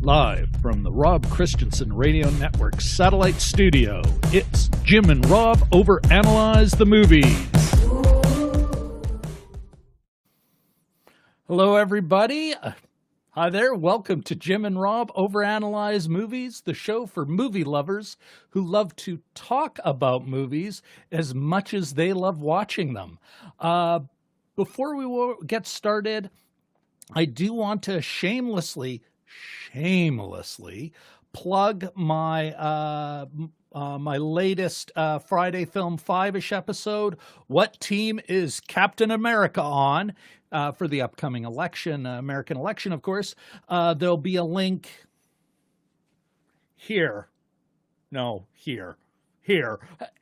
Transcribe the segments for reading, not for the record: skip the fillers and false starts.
Live from the Rob Christensen Radio Network Satellite Studio, it's Jim and Rob Overanalyze the Movies. Hello, everybody. Hi there. Welcome to Jim and Rob Overanalyze Movies, the show for movie lovers who love to talk about movies as much as they love watching them. Before we get started, I do want to shamelessly plug my my latest Friday Film 5-ish episode, What Team is Captain America On? For the upcoming election, American election, of course. There'll be a link here. No, here.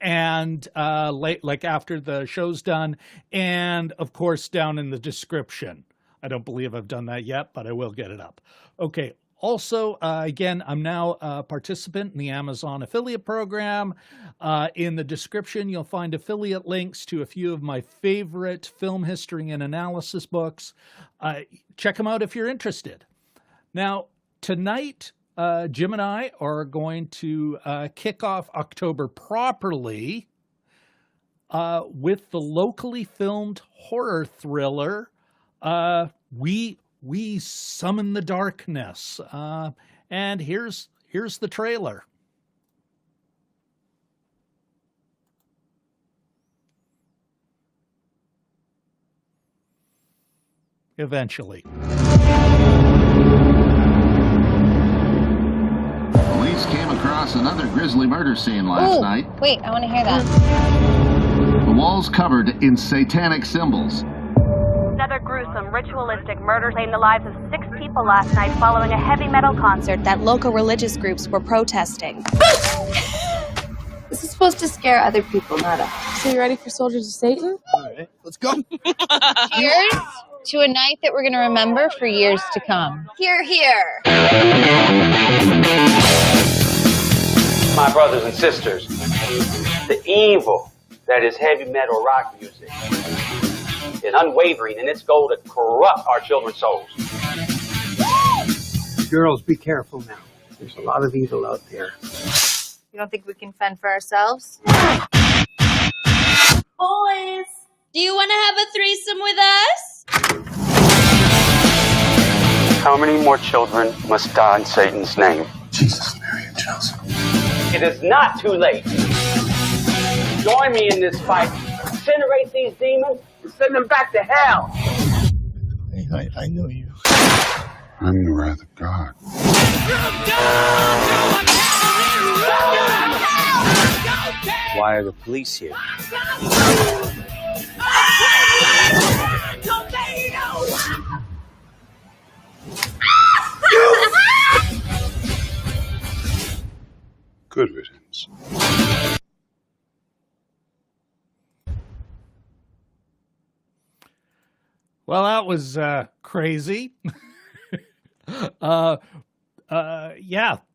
And like after the show's done, and of course down in the description. I don't believe I've done that yet, but I will get it up. Okay. Also, again, I'm now a participant in the Amazon affiliate program. In the description, you'll find affiliate links to a few of my favorite film history and analysis books. Check them out if you're interested. Now, tonight, Jim and I are going to kick off October properly with the locally filmed horror thriller, We Summon the Darkness. And here's the trailer. Eventually. Police came across another grisly murder scene last night. Wait, I want to hear that. The walls covered in satanic symbols. Another gruesome, ritualistic murder claimed the lives of 6 people last night following a heavy metal concert that local religious groups were protesting. This is supposed to scare other people, not us. So you ready for Soldiers of Satan? All right, let's go. Here's to a night that we're going to remember for years to come. Hear, hear. My brothers and sisters, the evil that is heavy metal rock music is unwavering in its goal to corrupt our children's souls. Girls, be careful now. There's a lot of evil out there. You don't think we can fend for ourselves? Boys! Do you want to have a threesome with us? How many more children must die in Satan's name? Jesus, Mary, and Joseph. It is not too late. Join me in this fight. Incinerate these demons and send them back to hell. I know you. I'm the wrath of God. Why are the police here? Good riddance. Well, that was crazy. Yeah,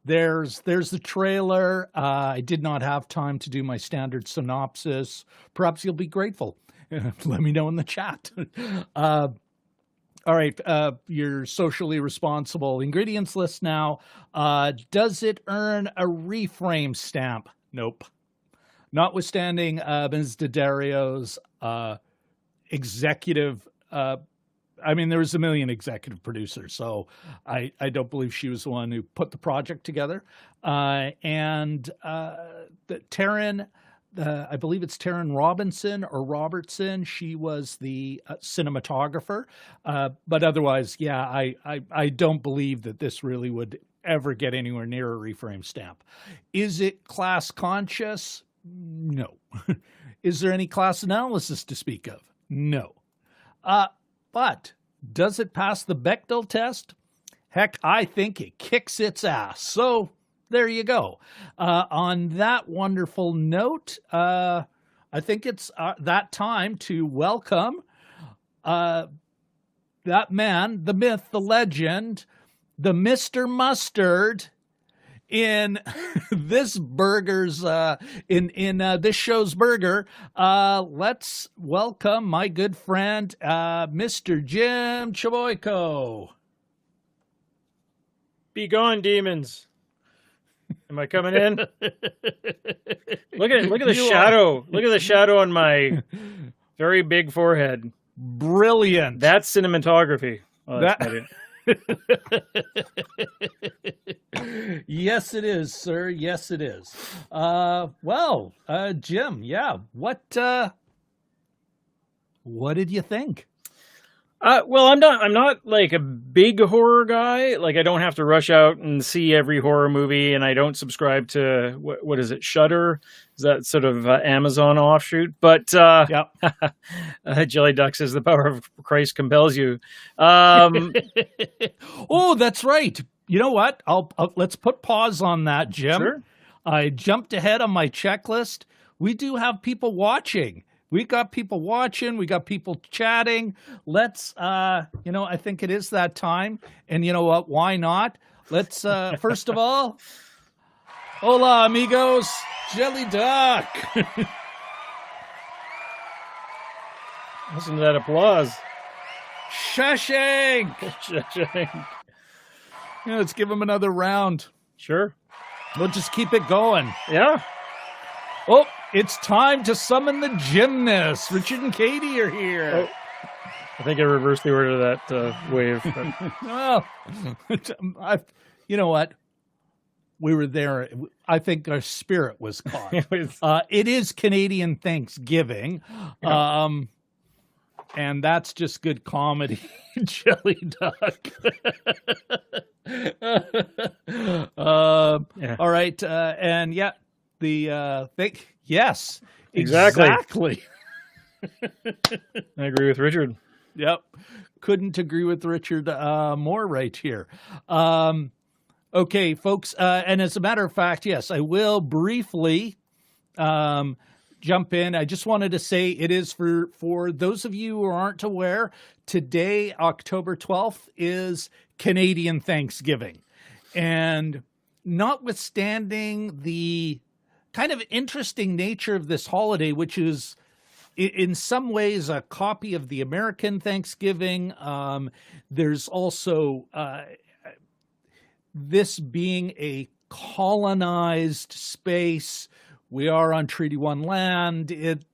there's the trailer. I did not have time to do my standard synopsis. Perhaps you'll be grateful. Let me know in the chat. All right, your socially responsible ingredients list now. Does it earn a reframe stamp? Nope. Notwithstanding Ms. Daddario's executive, I mean, there was a million executive producers, so I don't believe she was the one who put the project together. And Taryn, I believe it's Taryn Robinson or Robertson. She was the cinematographer. But otherwise, yeah, I don't believe that this really would ever get anywhere near a reframe stamp. Is it class conscious? No. Is there any class analysis to speak of? No. But does it pass the Bechdel test? Heck, I think it kicks its ass. So there you go. On that wonderful note, I think it's that time to welcome that man, the myth, the legend, the Mr. Mustard in this burger's in this show's burger. Let's welcome my good friend Mr. Jim Chaboyko. Be gone, demons. Am I coming in? Look at the shadow. Look at the shadow on my very big forehead. Brilliant. That's cinematography. Oh, that's not it. Yes, it is, sir. Yes, it is. Well, Jim, yeah. What did you think? Well, I'm not like a big horror guy. Like, I don't have to rush out and see every horror movie, and I don't subscribe to what is it, Shudder? Is that sort of Amazon offshoot? But Yep. Jelly Duck says the power of Christ compels you. Oh, that's right. You know what? I'll let's put pause on that, Jim. Sure. I jumped ahead on my checklist. We do have people watching. We got people watching. We got people chatting. Let's, I think it is that time. And you know what? Why not? Let's, first of all, hola, amigos. Jelly Duck. Listen to that applause. Shawshank. Shawshank. Yeah, let's give him another round. Sure. We'll just keep it going. Yeah. Oh, it's time to summon the gymnasts. Richard and Katie are here. Oh, I think I reversed the order of that wave. Well, you know what? We were there. I think our spirit was caught. It is Canadian Thanksgiving. And that's just good comedy. Jelly Duck. All right. And yeah, the thing. Yes, exactly. I agree with Richard. Yep. Couldn't agree with Richard more right here. Okay, folks. And as a matter of fact, yes, I will briefly jump in. I just wanted to say it is for those of you who aren't aware, today, October 12th, is Canadian Thanksgiving. And notwithstanding the kind of interesting nature of this holiday, which is in some ways a copy of the American Thanksgiving, there's also this being a colonized space. We are on Treaty 1 land. It,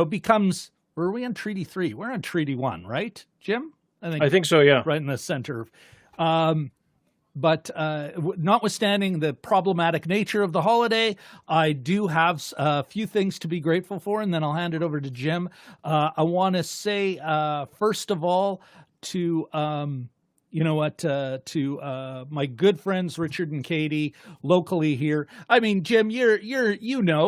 becomes, were we on Treaty 3? We're on Treaty 1, right, Jim? I think so, yeah. Right in the center. but notwithstanding the problematic nature of the holiday, I do have a few things to be grateful for, and then I'll hand it over to Jim. I want to say, first of all, to my good friends Richard and Katie locally here. I mean, Jim,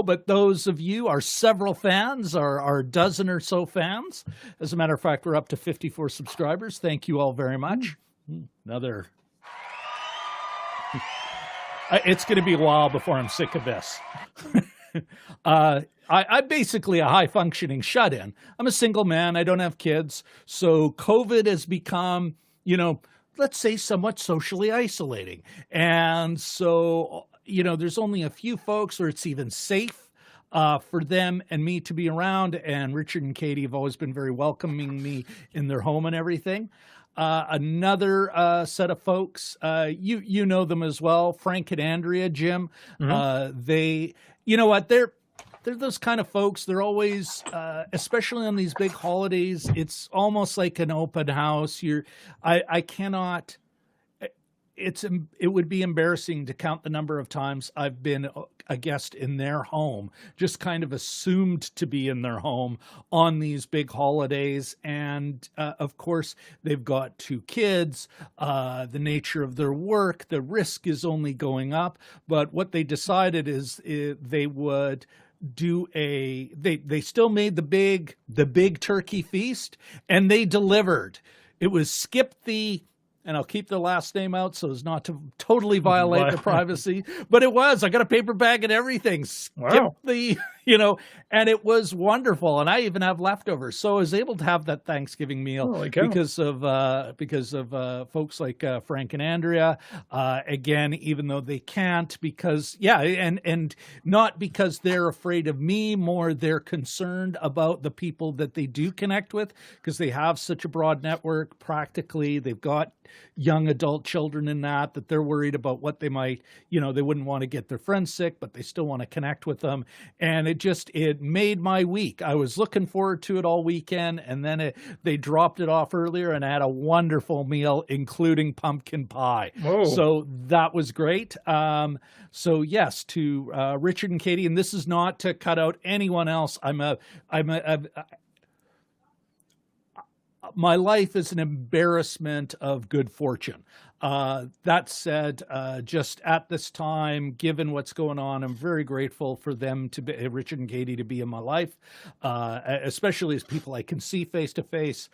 but those of you, our several fans, our dozen or so fans. As a matter of fact, we're up to 54 subscribers. Thank you all very much. Another. It's going to be a while before I'm sick of this. I'm basically a high-functioning shut-in. I'm a single man. I don't have kids. So COVID has become, let's say, somewhat socially isolating. And so, there's only a few folks where it's even safe for them and me to be around. And Richard and Katie have always been very welcoming me in their home and everything. Another set of folks, you know them as well, Frank and Andrea, Jim. They, they're those kind of folks. They're always, especially on these big holidays, it's almost like an open house. I cannot. It would be embarrassing to count the number of times I've been a guest in their home, just kind of assumed to be in their home on these big holidays. And of course, they've got 2 kids. The nature of their work, the risk is only going up. But what they decided is they would do they still made the big turkey feast, and they delivered. It was Skip the, and I'll keep the last name out so as not to totally violate the privacy, but I got a paper bag and everything. Skip the, and it was wonderful. And I even have leftovers. So I was able to have that Thanksgiving meal because of folks like Frank and Andrea. Again, even though they can't, because, and not because they're afraid of me, more they're concerned about the people that they do connect with, because they have such a broad network. Practically, they've got young adult children in that they're worried about what they might, they wouldn't want to get their friends sick, but they still want to connect with them. And it made my week. I was looking forward to it all weekend, and then they dropped it off earlier, and I had a wonderful meal, including pumpkin pie. Whoa. So that was great. So yes, to Richard and Katie, and this is not to cut out anyone else. My life is an embarrassment of good fortune. That said, just at this time, given what's going on, I'm very grateful for them to be, Richard and Katie, to be in my life, especially as people I can see face to face.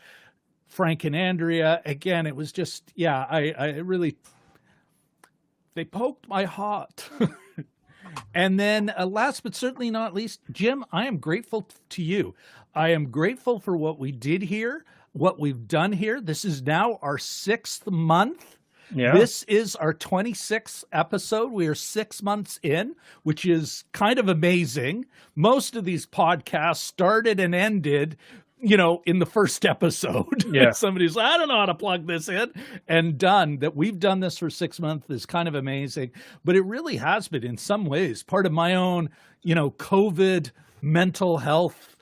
Frank and Andrea, again, it was just, I really, they poked my heart. And then last but certainly not least, Jim, I am grateful to you. I am grateful for what we did here, what we've done here. This is now our 6th month. Yeah. This is our 26th episode. We are 6 months in, which is kind of amazing. Most of these podcasts started and ended, in the first episode. Yeah. Somebody's, I don't know how to plug this in, and done. That we've done this for 6 months is kind of amazing. But it really has been, in some ways, part of my own, COVID mental health,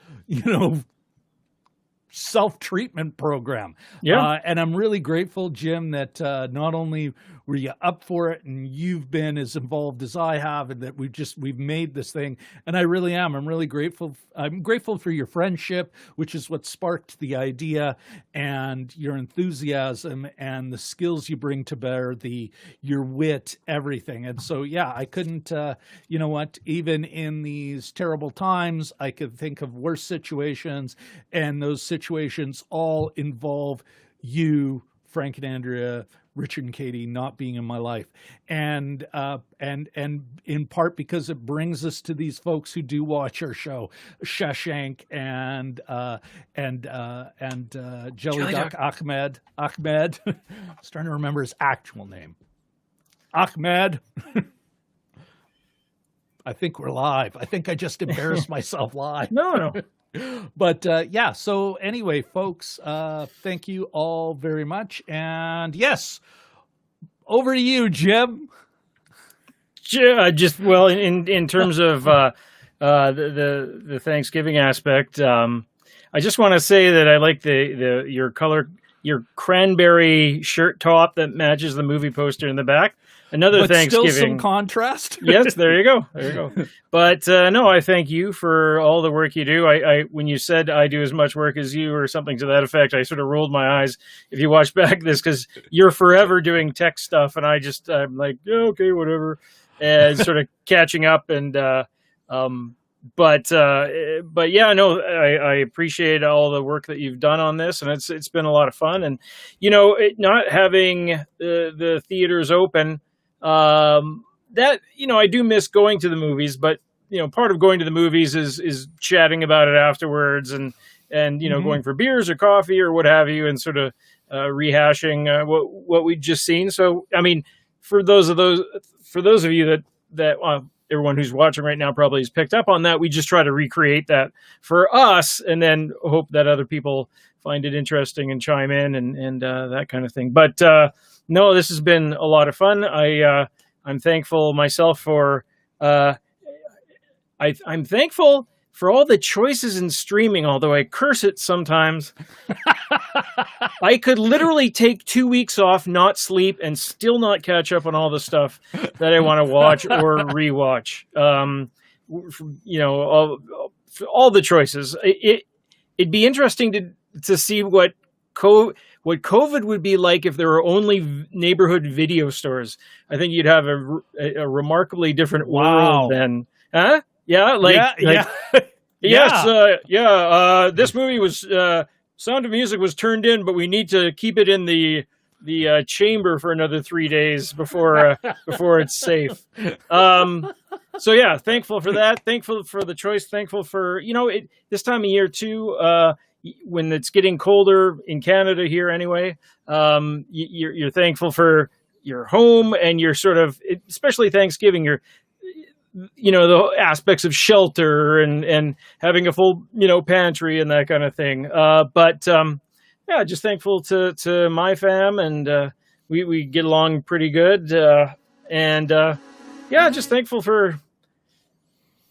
self-treatment program. Yeah. And I'm really grateful, Jim, that not only were you up for it and you've been as involved as I have, and that we've made this thing. And I really am. I'm really grateful. I'm grateful for your friendship, which is what sparked the idea, and your enthusiasm and the skills you bring to bear, your wit, everything. And so, I couldn't, even in these terrible times, I could think of worse situations, and those situations all involve you, Frank and Andrea, Richard and Katie not being in my life, and in part because it brings us to these folks who do watch our show, Shashank and Jelly Duck Ahmed. I was trying to remember his actual name. Ahmed. I think we're live. I think I just embarrassed myself live. No. But so anyway, folks, thank you all very much. And yes, over to you, Jim. Yeah, in terms of the Thanksgiving aspect, I just want to say that I like your color your cranberry shirt top that matches the movie poster in the back. Another but Thanksgiving. Still some contrast. Yes, there you go. There you go. But no, I thank you for all the work you do. I when you said I do as much work as you or something to that effect, I sort of rolled my eyes. If you watch back this, because you're forever doing tech stuff, and I'm like, yeah, okay, whatever, and sort of catching up. And but yeah, no, I appreciate all the work that you've done on this, and it's been a lot of fun. And not having the theaters open. That, I do miss going to the movies, but, part of going to the movies is chatting about it afterwards and going for beers or coffee or what have you, and sort of, rehashing, what we'd just seen. So, I mean, for those of you that everyone who's watching right now probably has picked up on that, we just try to recreate that for us and then hope that other people find it interesting and chime in and that kind of thing. But, no, this has been a lot of fun. I'm thankful myself for I'm thankful for all the choices in streaming, although I curse it sometimes. I could literally take 2 weeks off, not sleep, and still not catch up on all the stuff that I want to watch or rewatch. All the choices. It'd be interesting to see what COVID would be like if there were only neighborhood video stores. I think you'd have a remarkably different world then. Huh? Yeah, yes, this movie was Sound of Music was turned in, but we need to keep it in the chamber for another 3 days before it's safe. So yeah, thankful for that. Thankful for the choice. Thankful for this time of year too. When it's getting colder in Canada here anyway, you're thankful for your home and your sort of, especially Thanksgiving, the aspects of shelter and having a full, pantry and that kind of thing. But just thankful to my fam, and we get along pretty good. Just thankful for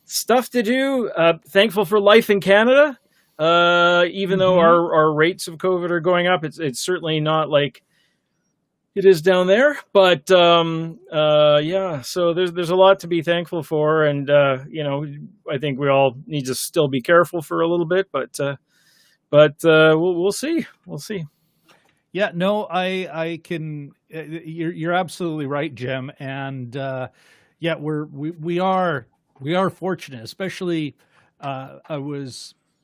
stuff to do. Thankful for life in Canada. Even though our rates of COVID are going up, it's certainly not like it is down there. But so there's a lot to be thankful for, and I think we all need to still be careful for a little bit, but we'll see. We'll see. Yeah, no, I can. You're absolutely right, Jim, and we are fortunate, especially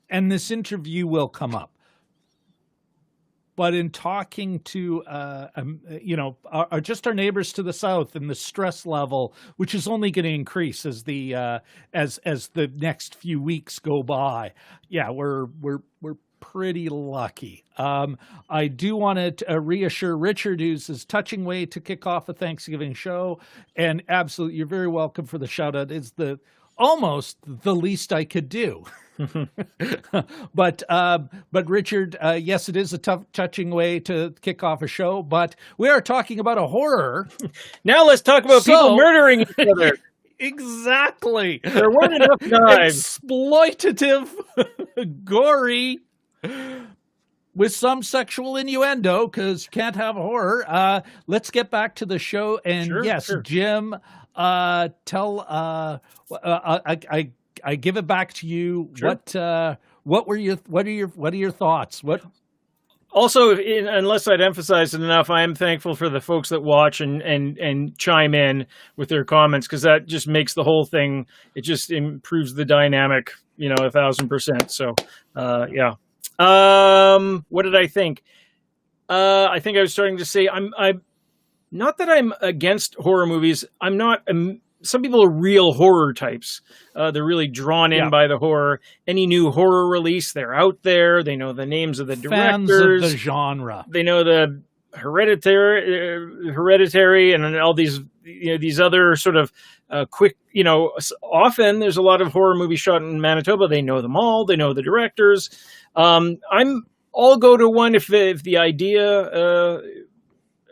and this interview will come up. But in talking to, just our neighbors to the south, and the stress level, which is only going to increase as the next few weeks go by. Yeah, we're pretty lucky. I do want to reassure Richard, who's his touching way to kick off a Thanksgiving show, and absolutely, you're very welcome for the shout out. It's almost the least I could do. But Richard, yes, it is a touching way to kick off a show, but we are talking about a horror. Now let's talk about people murdering each other. Exactly. There weren't enough knives. Exploitative, gory, with some sexual innuendo, because you can't have a horror. Let's get back to the show. And sure. Jim, tell, I give it back to you. Sure. What are your thoughts? What? Also, unless I'd emphasized it enough, I am thankful for the folks that watch and chime in with their comments, because that just makes the whole thing. It just improves the dynamic, 1,000%. So, yeah. What did I think? I think I was starting to say I'm not that I'm against horror movies. I'm not. Some people are real horror types. They're really drawn in by the horror. Any new horror release, they're out there. They know the names of the directors. Fans of the genre. They know the Hereditary, and all these these other sort of quick. Often there's a lot of horror movies shot in Manitoba. They know them all. They know the directors. I'll go to one if the idea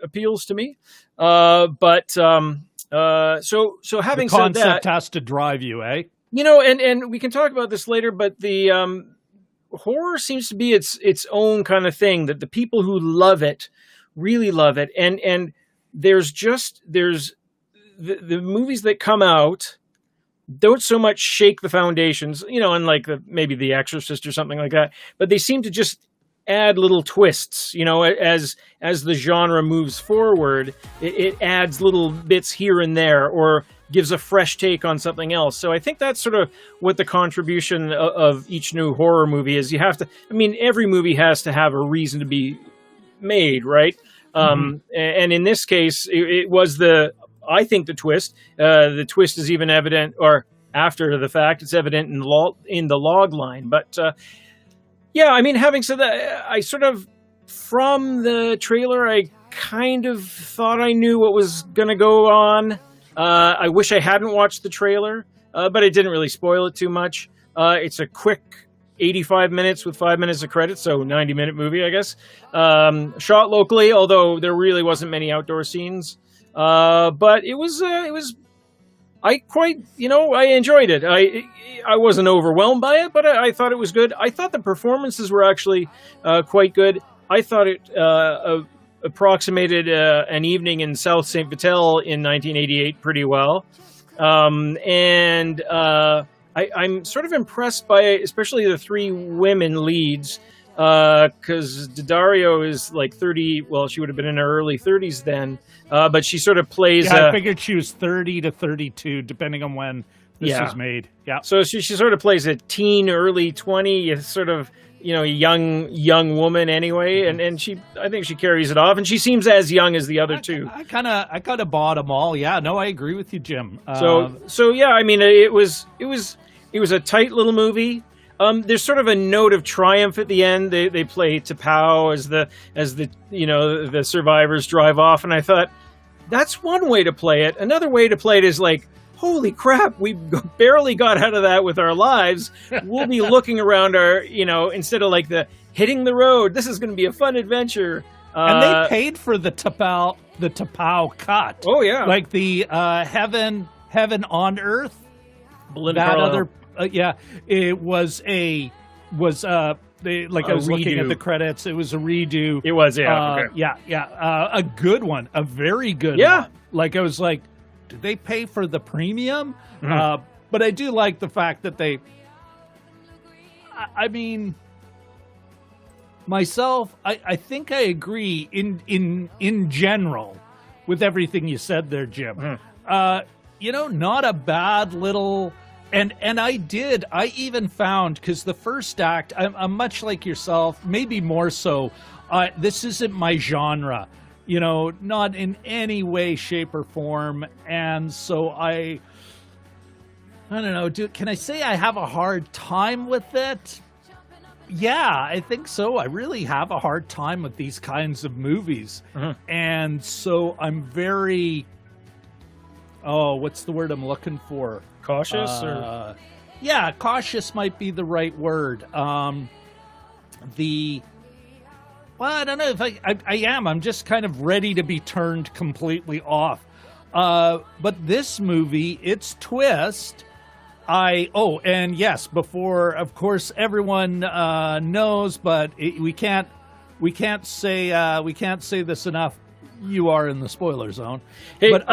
appeals to me. So having said that, concept has to drive you, eh? And we can talk about this later, but the horror seems to be its own kind of thing, that the people who love it really love it. And there's the movies that come out don't so much shake the foundations, unlike maybe The Exorcist or something like that, but they seem to just add little twists, as the genre moves forward, it adds little bits here and there, or gives a fresh take on something else. So I think that's sort of what the contribution of each new horror movie is. Every movie has to have a reason to be made, right? And in this case, it was I think the twist. The twist is even evident, or after the fact, it's evident in the log line. But having said that, I sort of, from the trailer, I kind of thought I knew what was going to go on. I wish I hadn't watched the trailer, but it didn't really spoil it too much. It's a quick 85 minutes with 5 minutes of credits, so 90-minute movie, I guess. Shot locally, although there really wasn't many outdoor scenes. But it was I enjoyed it. I wasn't overwhelmed by it, but I thought it was good. I thought the performances were actually quite good. I thought it approximated an evening in South St. Vital in 1988 pretty well. I'm sort of impressed by especially the three women leads, because Daddario is like 30. Well, she would have been in her early 30s then, but she sort of plays. Yeah, I figured she was 30 to 32, depending on when this was made. Yeah. So she sort of plays a teen, early 20, sort of young woman anyway, and I think she carries it off, and she seems as young as the other two. I kind of bought them all. Yeah, no, I agree with you, Jim. So yeah, it was a tight little movie. There's sort of a note of triumph at the end. They play T'Pau as the survivors drive off, and I thought that's one way to play it. Another way to play it is like, holy crap, we barely got out of that with our lives. We'll be looking around instead of like the hitting the road. This is going to be a fun adventure. And they paid for the T'Pau cut. Oh yeah, like the heaven on earth. Belinda that Carlisle. other. It was I was looking at the credits. It was a redo. It was, yeah. Okay. Yeah. A good one. A very good one. Like, I was like, did they pay for the premium? Mm-hmm. But I do like the fact that myself, I think I agree in general with everything you said there, Jim. Mm-hmm. Not a bad little... And I even found, because the first act, I'm much like yourself, maybe more so, this isn't my genre, not in any way, shape, or form. And so I don't know, can I say I have a hard time with it? Yeah, I think so. I really have a hard time with these kinds of movies. Mm-hmm. And so I'm very... what's the word I'm looking for? Cautious? Yeah, cautious might be the right word. Well, I don't know if I am. I'm just kind of ready to be turned completely off. But this movie, its twist, and yes, before, of course, everyone knows, but we can't say this enough. You are in the spoiler zone. Hey, but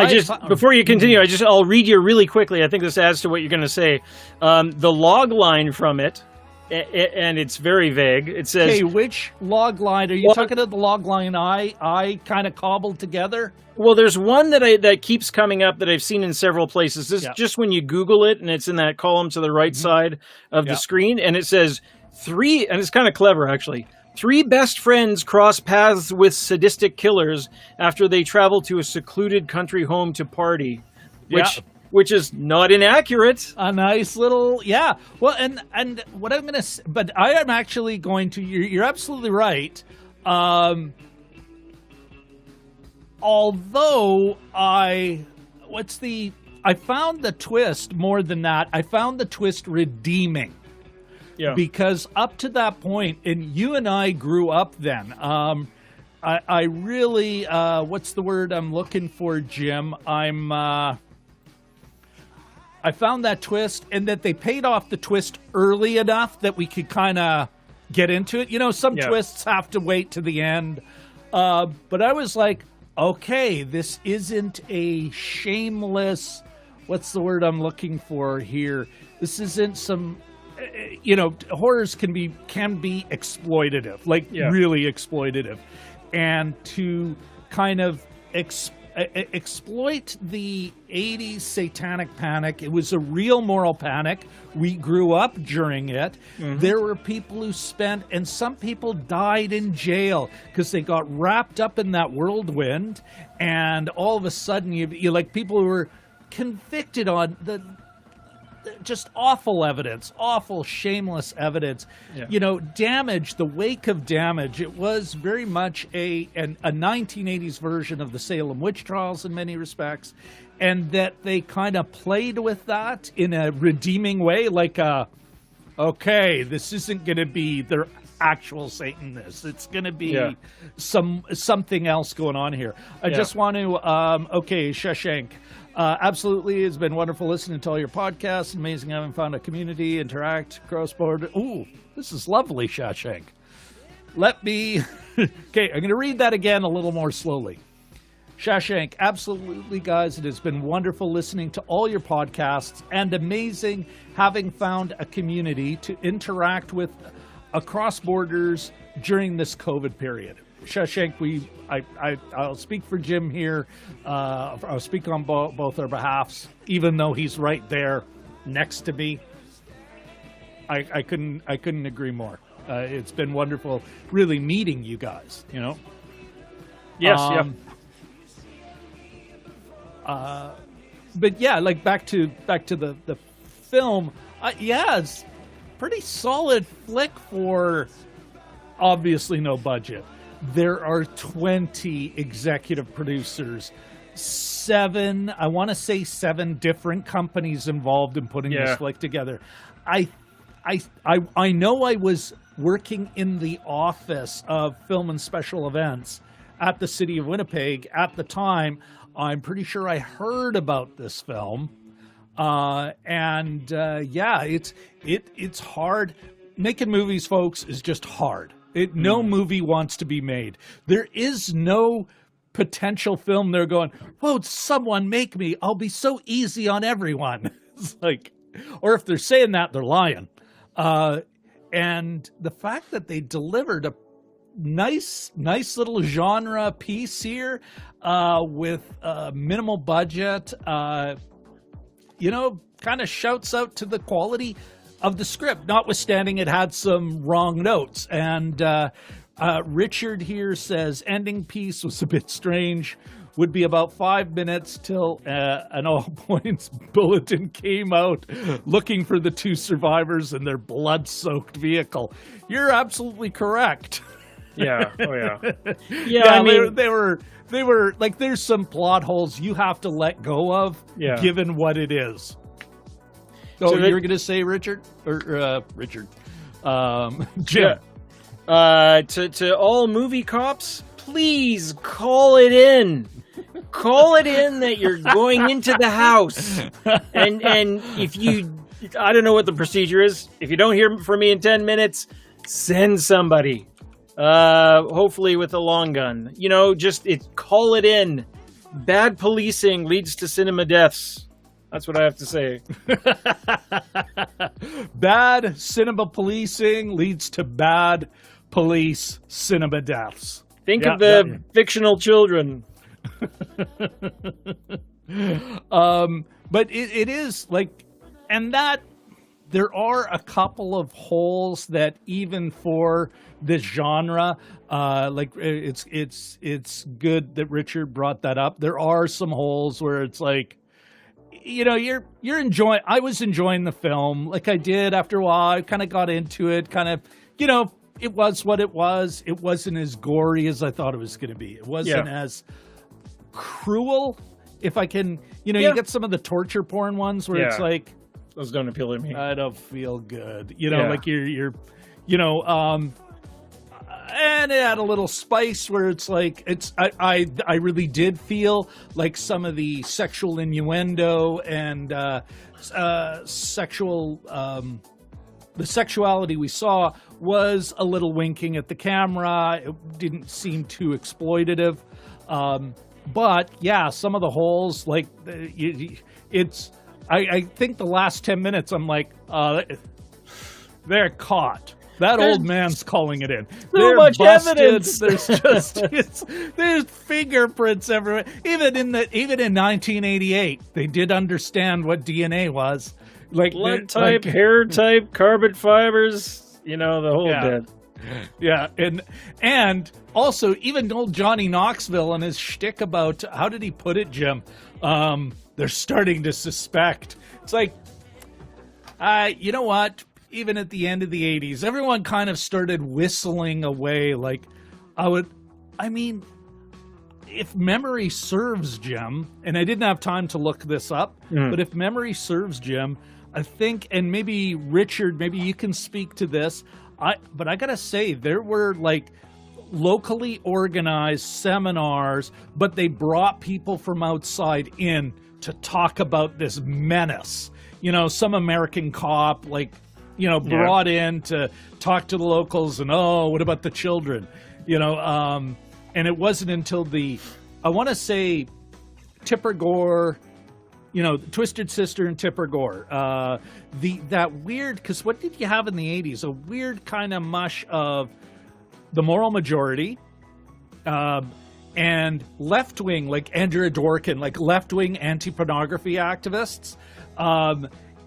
before you continue, I'll read you really quickly. I think this adds to what you're going to say. The log line from it, and it's very vague. It says, "Hey, which log line are you talking about? The log line I kind of cobbled together." Well, there's one that keeps coming up that I've seen in several places. This is just when you Google it, and it's in that column to the right side of the screen, and it says 3, and it's kind of clever actually. 3 best friends cross paths with sadistic killers after they travel to a secluded country home to party, which is not inaccurate. A nice little, Well, and what I'm going to, but I am actually going to, you're absolutely right. Although I found the twist more than that. I found the twist redeeming. Yeah. Because up to that point, and you and I grew up then, I really, what's the word I'm looking for, Jim? I found that twist, and that they paid off the twist early enough that we could kind of get into it. You know, some twists have to wait to the end. But I was like, okay, this isn't a shameless, what's the word I'm looking for here? This isn't some, you know, horrors can be exploitative, like really exploitative. And to kind of exploit the 80s satanic panic. It was a real moral panic. We grew up during it. Mm-hmm. There were people who spent, and some people died in jail because they got wrapped up in that whirlwind, and all of a sudden you like people who were convicted on the just awful evidence, awful, shameless evidence. Yeah. You know, Damage, the wake of Damage, it was very much a 1980s version of the Salem witch trials in many respects, and that they kind of played with that in a redeeming way, like, okay, this isn't going to be their actual Satanists. It's going to be something else going on here. I just want to, Shashank. Absolutely, it's been wonderful listening to all your podcasts. Amazing having found a community, interact, cross-border. Ooh, this is lovely, Shashank. Let me... Okay, I'm going to read that again a little more slowly. Shashank, absolutely, guys. It has been wonderful listening to all your podcasts and amazing having found a community to interact with across borders during this COVID period. Shashank, I'll speak for Jim here. I'll speak on both our behalfs, even though he's right there next to me. I couldn't agree more. It's been wonderful, really meeting you guys. You know. Yes. But yeah, like back to the film. It's pretty solid flick for obviously no budget. There are 20 executive producers, 7 different companies involved in putting this flick together. I know I was working in the office of film and special events at the city of Winnipeg at the time. I'm pretty sure I heard about this film. It's hard. Making movies, folks, is just hard. No movie wants to be made. There is no potential film they're going, whoa, someone make me. I'll be so easy on everyone. It's like, or if they're saying that, they're lying. And the fact that they delivered a nice little genre piece here with minimal budget, kind of shouts out to the quality of the script, notwithstanding it had some wrong notes. And Richard here says, ending piece was a bit strange. Would be about 5 minutes till an all points bulletin came out looking for the 2 survivors in their blood-soaked vehicle. You're absolutely correct. Yeah. Oh, yeah. I mean, they were like, there's some plot holes you have to let go of, given what it is. So you were going to say Richard? Or Richard? Jim. To all movie cops, please call it in. Call it in that you're going into the house. And if you, I don't know what the procedure is. If you don't hear from me in 10 minutes, send somebody. Hopefully with a long gun. Call it in. Bad policing leads to cinema deaths. That's what I have to say. Bad cinema policing leads to bad police cinema deaths. Think of the fictional children. But it is like, and that there are a couple of holes that even for this genre, it's good that Richard brought that up. There are some holes where it's like, you're enjoying. I was enjoying the film, like I did after a while. I kind of got into it. It was what it was. It wasn't as gory as I thought it was going to be. It wasn't as cruel. If I can, you get some of the torture porn ones where it's like, those don't appeal to me. I don't feel good. Like you're and it had a little spice where it's like I really did feel like some of the sexual innuendo and the sexuality we saw was a little winking at the camera. It didn't seem too exploitative. But yeah, some of the holes, like I think the last 10 minutes, I'm like, they're caught. That old man's calling it in. So much evidence. There's just there's fingerprints everywhere. Even in 1988, they did understand what DNA was. Like blood type, hair type, carbon fibers. The whole bit. Yeah, and also even old Johnny Knoxville and his shtick about, how did he put it, Jim? They're starting to suspect. It's like, you know what? Even at the end of the 80s, everyone kind of started whistling away. Like, if memory serves, Jim, and I didn't have time to look this up, but if memory serves, Jim, I think, and maybe Richard, maybe you can speak to this, but I gotta say, there were like locally organized seminars, but they brought people from outside in to talk about this menace. Some American cop, brought in to talk to the locals, and what about the children? And it wasn't until I want to say Tipper Gore, Twisted Sister and Tipper Gore. That weird, because what did you have in the 80s? A weird kind of mush of the moral majority, and left-wing, like Andrea Dworkin, like left-wing anti-pornography activists,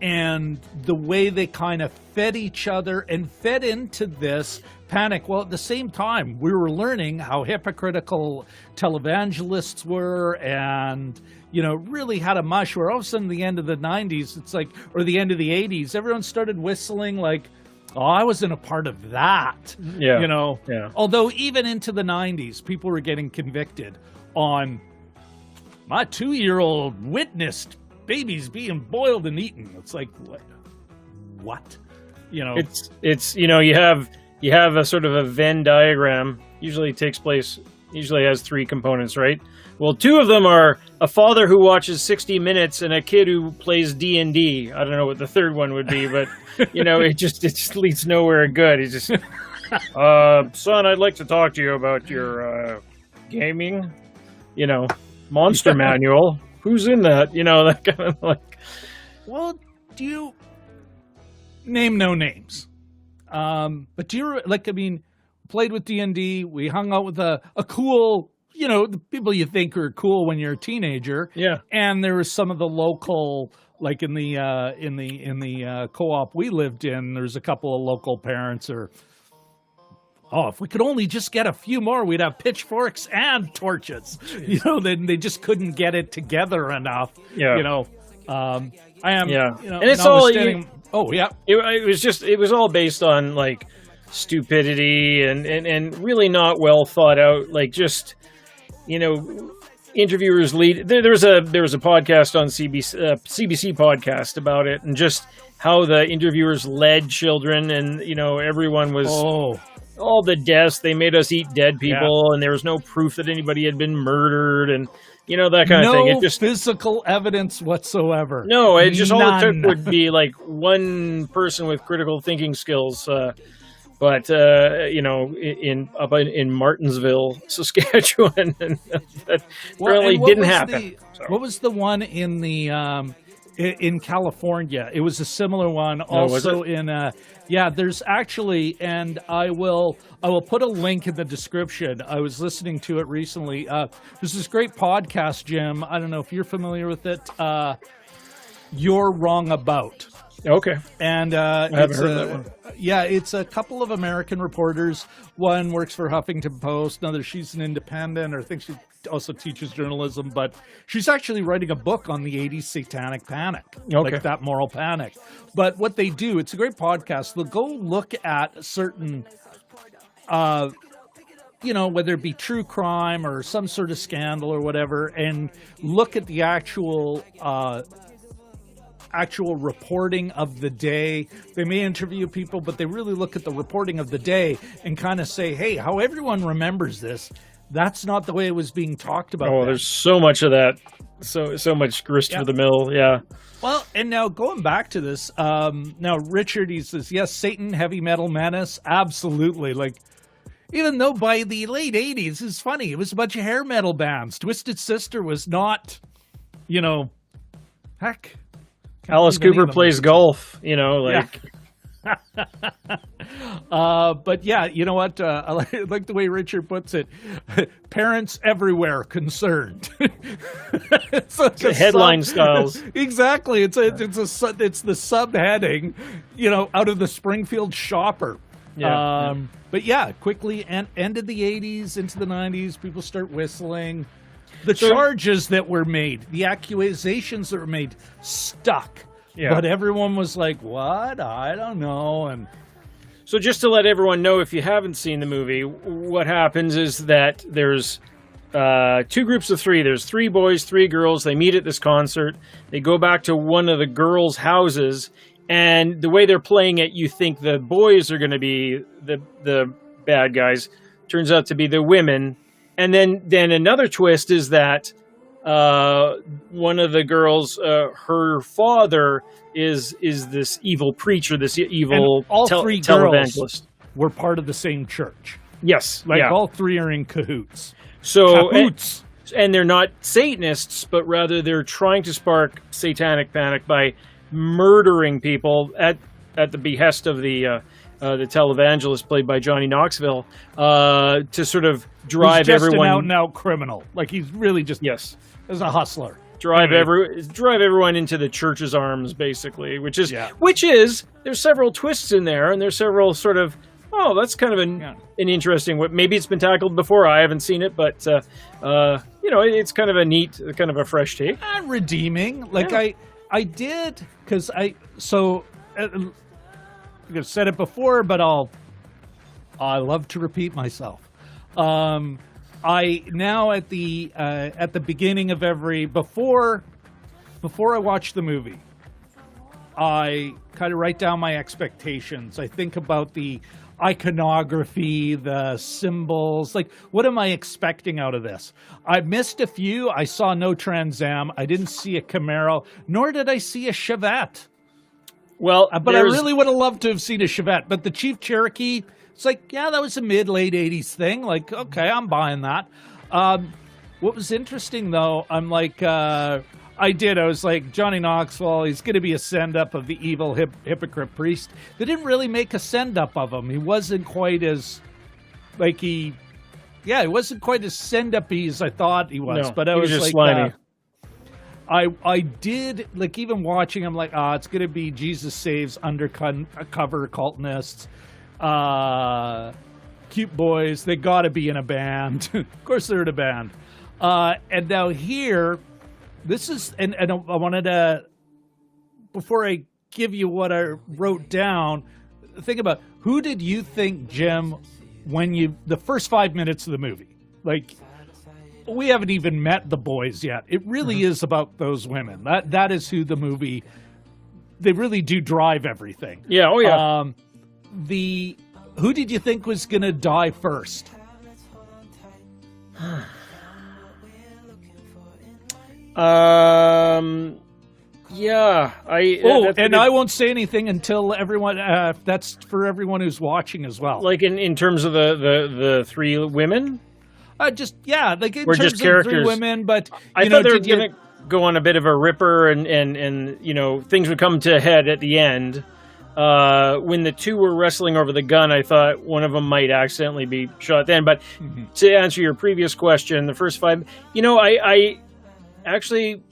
and the way they kind of fed each other and fed into this panic. Well, at the same time, we were learning how hypocritical televangelists were, and really had a mush where all of a sudden, the end of the 90s, it's like, or the end of the 80s, everyone started whistling like, I wasn't a part of that. Yeah. Yeah. Although even into the 90s, people were getting convicted on, my 2-year-old witnessed babies being boiled and eaten. It's like, what? It's you have a sort of a Venn diagram. Usually has 3 components, right? Well, 2 of them are a father who watches 60 Minutes and a kid who plays D&D. I don't know what the third one would be, but it just leads nowhere good. He's just, son, I'd like to talk to you about your gaming, monster manual. Who's in that? That kind of like. Well, do you name no names? But do you played with D&D? We hung out with a cool, the people you think are cool when you're a teenager. Yeah. And there was some of the local, like in the co-op we lived in, there's a couple of local parents if we could only just get a few more, we'd have pitchforks and torches. Then they just couldn't get it together enough. Yeah. I am. Yeah. And it's all. Yeah. It was all based on like stupidity and really not well thought out. Like just, interviewers lead. There was a podcast on CBC podcast about it, and just how the interviewers led children, and everyone was. All the deaths, they made us eat dead people, and there was no proof that anybody had been murdered, and that kind of thing. No physical evidence whatsoever. No, it just all it took would be like one person with critical thinking skills. But in Martinsville, Saskatchewan, and that really didn't happen. What was the one in in California? It was a similar one. Also there's actually, and I will put a link in the description. I was listening to it recently. There's this great podcast, Jim. I don't know if you're familiar with it. You're Wrong About. Okay. And I haven't heard that one. Yeah, it's a couple of American reporters. One works for Huffington Post. Another, she's an independent, or I think she also teaches journalism. But she's actually writing a book on the 80s satanic panic, like that moral panic. But what they do, it's a great podcast. They'll go look at certain, whether it be true crime or some sort of scandal or whatever, and look at the actual reporting of the day. They may interview people, but they really look at the reporting of the day and kind of say, hey, how everyone remembers this, that's not the way it was being talked about. There's so much of that so much grist for the mill. Yeah. Well, and now going back to this, now Richard, he says, yes, Satan, heavy metal menace, absolutely. Like, even though by the late 80s, it's funny, it was a bunch of hair metal bands. Twisted Sister was not, heck. Alice Cooper plays golf, like... But yeah, you know what? I like the way Richard puts it. Parents everywhere concerned. It's like a headline styles. Exactly. It's the subheading, out of the Springfield Shopper. Yeah. But yeah, quickly ended the 80s into the 90s. People start whistling. The charges that were made, the accusations that were made, stuck. Yeah. But everyone was like, what? I don't know. And so just to let everyone know, if you haven't seen the movie, what happens is that there's two groups of three. There's 3 boys, 3 girls. They meet at this concert. They go back to one of the girls' houses. And the way they're playing it, you think the boys are going to be the bad guys. Turns out to be the women. And then another twist is that one of the girls, her father is this evil preacher, this evil and all 3 girls televangelist. Were part of the same church. Yes, all 3 are in cahoots. So and they're not Satanists, but rather they're trying to spark satanic panic by murdering people at the behest of the televangelist played by Johnny Knoxville to sort of drive everyone. An out-and-out criminal. Like he's really just as a hustler. Drive everyone into the church's arms, basically. Which is there's several twists in there, and there's several sort of that's kind of an interesting. Maybe it's been tackled before. I haven't seen it, but it's kind of a neat, kind of a fresh take. And redeeming. Like I did because I've said it before, but I love to repeat myself. I now at the beginning of before I watch the movie, I kind of write down my expectations. I think about the iconography, the symbols, like what am I expecting out of this? I missed a few. I saw no Trans Am. I didn't see a Camaro, nor did I see a Chevette. Well, but I really would have loved to have seen a Chevette. But the Chief Cherokee, it's like, yeah, that was a late 80s thing. Like, okay, I'm buying that. What was interesting, though, I'm like, I was like, Johnny Knoxville, he's going to be a send-up of the evil hypocrite priest. They didn't really make a send-up of him. He wasn't quite as, he wasn't quite as send-up-y as I thought he was. No, but I was was just like, slimy. I did, like, even watching, I'm like, it's going to be Jesus Saves undercover cultists, cute boys. They got to be in a band. Of course they're in a band. And now here, this is, and I wanted to, before I give you what I wrote down, think about, who did you think, Jim, the first 5 minutes of the movie, like, we haven't even met the boys yet. It really is about those women. That is who the movie, they really do drive everything. Yeah, oh yeah. Who did you think was going to die first? I won't say anything until everyone. That's for everyone who's watching as well. Like in terms of the 3 women. Like in or terms just of characters. 3 women, but I thought they were going to go on a bit of a ripper, and things would come to a head at the end. When the 2 were wrestling over the gun, I thought one of them might accidentally be shot then. But to answer your previous question, the first 5, I actually,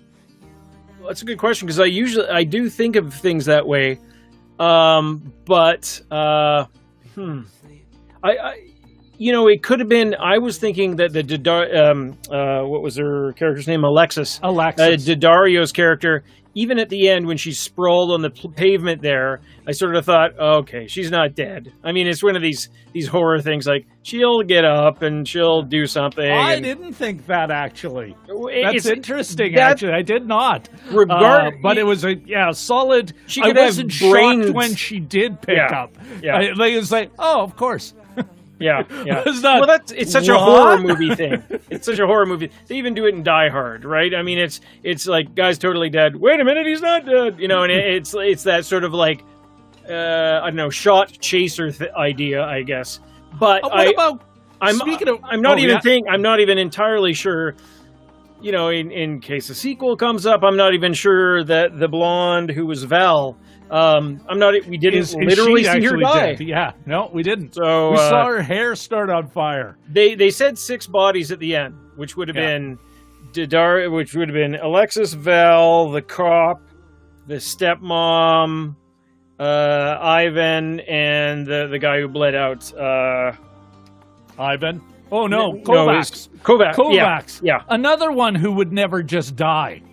that's a good question, because I do think of things that way. It could have been, I was thinking that what was her character's name? Alexis. Daddario's character, even at the end when she's sprawled on the pavement there, I sort of thought, okay, she's not dead. I mean, it's one of these horror things, like, she'll get up and she'll do something. I didn't think that, actually. That's interesting, actually. I did not. But it was a solid, I wasn't shocked when she did pick up. Yeah. It was like, oh, of course. Yeah. It's not, well, it's such a horror movie thing. It's such a horror movie. They even do it in Die Hard, right? I mean, it's like, guy's totally dead. Wait a minute, he's not dead. You know, and it's that sort of like, I don't know, shot chaser idea, I guess. But I'm not even entirely sure. You know, in case a sequel comes up, I'm not even sure that the blonde who was Val. We didn't literally see her die. Dead? Yeah, no, we didn't. So we saw her hair start on fire. They said 6 bodies at the end, which would have been Daddario, which would have been Alexis, Val, the cop, the stepmom, Ivan, and the guy who bled out. Ivan. Oh no, Kovacs. Kovacs. Yeah. Another one who would never just die.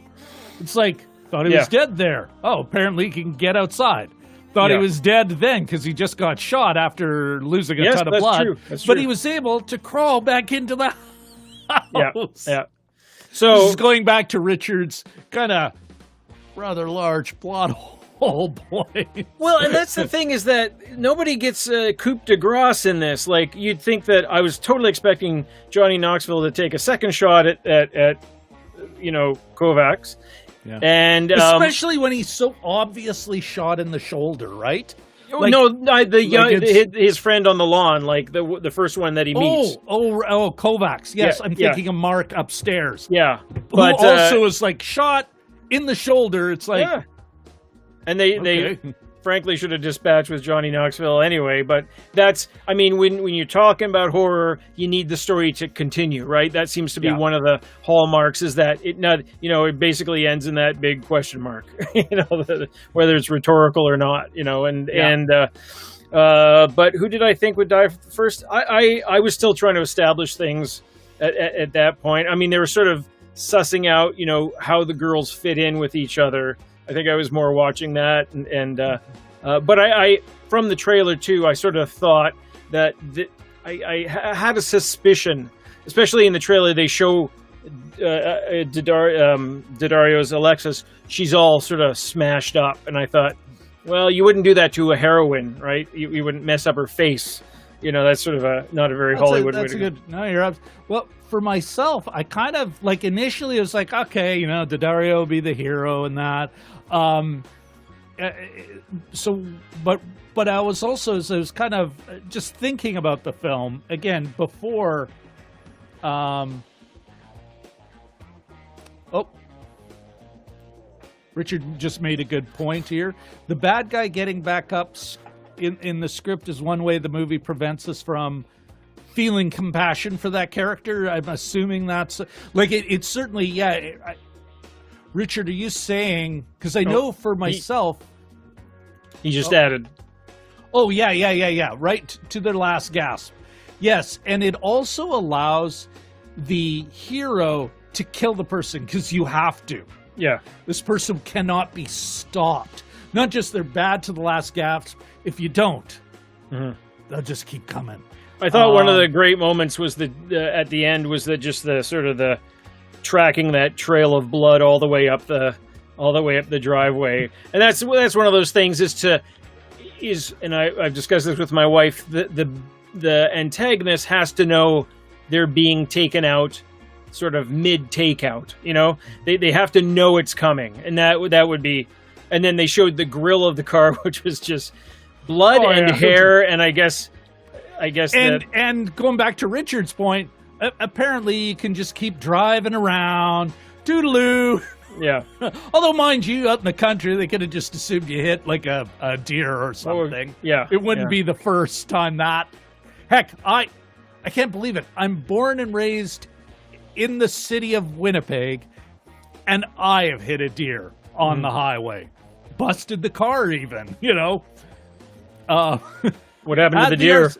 It's like, thought he was dead there. Oh, apparently he can get outside. Thought he was dead then because he just got shot after losing a ton of blood. That's but true. he was able to crawl back into the house. Yeah. So this is going back to Richard's kind of rather large plot hole point. Well, and that's the thing, is that nobody gets coup de grace in this. Like, you'd think that I was totally expecting Johnny Knoxville to take a second shot at you know, Kovacs. Yeah. And especially when he's so obviously shot in the shoulder, right? Like, his friend on the lawn, like the first one that he meets. Oh, Kovacs. Yes, I'm thinking of Marc upstairs. Yeah, but who also is like shot in the shoulder. It's like, and they frankly should have dispatched with Johnny Knoxville anyway. But that's, I mean, when you're talking about horror, you need the story to continue, right? That seems to be one of the hallmarks, is that it basically ends in that big question mark, whether it's rhetorical or not, but who did I think would die first? I was still trying to establish things at that point. I mean, they were sort of sussing out, how the girls fit in with each other. I think I was more watching that, but I from the trailer too, I sort of thought that I had a suspicion, especially in the trailer. They show Daddario's Alexis. She's all sort of smashed up, and I thought, well, you wouldn't do that to a heroine, right? You wouldn't mess up her face. That's sort of not a very Hollywood way to go. No, you're up. Well, for myself, I kind of like initially it was like, okay, Daddario will be the hero and that. But I was also, as I was kind of just thinking about the film again before. Richard just made a good point here. The bad guy getting back up in the script is one way the movie prevents us from feeling compassion for that character. I'm assuming that's like it certainly, Richard, are you saying, because I know for myself he just added, right to their last gasp, yes, and it also allows the hero to kill the person because you have to. This person cannot be stopped. Not just they're bad to the last gasp. If you don't, they'll just keep coming. I thought one of the great moments was at the end was just the sort of the tracking that trail of blood all the way up the driveway, and that's one of those things and I've discussed this with my wife. The antagonist has to know they're being taken out, sort of mid takeout. They have to know it's coming, and that would be. And then they showed the grill of the car, which was just blood and hair, and I guess and going back to Richard's point, apparently you can just keep driving around, toodaloo. Yeah. Although, mind you, out in the country, they could have just assumed you hit like a deer or something. It wouldn't be the first time that. Heck, I can't believe it. I'm born and raised in the city of Winnipeg, and I have hit a deer on the highway. Busted the car even, What happened to the deer?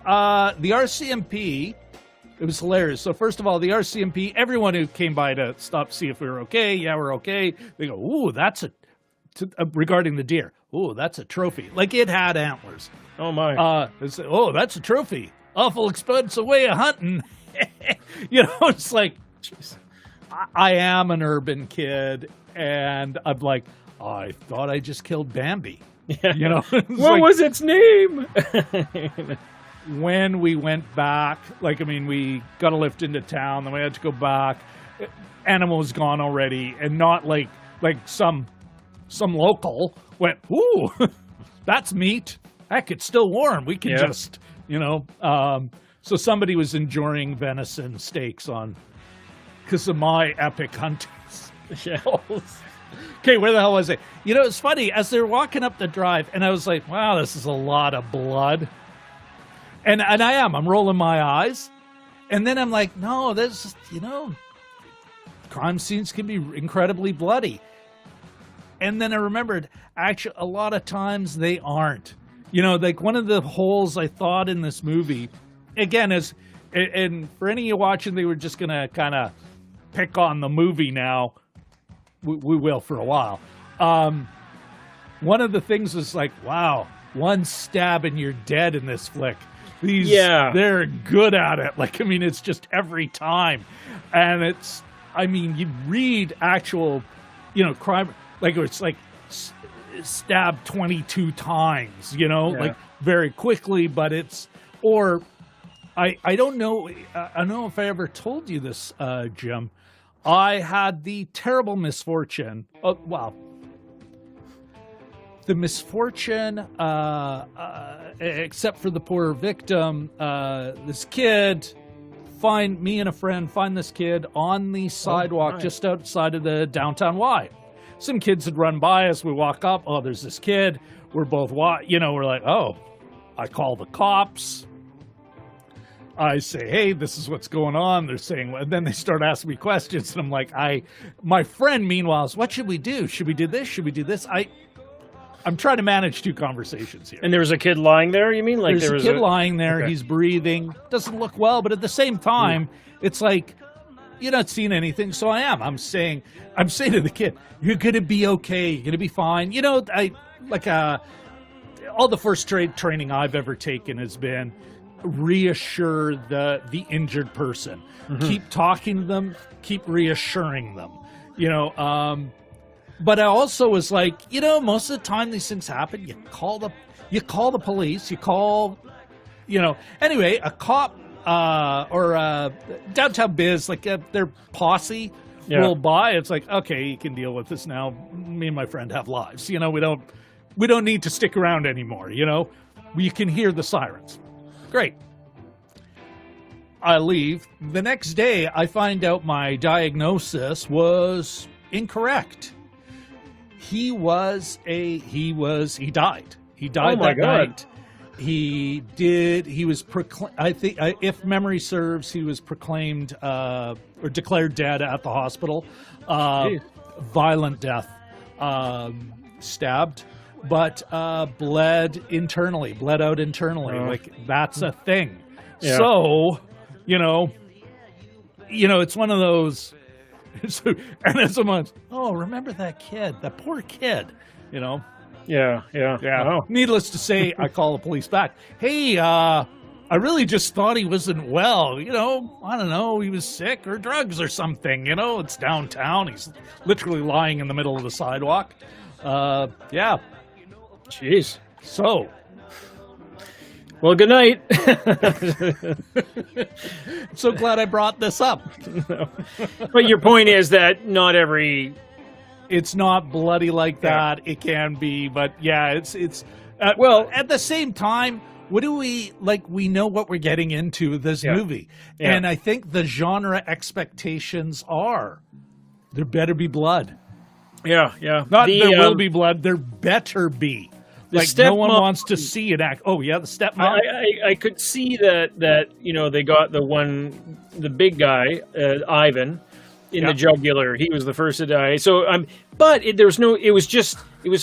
The RCMP, it was hilarious. So first of all, the RCMP, everyone who came by to stop, see if we were okay. Yeah, we're okay. They go, ooh, regarding the deer. Ooh, that's a trophy. Like it had antlers. Oh my. That's a trophy. Awful expensive way of hunting. It's like, geez. I am an urban kid, and I'm like, I thought I just killed Bambi. What was its name? when we went back, like, I mean, we got a lift into town, then we had to go back. Animal was gone already, and not like some local went, ooh, that's meat. Heck, it's still warm. We can just, so somebody was enjoying venison steaks because of my epic hunting skills. Okay, where the hell was I? It's funny, as they're walking up the drive, and I was like, wow, this is a lot of blood. And I'm rolling my eyes. And then I'm like, no, there's, crime scenes can be incredibly bloody. And then I remembered, actually, a lot of times they aren't. Like one of the holes I thought in this movie, again, and for any of you watching, they were just going to kind of pick on the movie now. We will for a while. One of the things was like, wow, one stab and you're dead in this flick. They're good at it. Like, I mean, it's just every time. And you read actual, crime, like it's like stabbed 22 times, like very quickly, but I don't know. I don't know if I ever told you this, Jim. I had the terrible misfortune. The misfortune, except for the poor victim, this kid, me and a friend find this kid on the sidewalk just outside of the downtown Y. Some kids had run by us. We walk up. Oh, there's this kid. We're both, we're like, oh, I call the cops. I say, hey, this is what's going on. They're saying, and then they start asking me questions. And I'm like, my friend, meanwhile, is, what should we do? Should we do this? Should we do this? I'm trying to manage two conversations here. And there was a kid lying there, you mean? Like there's a kid lying there. Okay. He's breathing. Doesn't look well, but at the same time, it's like, you're not seeing anything, so I am. I'm saying to the kid, you're going to be okay. You're going to be fine. All the first training I've ever taken has been reassure the injured person. Mm-hmm. Keep talking to them. Keep reassuring them. But I also was like, most of the time these things happen. You call the police. You call, Anyway, a cop or downtown biz, like their posse roll by. It's like, okay, you can deal with this now. Me and my friend have lives. We don't need to stick around anymore. You can hear the sirens. Great. I leave. The next day, I find out my diagnosis was incorrect. He died. He died that night. He was proclaimed, I think, if memory serves, he was proclaimed or declared dead at the hospital. Violent death, stabbed, but bled out internally. Like, that's a thing. Yeah. So, it's one of those. And then someone's, remember that kid, that poor kid, Yeah. Oh. Needless to say, I call the police back. Hey, I really just thought he wasn't well. I don't know, he was sick or drugs or something. It's downtown. He's literally lying in the middle of the sidewalk. Yeah. Jeez. So. Well, good night. So glad I brought this up. But your point is that not every... It's not bloody like that. It can be, but yeah, it's well, at the same time, what do we know what we're getting into with this movie. Yeah. And I think the genre expectations are there better be blood. Yeah. Not there will be blood, there better be. Like, no one wants to see it act. Oh, yeah, the stepmom? I could see that they got the big guy, Ivan, in the jugular. He was the first to die. So, but it was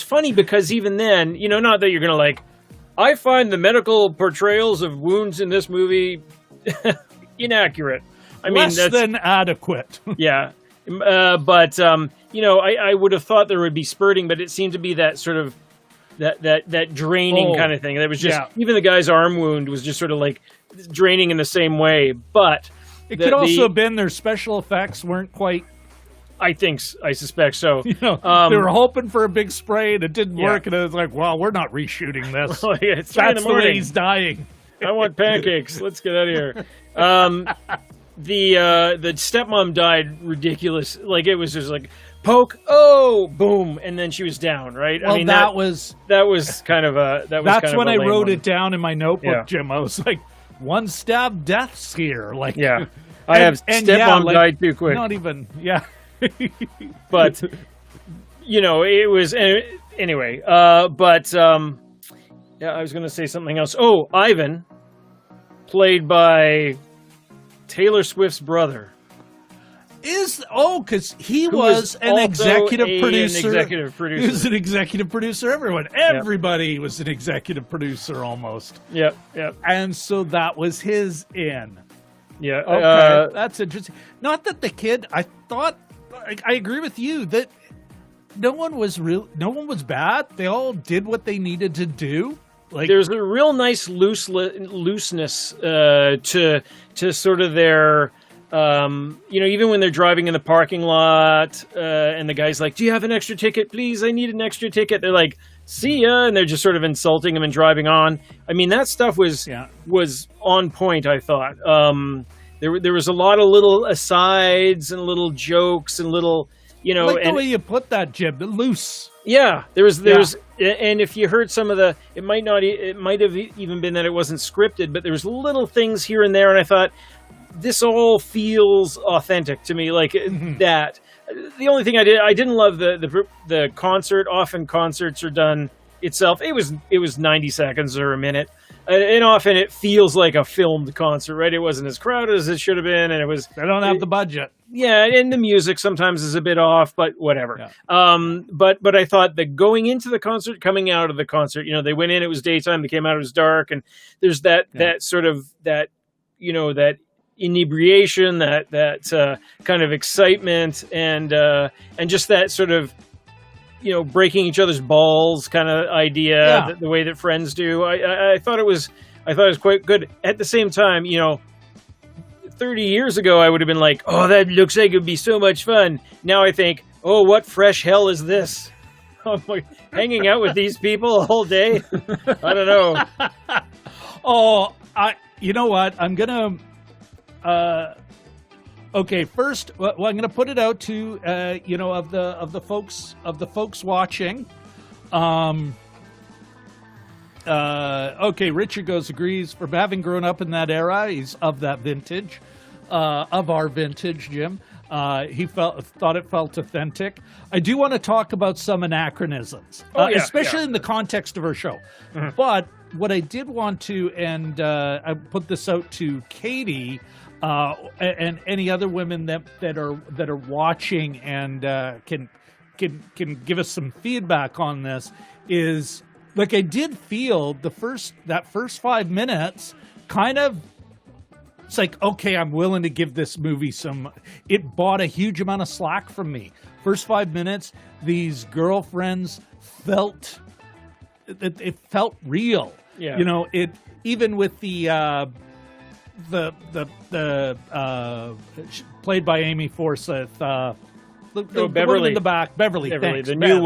funny because even then, not that you're going to I find the medical portrayals of wounds in this movie inaccurate. Less than adequate. Yeah. But I would have thought there would be spurting, but it seemed to be that sort of that draining kind of thing. That was just even the guy's arm wound was just sort of like draining in the same way. But it could also have been their special effects weren't quite. I suspect so. They were hoping for a big spray and it didn't work, and it was like, well, we're not reshooting this. It's That's the way he's dying. I want pancakes. Let's get out of here. The stepmom died ridiculous. Like, it was just like, poke, oh, boom, and then she was down, right? Well, I mean, that was kind of a that's when I wrote one. it down in my notebook, Yeah. Jim. I was like, one stab deaths here. Like, Yeah. I have stepmom died too quick. Not even, yeah. But, it was, anyway, yeah, I was going to say something else. Oh, Ivan, played by Taylor Swift's brother. Because he Who was an also executive producer. An executive producer. He was an executive producer. Everybody was an executive producer almost. Yep. And so that was his in. Yeah. Okay, that's interesting. Not that the kid, I thought, I agree with you that no one was bad. They all did what they needed to do. Like, there's a real nice looseness to sort of their, even when they're driving in the parking lot and the guy's like, do you have an extra ticket, please? I need an extra ticket. They're like, see ya, and they're just sort of insulting him and driving on. I mean, that stuff was on point, I thought. There was a lot of little asides and little jokes and little, like the way you put that, Jim, loose. Yeah, there was, and if you heard some of it might have even been that it wasn't scripted, but there was little things here and there, and I thought, this all feels authentic to me, like that. The only thing I didn't love the concert. Often concerts are done itself. It was 90 seconds or a minute, and often it feels like a filmed concert, right? It wasn't as crowded as it should have been, and they don't have the budget. Yeah, and the music sometimes is a bit off, but whatever. Yeah. But I thought that going into the concert, coming out of the concert, they went in, it was daytime, they came out, it was dark, and there's that sort of that inebriation, that kind of excitement, and just that sort of breaking each other's balls kind of idea, the way that friends do. I thought it was quite good. At the same time, 30 years ago, I would have been like, oh, that looks like it would be so much fun. Now I think, oh, what fresh hell is this? I'm like, hanging out with these people all day? I don't know. You know what? I'm going to... Okay, first, well, I'm going to put it out to of the folks watching. Okay, Richard agrees. From having grown up in that era, he's of that vintage, of our vintage, Jim. He thought it felt authentic. I do want to talk about some anachronisms, especially in the context of our show. Mm-hmm. But what I did want to, and I put this out to Katie. And any other women that are watching and can give us some feedback on this, is like, I did feel that first 5 minutes kind of, it's like, okay, I'm willing to give this movie it bought a huge amount of slack from me. First 5 minutes, these girlfriends felt real. Yeah. It, even with the played by Amy Forsyth, the Beverly woman in the back, Beverly, thanks, the new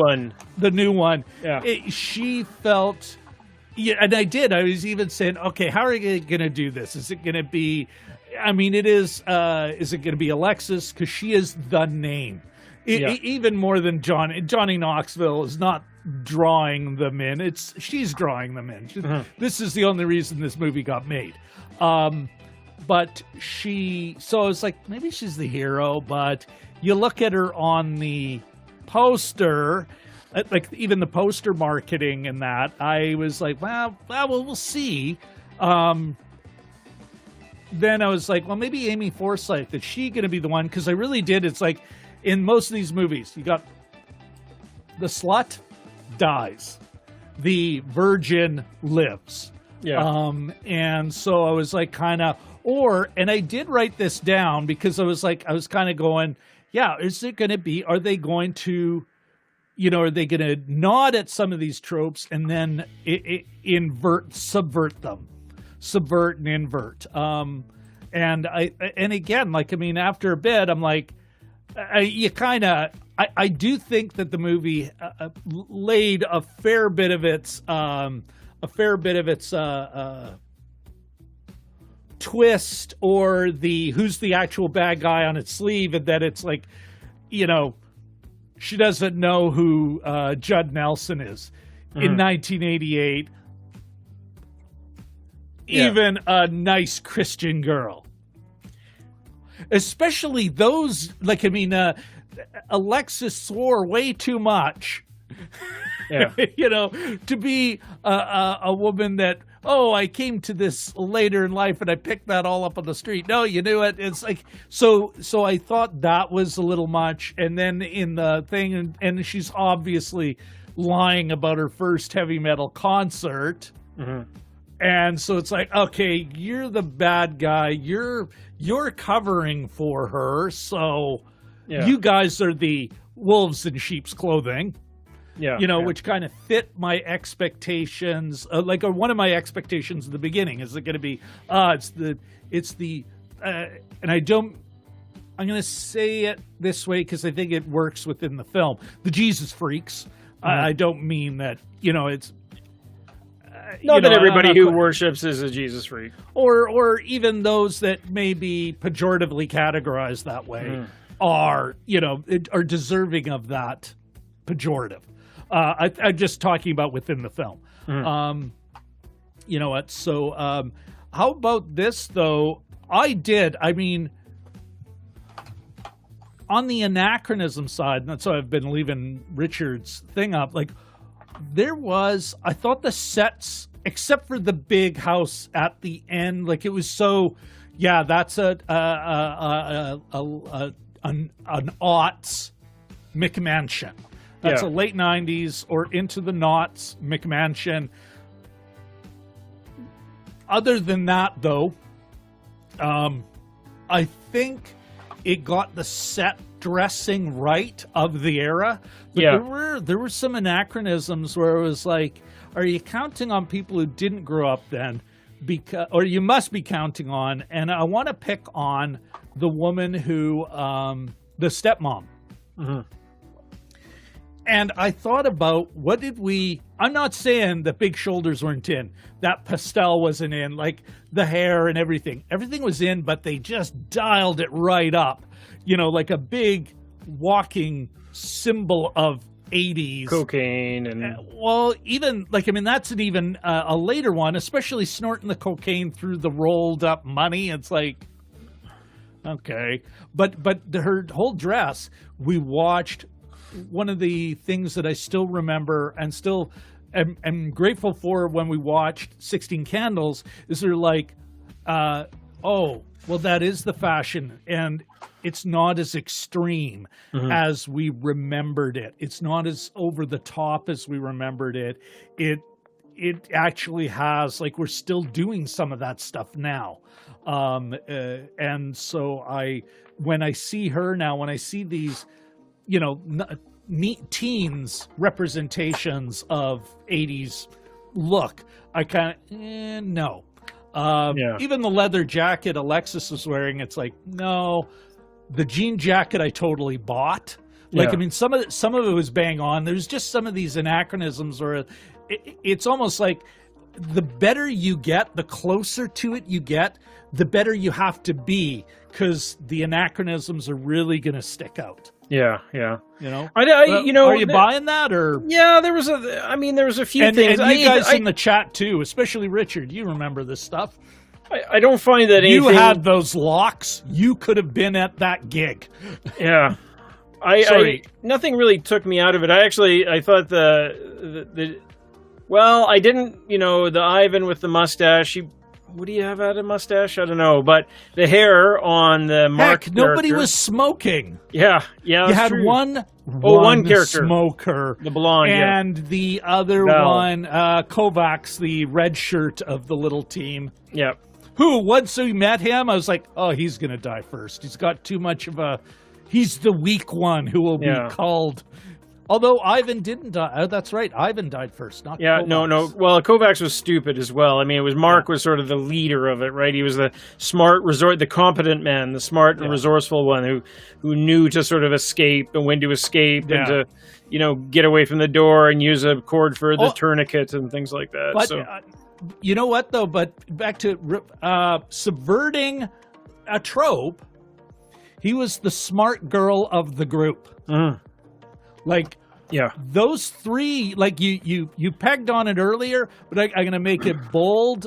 one. Yeah, she felt. Yeah, and I was even saying, okay, how are you going to do this? Is it going to be? I mean, it is. Is it going to be Alexis? Because she is the name. Even more than Johnny Knoxville is not drawing them in. She's drawing them in. This is the only reason this movie got made. But so it's like, maybe she's the hero, but you look at her on the poster, like even the poster marketing and that, I was like, well, we'll see. Then I was like, well, maybe Amy Forsyth, is she going to be the one? Because I really did. It's like, in most of these movies, you got the slut dies, the virgin lives. Yeah. And so I was like, and I did write this down because I was kind of going, yeah, is it going to be, are they going to nod at some of these tropes and then subvert them, subvert and invert. And again, like, I mean, after a bit, I'm like, I do think that the movie laid a fair bit of its twist or the who's the actual bad guy on its sleeve, and that it's like, you know, she doesn't know who Judd Nelson is in 1988. Even a nice Christian girl, especially those, like, I mean, Alexis swore way too much. Yeah. You know, to be a woman that, oh, I came to this later in life and I picked that all up on the street. No, you knew it. It's like, so I thought that was a little much. And then in the thing, and she's obviously lying about her first heavy metal concert. And so it's like, okay, you're the bad guy. You're covering for her. So you guys are the wolves in sheep's clothing. Yeah, you know, which kind of fit my expectations. Like one of my expectations at the beginning is it going to be, it's the, and I'm going to say it this way because I think it works within the film. The Jesus freaks. I don't mean that, you know, it's. Not that everybody who worships is a Jesus freak. Or even those that may be pejoratively categorized that way are, you know, are deserving of that pejorative. I'm just talking about within the film. You know what? So how about this, though? I mean, on the anachronism side, and that's why I've been leaving Richard's thing up, like, I thought the sets, except for the big house at the end, like, it was so, yeah, that's an aughts McMansion. That's a late 90s or into the noughts McMansion. Other than that, though, I think it got the set dressing right of the era. But there were some anachronisms where it was like, are you counting on people who didn't grow up then? Or you must be counting on, and I want to pick on the woman who, the stepmom. And I thought about, I'm not saying the big shoulders weren't in, that pastel wasn't in, like the hair and everything. Everything was in, but they just dialed it right up. You know, like a big walking symbol of 80s. Cocaine and... well, even, like, I mean, that's an even a later one, especially snorting the cocaine through the rolled up money. It's like, okay. But her whole dress, we watched... One of the things that I still remember and still am grateful for when we watched 16 Candles is they're like, oh, well, that is the fashion, and it's not as extreme as we remembered it. It's not as over the top as we remembered it. It actually has, like, we're still doing some of that stuff now. And so when I see her now, when I see these, you know, neat teens representations of 80s look, I kind of, no. Even the leather jacket Alexis was wearing, it's like, no. The jean jacket I totally bought. Like, I mean, some of it was bang on. There's just some of these anachronisms where it's almost like the better you get, the closer to it you get, the better you have to be, because the anachronisms are really going to stick out. Yeah. You know, you know, are you buying that, or? Yeah, there was a few things. And you guys in the chat too, especially Richard, you remember this stuff. I don't find that anything... You had those locks. You could have been at that gig. Yeah. Nothing really took me out of it. I thought well, I didn't, you know, the Ivan with the mustache, would he have had a mustache? I don't know. But the hair on the Marc character, nobody was smoking. Yeah. You had true. one character. Smoker. The blonde, and the other one, Kovacs, the red shirt of the little team. Yeah. Who, once we met him, I was like, oh, he's going to die first. He's got too much of he's the weak one who will be called. Although Ivan didn't die. Oh, that's right. Ivan died first, not Kovacs. No. Well, Kovacs was stupid as well. I mean, it was Marc was sort of the leader of it, right? He was the smart the competent man, the smart and resourceful one who knew to sort of escape and when to escape and to, you know, get away from the door and use a cord for the tourniquet and things like that. But, you know what though? But back to subverting a trope. He was the smart girl of the group. Like, yeah, those three, like you pegged on it earlier, but I'm going to make it bald,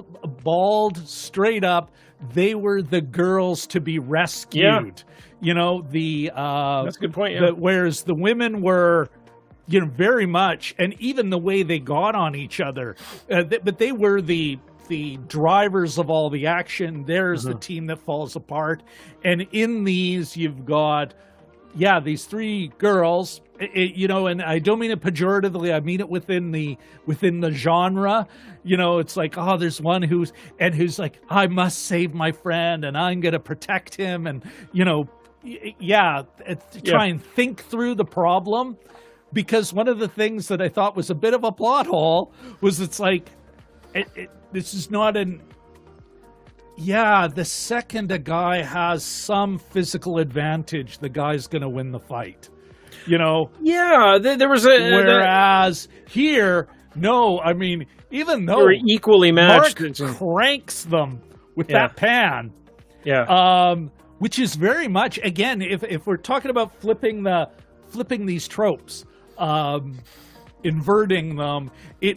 straight up. They were the girls to be rescued. Yeah. You know, that's a good point. Yeah. Whereas the women were, you know, very much, and even the way they got on each other, but they were the drivers of all the action. There's the team that falls apart, and in these you've got, these three girls. You know, and I don't mean it pejoratively. I mean it within the genre. You know, it's like, oh, there's one who's like, I must save my friend, and I'm going to protect him, and you know, try and think through the problem. Because one of the things that I thought was a bit of a plot hole was it's like, this is not an. Yeah, the second a guy has some physical advantage, the guy's going to win the fight. You know? Yeah, there was a... Whereas here, no, I mean, even though... They were equally matched. Marc cranks them with that pan. Yeah. Which is very much, again, if we're talking about flipping these tropes, inverting them,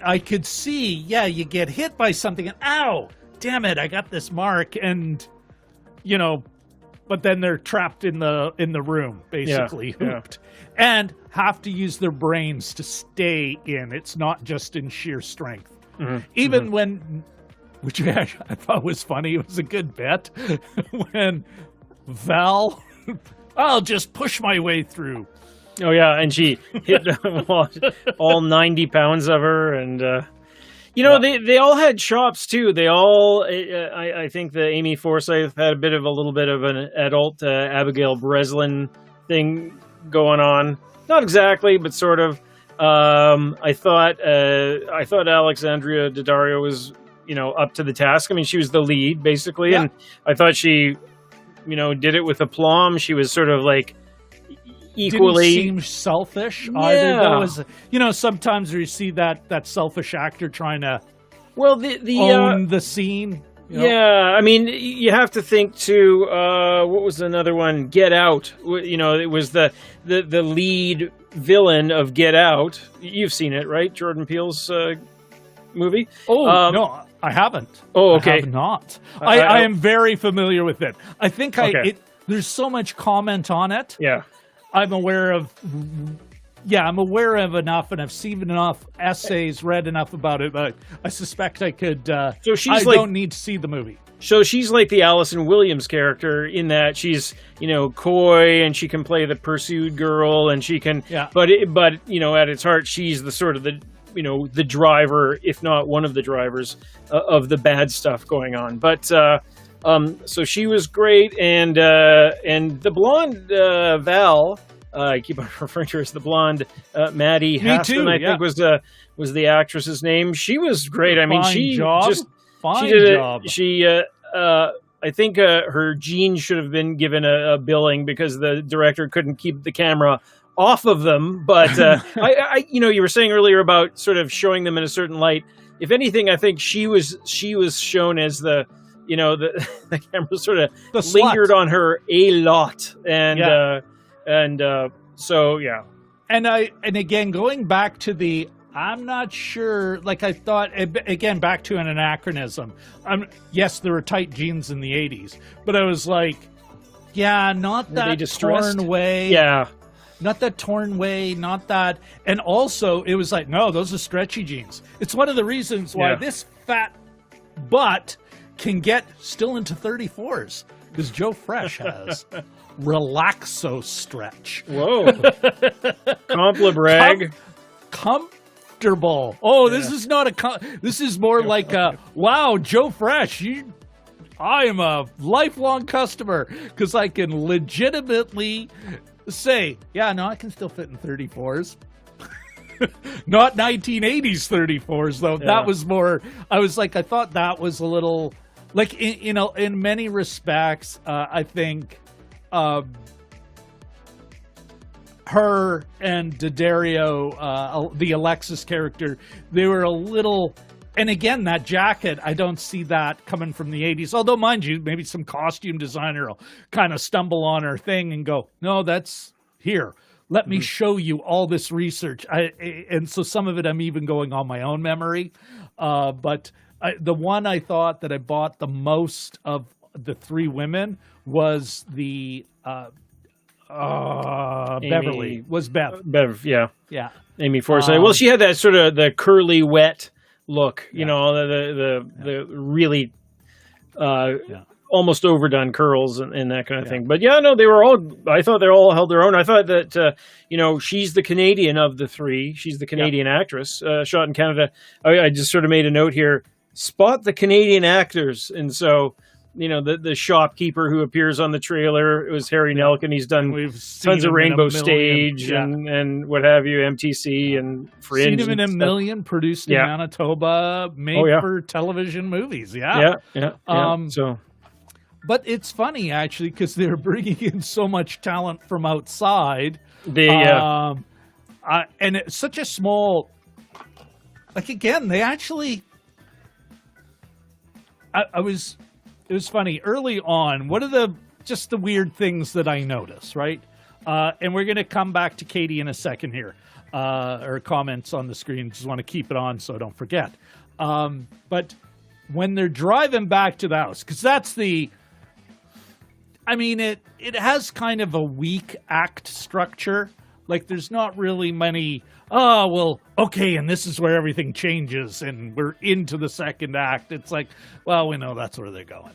I could see, you get hit by something and, ow, damn it, I got this mark, and, you know... But then they're trapped in the room, basically, hooped, and have to use their brains to stay in. It's not just in sheer strength. Even when, which I thought was funny, it was a good bit, when Val, I'll just push my way through. Oh yeah, and she hit all 90 pounds of her, and you know, they all had chops too. They all, I think the Amy Forsyth had a little bit of an adult Abigail Breslin thing going on. Not exactly, but sort of. I thought Alexandria Daddario was, you know, up to the task. I mean, she was the lead basically, and I thought she, you know, did it with aplomb. She was sort of like equally didn't seem selfish either. Though, as you know, sometimes you see that selfish actor trying to own the scene. You know? Yeah, I mean, you have to think too. What was another one? Get Out. You know, it was the lead villain of Get Out. You've seen it, right? Jordan Peele's movie. Oh no, I haven't. Oh, okay. I have not. I am very familiar with it. I think there's so much comment on it. Yeah. I'm aware of enough, and I've seen enough essays, read enough about it, but I suspect I could. Don't need to see the movie. So she's like the Allison Williams character in that she's, you know, coy and she can play the pursued girl and she can, but you know, at its heart, she's the sort of the, you know, the driver, if not one of the drivers of the bad stuff going on. But so she was great, and the blonde Val. I keep on referring to her as the blonde Maddie Hasson, I think was the actress's name. She was great. I mean, she did it. I think her jeans should have been given a billing because the director couldn't keep the camera off of them. But I you know, you were saying earlier about sort of showing them in a certain light. If anything, I think she was shown as the, you know, the camera sort of lingered on her a lot, and so yeah. And again, going back to I'm not sure, like I thought, again, back to an anachronism. Yes, there were tight jeans in the 80s, but I was like, not that torn way. Yeah. Not that torn way, not that. And also, it was like, no, those are stretchy jeans. It's one of the reasons why this fat butt can get still into 34s, because Joe Fresh has Relaxo stretch. Whoa. Compla brag. Comfortable. Oh, this is not this is more like wow, Joe Fresh, I am a lifelong customer, because I can legitimately say, I can still fit in 34s. Not 1980s 34s though. That was more, I was like, I thought that was a little like, in many respects, I think her and Daddario, the Alexis character, they were a little And again, that jacket, I don't see that coming from the 80s. Although, mind you, maybe some costume designer will kind of stumble on her thing and go, no, that's here. Let me show you all this research. And so some of it I'm even going on my own memory. But the one I thought that I bought the most of the three women was the Beverly. Was Bev. Bev, yeah. Yeah. Amy Forsyth. Well, she had that sort of the curly, wet look, you know, the really almost overdone curls and that kind of thing. But yeah, no, I thought they all held their own. I thought that, you know, she's the Canadian of the three. She's the Canadian actress, shot in Canada. I just sort of made a note here, spot the Canadian actors. And so, you know, the shopkeeper who appears on the trailer, it was Harry Nelkin. He's done tons of Rainbow Stage and what have you, MTC and Fringe. Seen him in a million, produced in Manitoba, made for television movies. Yeah. But it's funny, actually, because they're bringing in so much talent from outside. And it's such a small... Like, again, they actually... It was funny. Early on, what are the weird things that I notice, right? And we're going to come back to Katie in a second here. Or comments on the screen. Just want to keep it on so I don't forget. But when they're driving back to the house, because that's the... I mean, it has kind of a weak act structure. Like, there's not really many, and this is where everything changes, and we're into the second act. It's like, well, we know that's where they're going.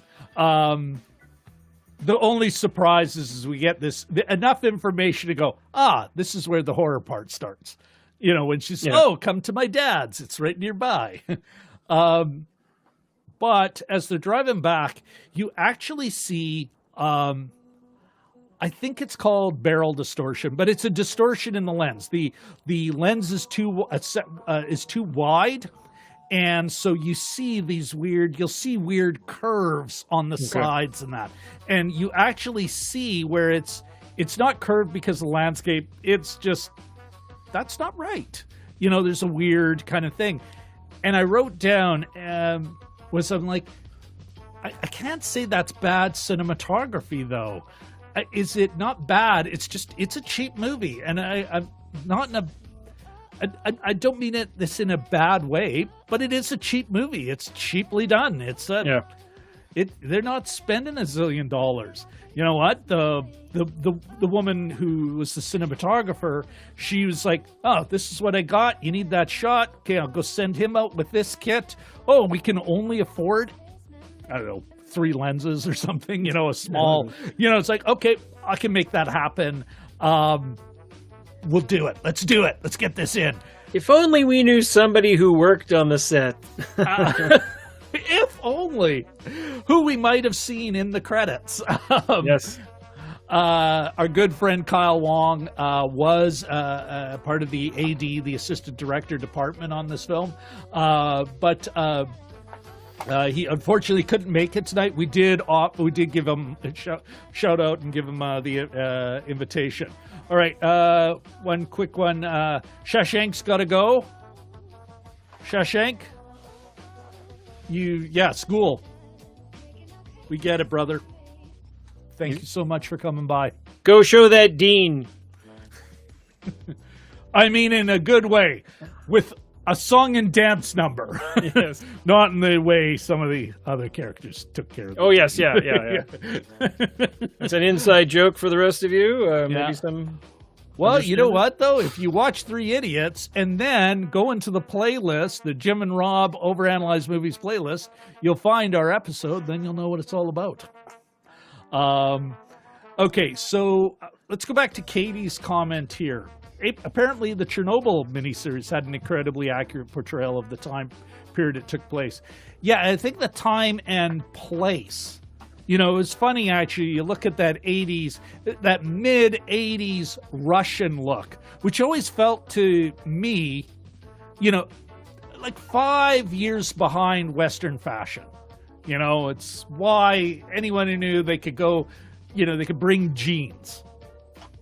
The only surprise is we get enough information to go, this is where the horror part starts. You know, when she's, come to my dad's. It's right nearby. But as they're driving back, you actually see... I think it's called barrel distortion, but it's a distortion in the lens. The lens is too wide, and so you see you'll see weird curves on the sides and that. And you actually see where it's not curved because of the landscape. It's just, that's not right. You know, there's a weird kind of thing. And I wrote down, I'm like, I can't say that's bad cinematography, though. Is it not bad? It's just, it's a cheap movie. And I'm not in I don't mean this in a bad way, but it is a cheap movie. It's cheaply done. It's they're not spending $1 zillion. You know what? The woman who was the cinematographer, she was like, oh, this is what I got. You need that shot. Okay, I'll go send him out with this kit. Oh, we can only afford, I don't know, 3 lenses or something, you know, a small, you know, it's like, okay, I can make that happen. We'll do it. Let's do it. Let's get this in. If only we knew somebody who worked on the set. If only. Who we might have seen in the credits. Yes. Our good friend Kyle Wong was part of the AD, the assistant director department on this film. But he unfortunately couldn't make it tonight. We did give him a shout out and give him the invitation. All right, one quick one. Shashank's got to go. Shashank, school. We get it, brother. Thank you so much for coming by. Go show that dean. I mean, in a good way, with a song and dance number. Yes. Not in the way some of the other characters took care of them. Oh, yes, yeah. It's an inside joke for the rest of you. Maybe some... Well, you know what, though? If you watch 3 Idiots and then go into the playlist, the Jim and Rob Overanalyze Movies playlist, you'll find our episode. Then you'll know what it's all about. Okay, so let's go back to Katie's comment here. Apparently, the Chernobyl miniseries had an incredibly accurate portrayal of the time period it took place. Yeah, I think the time and place. You know, it was funny, actually. You look at that mid-'80s Russian look, which always felt to me, you know, like 5 years behind Western fashion. You know, it's why anyone who knew they could go, you know, they could bring jeans,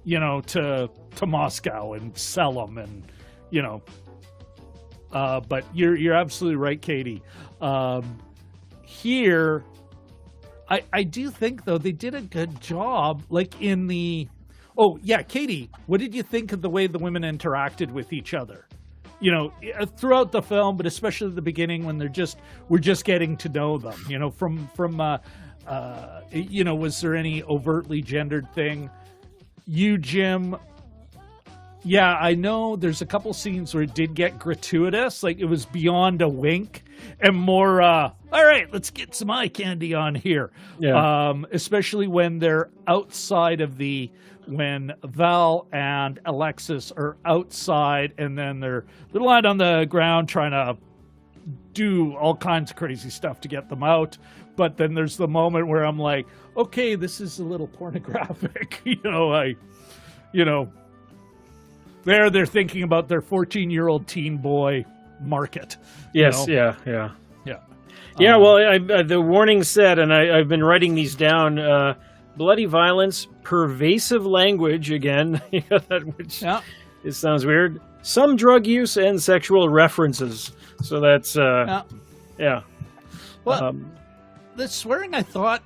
you know, to Moscow and sell them and, you know, But you're absolutely right, Katie. Here, I do think, though, they did a good job, like in the... Oh, yeah, Katie, what did you think of the way the women interacted with each other? You know, throughout the film, but especially at the beginning when we're just getting to know them. You know, from you know, was there any overtly gendered thing? You, Jim... Yeah, I know there's a couple scenes where it did get gratuitous, like it was beyond a wink and more, all right, let's get some eye candy on here. Yeah. Especially when they're outside of when Val and Alexis are outside and then they're lying on the ground trying to do all kinds of crazy stuff to get them out. But then there's the moment where I'm like, okay, this is a little pornographic, They're thinking about their 14-year-old teen boy market. Yes, yeah. Yeah, well, the warning said, and I've been writing these down, bloody violence, pervasive language, again, which it sounds weird, some drug use, and sexual references. So that's, yeah. Well, the swearing, I thought,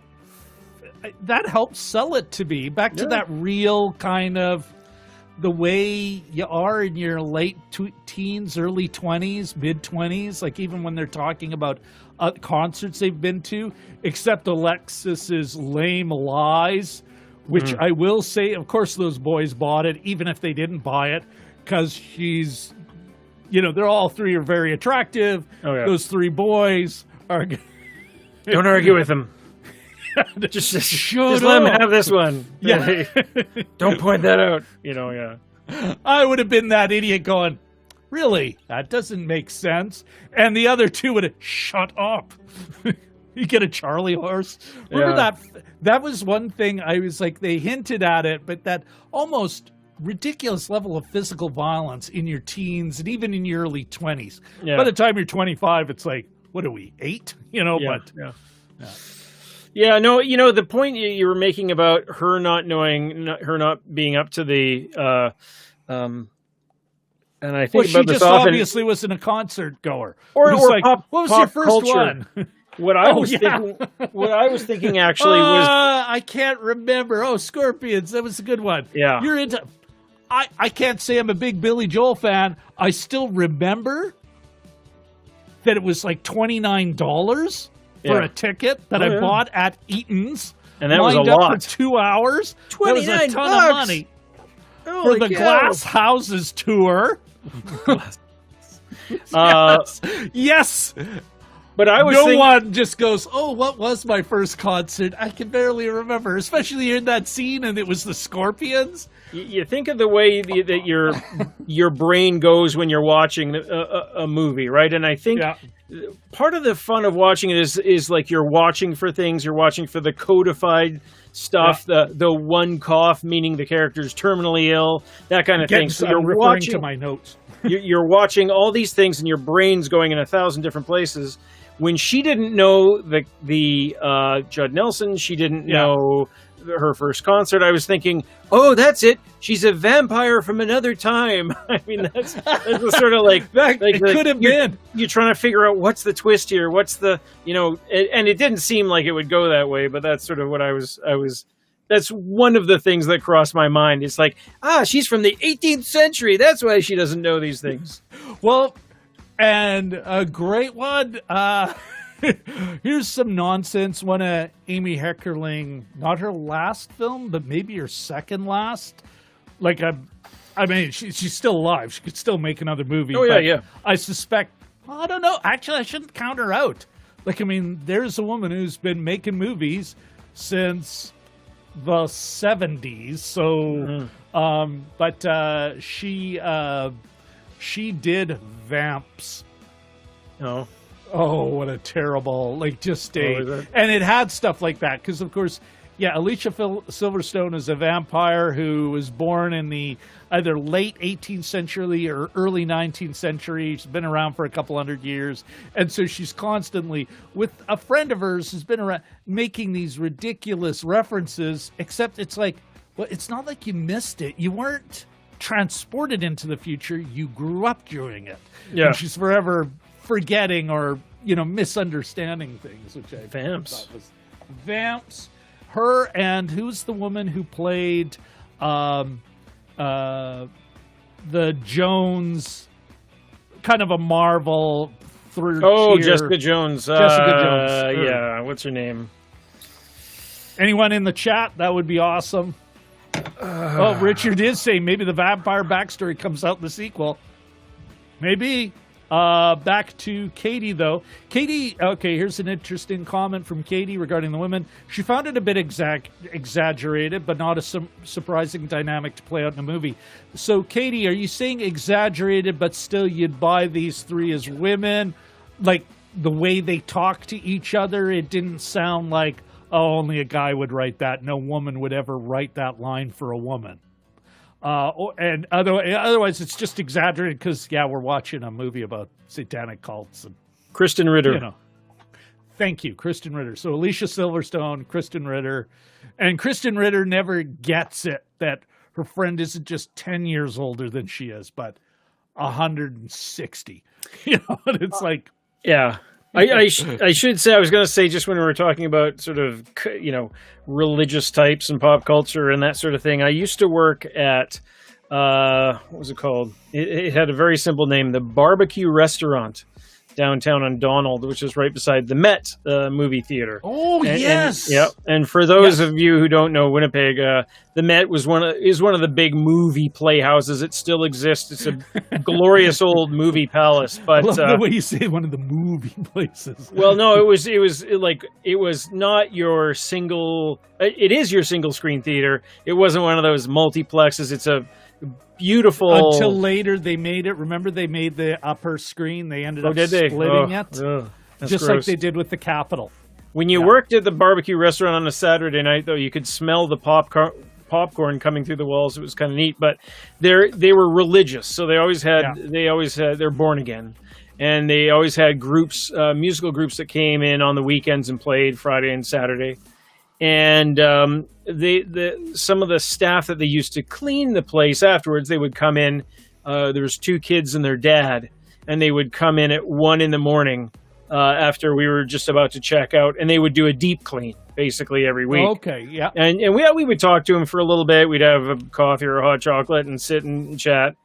that helped sell it to me. Back to that real kind of... the way you are in your late teens, early 20s, mid-20s, like even when they're talking about concerts they've been to, except Alexis's lame lies, which I will say, of course, those boys bought it, even if they didn't buy it, because she's, they're all three are very attractive. Oh, yeah. Those three boys are... Don't argue with them. Just let them have this one. Yeah. Don't point that out. Yeah. I would have been that idiot going, really? That doesn't make sense. And the other two would have shut up. You get a Charlie horse. Remember that? That was one thing I was like, they hinted at it, but that almost ridiculous level of physical violence in your teens and even in your early 20s. Yeah. By the time you're 25, it's like, what are we, 8? Yeah, no, the point you were making about her not knowing, her not being up to the, and I think about she this just often. Obviously wasn't a concert goer. Or like, pop, what was pop your first culture. one? What I was thinking actually was, I can't remember. Oh, Scorpions, that was a good one. Yeah, you're into. I can't say I'm a big Billy Joel fan. I still remember that it was like $29. For a ticket that I bought at Eaton's. And that was a lot. For 2 hours. That was a ton of money. For the Glass Houses tour. Yes. But I was No one just goes, oh, what was my first concert? I can barely remember, especially in that scene and it was the Scorpions. You think of the way that your brain goes when you're watching a movie, right? And I think part of the fun of watching it is like you're watching for things. You're watching for the codified stuff, the one cough, meaning the character's terminally ill, that kind of thing. So you're referring to my notes. You're watching all these things and your brain's going in 1,000 different places. When she didn't know the Judd Nelson, she didn't know her first concert, I was thinking, oh, that's it. She's a vampire from another time. I mean, that's sort of like that could have been. You're trying to figure out what's the twist here. What's the, and it didn't seem like it would go that way, but that's sort of what I was. That's one of the things that crossed my mind. It's like, she's from the 18th century. That's why she doesn't know these things. Well, and a great one. Here's some nonsense. One of Amy Heckerling, not her last film, but maybe her second last. Like, I mean, she's still alive. She could still make another movie. Oh, yeah. I suspect, I don't know. Actually, I shouldn't count her out. Like, I mean, there's a woman who's been making movies since the 70s. So, but she did Vamps. Oh, what a terrible, and it had stuff like that. Because, of course, Alicia Silverstone is a vampire who was born in the either late 18th century or early 19th century. She's been around for a couple hundred years. And so she's constantly, with a friend of hers who's been around, making these ridiculous references, except it's like, well, it's not like you missed it. You weren't transported into the future, you grew up doing it. Yeah. And she's forever forgetting or, misunderstanding things, which I Vamps. thought was Vamps. Her and who's the woman who played the Jones, kind of a Marvel third tier. Jessica Jones. Jessica Jones. Yeah, what's her name? Anyone in the chat? That would be awesome. Richard is saying maybe the vampire backstory comes out in the sequel. Maybe. Back to Katie, though. Katie, okay, here's an interesting comment from Katie regarding the women. She found it a bit exaggerated, but not a surprising dynamic to play out in a movie. So, Katie, are you saying exaggerated, but still you'd buy these three as women? Like, the way they talk to each other, it didn't sound like, only a guy would write that. No woman would ever write that line for a woman. And otherwise, it's just exaggerated because, we're watching a movie about satanic cults. And, Kristen Ritter. Thank you, Kristen Ritter. So Alicia Silverstone, Kristen Ritter. And Kristen Ritter never gets it that her friend isn't just 10 years older than she is, but 160. It's like... Yeah. I should say, I was going to say, just when we were talking about sort of, religious types and pop culture and that sort of thing, I used to work at, what was it called? It had a very simple name, the Barbecue Restaurant downtown on Donald, which is right beside the Met movie theater. Oh, yes! And for those of you who don't know Winnipeg, the Met is one of the big movie playhouses. It still exists. It's a glorious old movie palace. But I love the way you say one of the movie places. Well, no, it was not your single. It is your single screen theater. It wasn't one of those multiplexes. It's a beautiful. Until later, they made it. Remember, they made the upper screen. They ended up splitting it, just gross. like they did with the Capitol. When you worked at the barbecue restaurant on a Saturday night, though, you could smell the popcorn coming through the walls. It was kind of neat, but they were religious, so they always had they're born again, and they always had groups, musical groups that came in on the weekends and played Friday and Saturday. And some of the staff that they used to clean the place afterwards, they would come in. There was two kids and their dad, and they would come in at 1 a.m. After we were just about to check out, and they would do a deep clean basically every week. Okay, yeah. And we would talk to them for a little bit. We'd have a coffee or a hot chocolate and sit and chat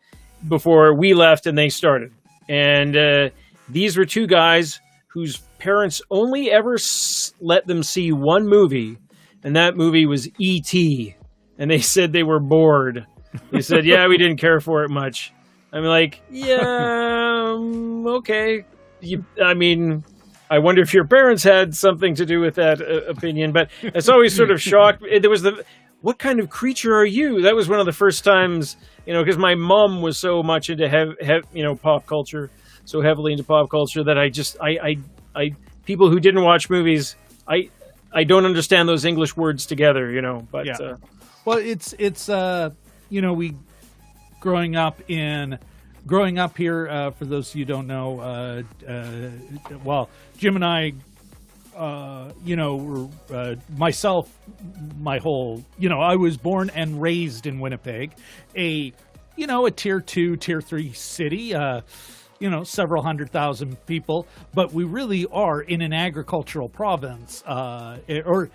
before we left and they started. And these were two guys whose parents only ever let them see one movie, and that movie was E.T. And they said they were bored. They said, we didn't care for it much. I'm like, okay. I wonder if your parents had something to do with that opinion, but it's always sort of shocked. There was what kind of creature are you? That was one of the first times, because my mom was so much into pop culture, so heavily into pop culture that I people who didn't watch movies, I don't understand those English words together, but well, it's we growing up here, for those of you who don't know, Jim and I, myself, my whole, I was born and raised in Winnipeg, a tier 2, tier 3 city, several 100,000 people, but we really are in an agricultural province, or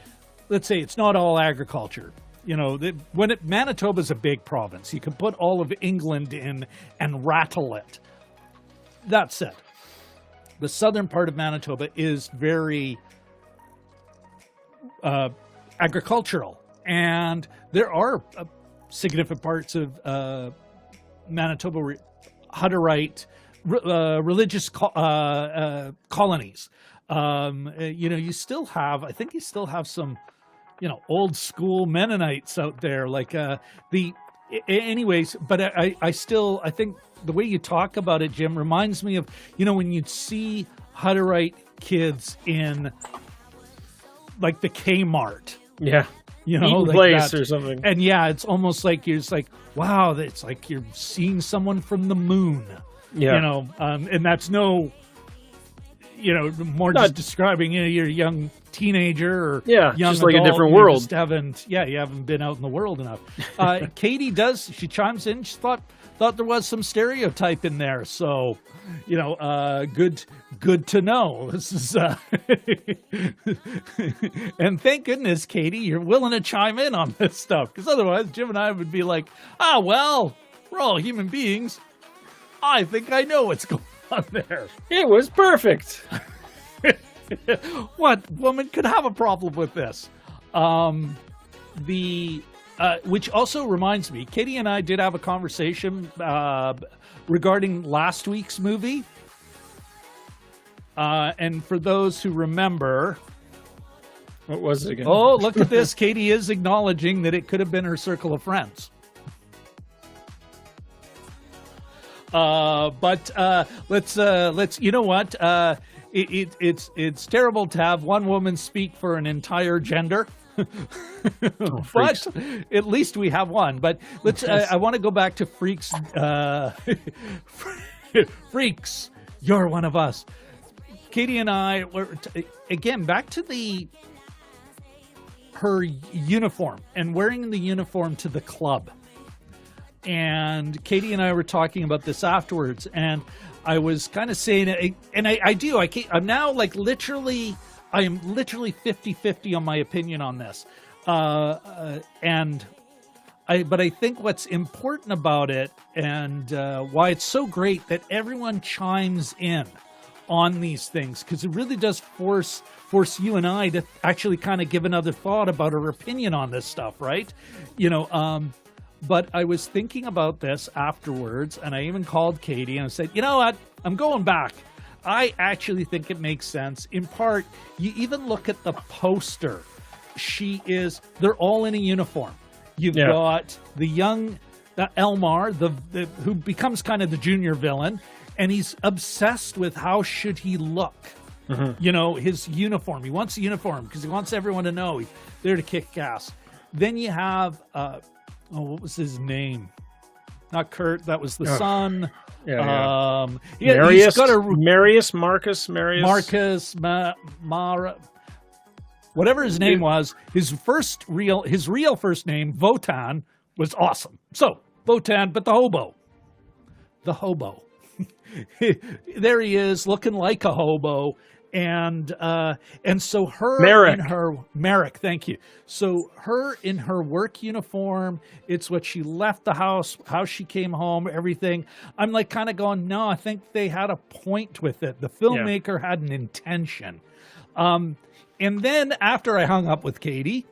let's say it's not all agriculture. Manitoba's a big province. You can put all of England in and rattle it. That said, the southern part of Manitoba is very agricultural, and there are significant parts of Manitoba Hutterite religious colonies. You still have some old school Mennonites out there, anyways, but I think the way you talk about it, Jim, reminds me of, when you'd see Hutterite kids in like the Kmart. Yeah. Like place that. Or something. And it's almost like you're just like, wow, it's like you're seeing someone from the moon. Yeah. And that's no, more just describing, you're a young teenager or young just adult, like a different you world. just you haven't been out in the world enough. Katie she chimes in. She thought there was some stereotype in there. So, good to know. This is, and thank goodness, Katie, you're willing to chime in on this stuff. Because otherwise, Jim and I would be like, well, we're all human beings. I think I know what's going on there. It was perfect. What woman could have a problem with this? Which also reminds me, Katie and I did have a conversation regarding last week's movie. And for those who remember... What was it again? Oh, look at this. Katie is acknowledging that it could have been her circle of friends. But let's you know what? It's terrible to have one woman speak for an entire gender. But at least we have one. But let's. I want to go back to Freaks. Freaks, you're one of us. Katie and I were again back to her uniform and wearing the uniform to the club. And Katie and I were talking about this afterwards, and I was kind of saying, and I'm now like literally, I am literally 50-50 on my opinion on this. But I think what's important about it and why it's so great that everyone chimes in on these things, because it really does force you and I to actually kind of give another thought about our opinion on this stuff, right? But I was thinking about this afterwards, and I even called Katie and I said, you know what? I'm going back. I actually think it makes sense. In part, you even look at the poster. They're all in a uniform. You've got the young Elmar, who becomes kind of the junior villain, and he's obsessed with how should he look. Mm-hmm. His uniform. He wants a uniform because he wants everyone to know he's there to kick ass. Then you have... what was his name? Not Kurt. That was the son. Marius, Marcus. Whatever his name was, his real first name, Votan, was awesome. So Votan, but the hobo. There he is, looking like a hobo. And so Merrick, thank you. So her in her work uniform, it's what she left the house, how she came home, everything. I'm like kind of going, no, I think they had a point with it. The filmmaker had an intention. And then after I hung up with Katie,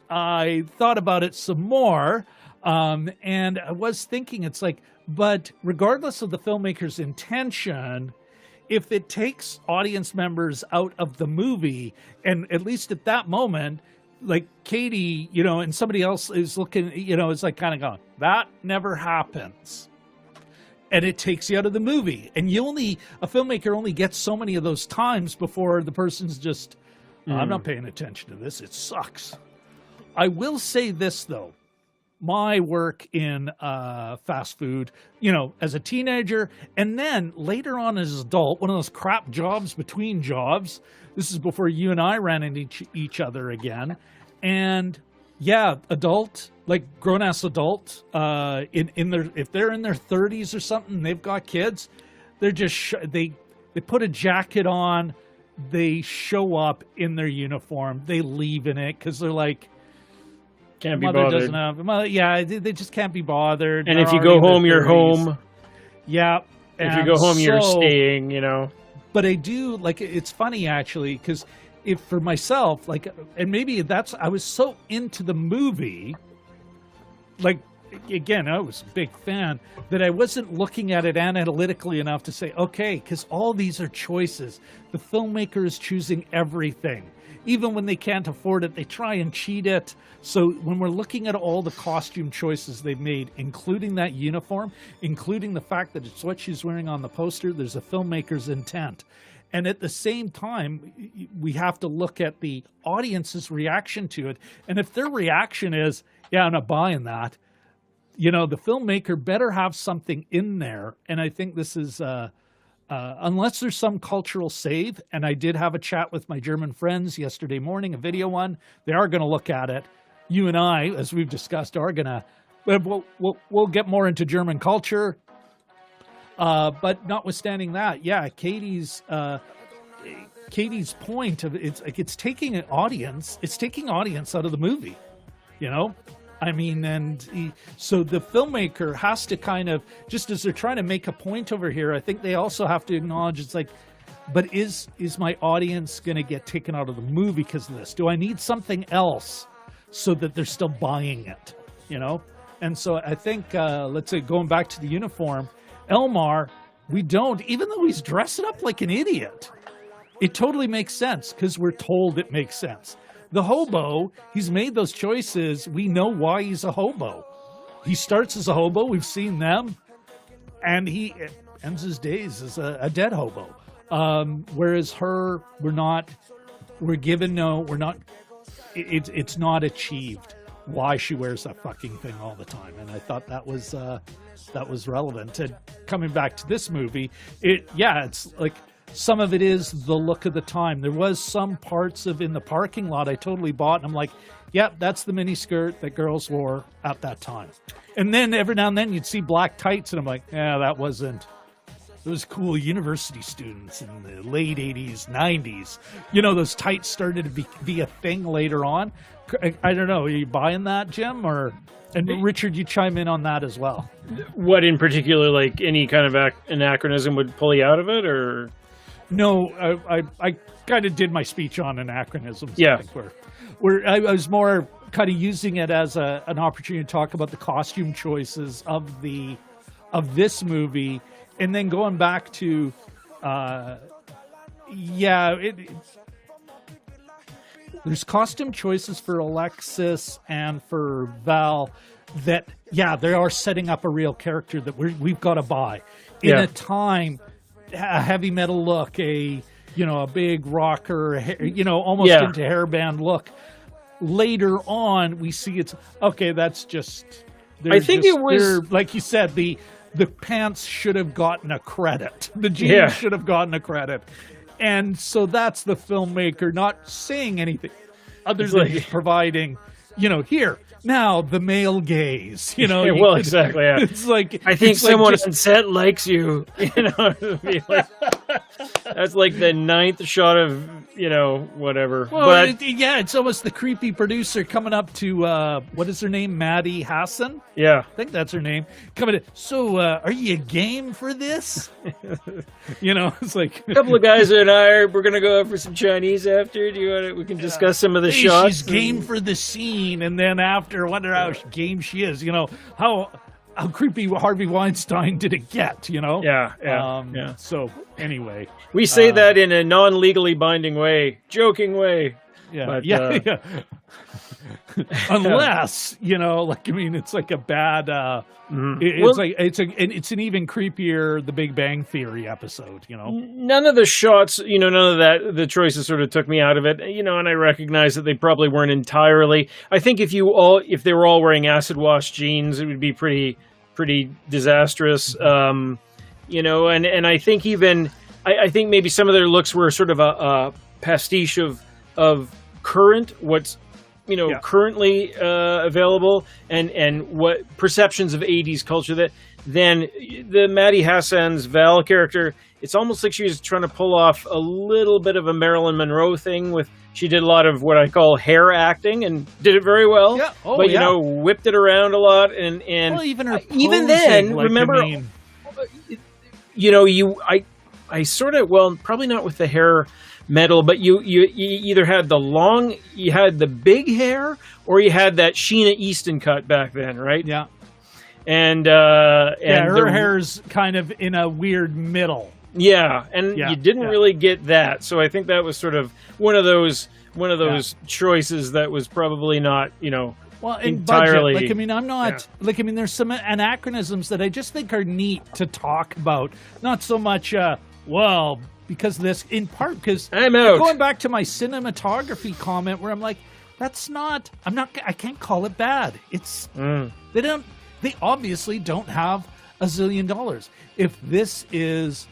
I thought about it some more. And I was thinking, it's like, but regardless of the filmmaker's intention, if it takes audience members out of the movie, and at least at that moment, like Katie, and somebody else is looking, it's like kind of going, that never happens. And it takes you out of the movie. And a filmmaker only gets so many of those times before the person's just, I'm not paying attention to this. It sucks. I will say this, though. My work in fast food, as a teenager, and then later on as an adult, one of those crap jobs between jobs. This is before you and I ran into each other again. And adult, like grown-ass adult, if they're in their 30s or something, they've got kids, they're just, they put a jacket on, they show up in their uniform, they leave in it because they're like, can't be bothered. Doesn't have, they just can't be bothered. And if you go home, you're home. Yeah. If you go home, you're staying, But I do, it's funny, actually, because for myself, and maybe I was so into the movie, again, I was a big fan, that I wasn't looking at it analytically enough to say, okay, because all these are choices. The filmmaker is choosing everything. Even when they can't afford it, they try and cheat it. So when we're looking at all the costume choices they've made, including that uniform, including the fact that it's what she's wearing on the poster, there's a filmmaker's intent. And at the same time, we have to look at the audience's reaction to it. And if their reaction is, I'm not buying that, the filmmaker better have something in there. And I think this is unless there's some cultural save, and I did have a chat with my German friends yesterday morning, a video one. They are going to look at it. You and I, as we've discussed, are going to. We'll get more into German culture. But notwithstanding that, yeah, Katie's point of it's taking an audience. It's taking audience out of the movie. You know. I mean, so the filmmaker has to kind of, just as they're trying to make a point over here, I think they also have to acknowledge it's like, but is my audience going to get taken out of the movie because of this? Do I need something else so that they're still buying it, you know? And so I think, let's say, going back to the uniform, Elmar, we don't, even though he's dressing up like an idiot, it totally makes sense because we're told it makes sense. The hobo, he's made those choices. We know why he's a hobo. He starts as a hobo. We've seen them. And he ends his days as a dead hobo. Whereas her, we're not it's not achieved why she wears that fucking thing all the time. And I thought that was relevant. And coming back to this movie, it's like, some of it is the look of the time. There was some parts of in the parking lot I totally bought, and I'm like, yep, that's the mini skirt that girls wore at that time. And then every now and then you'd see black tights, and I'm like, yeah, that wasn't. Those cool university students in the late 80s, 90s. You know, those tights started to be a thing later on. I don't know. Are you buying that, Jim? And Richard, you chime in on that as well. What in particular, like any kind of anachronism would pull you out of it, or? No, I kind of did my speech on anachronisms. Yeah. I think where I was more kind of using it as an opportunity to talk about the costume choices of this movie, and then going back to, there's costume choices for Alexis and for Val that, they are setting up a real character that we've got to buy in a time. A heavy metal look, a big rocker, almost into hairband look. Later on, we see it's okay. That's just. I think it was like you said. The pants should have gotten a credit. The jeans should have gotten a credit, and so that's the filmmaker not saying anything other than just providing. Here. Now the male gaze, exactly. Yeah. It's like I think someone on set likes you. That's like the 9th shot of whatever. Well, but it's almost the creepy producer coming up to what is her name, Maddie Hasson? Yeah, I think that's her name. Coming to, so are you game for this? It's like a couple of guys and we're gonna go out for some Chinese after. Do you want to? We can discuss some of the shots. She's game for the scene, and then after. Wonder how game she is. How creepy Harvey Weinstein did it get? Yeah. So anyway, we say that in a non-legally binding way, joking way. Yeah, but, Unless it's like a bad. It's an even creepier The Big Bang Theory episode. None of the shots, none of that. The choices sort of took me out of it. And I recognize that they probably weren't entirely. I think if they were all wearing acid wash jeans, it would be pretty disastrous. And I think even I think maybe some of their looks were sort of a pastiche of current what's currently available and what perceptions of 80s culture that then the Maddie Hasson's Val character, it's almost like she was trying to pull off a little bit of a Marilyn Monroe thing she did a lot of what I call hair acting and did it very well. Yeah. Oh, but whipped it around a lot and even her even then, like, remember I sort of probably not with the hair metal, but you either had the big hair or you had that Sheena Easton cut back then, right? Yeah. And her hair's kind of in a weird middle. Yeah, and you didn't really get that. So I think that was sort of one of those choices that was probably not, well, in entirely. Budget, I'm not there's some anachronisms that I just think are neat to talk about. Not so much because this, in part because I'm out. Going back to my cinematography comment where I'm like, I can't call it bad. It's they obviously don't have $1 zillion. If this is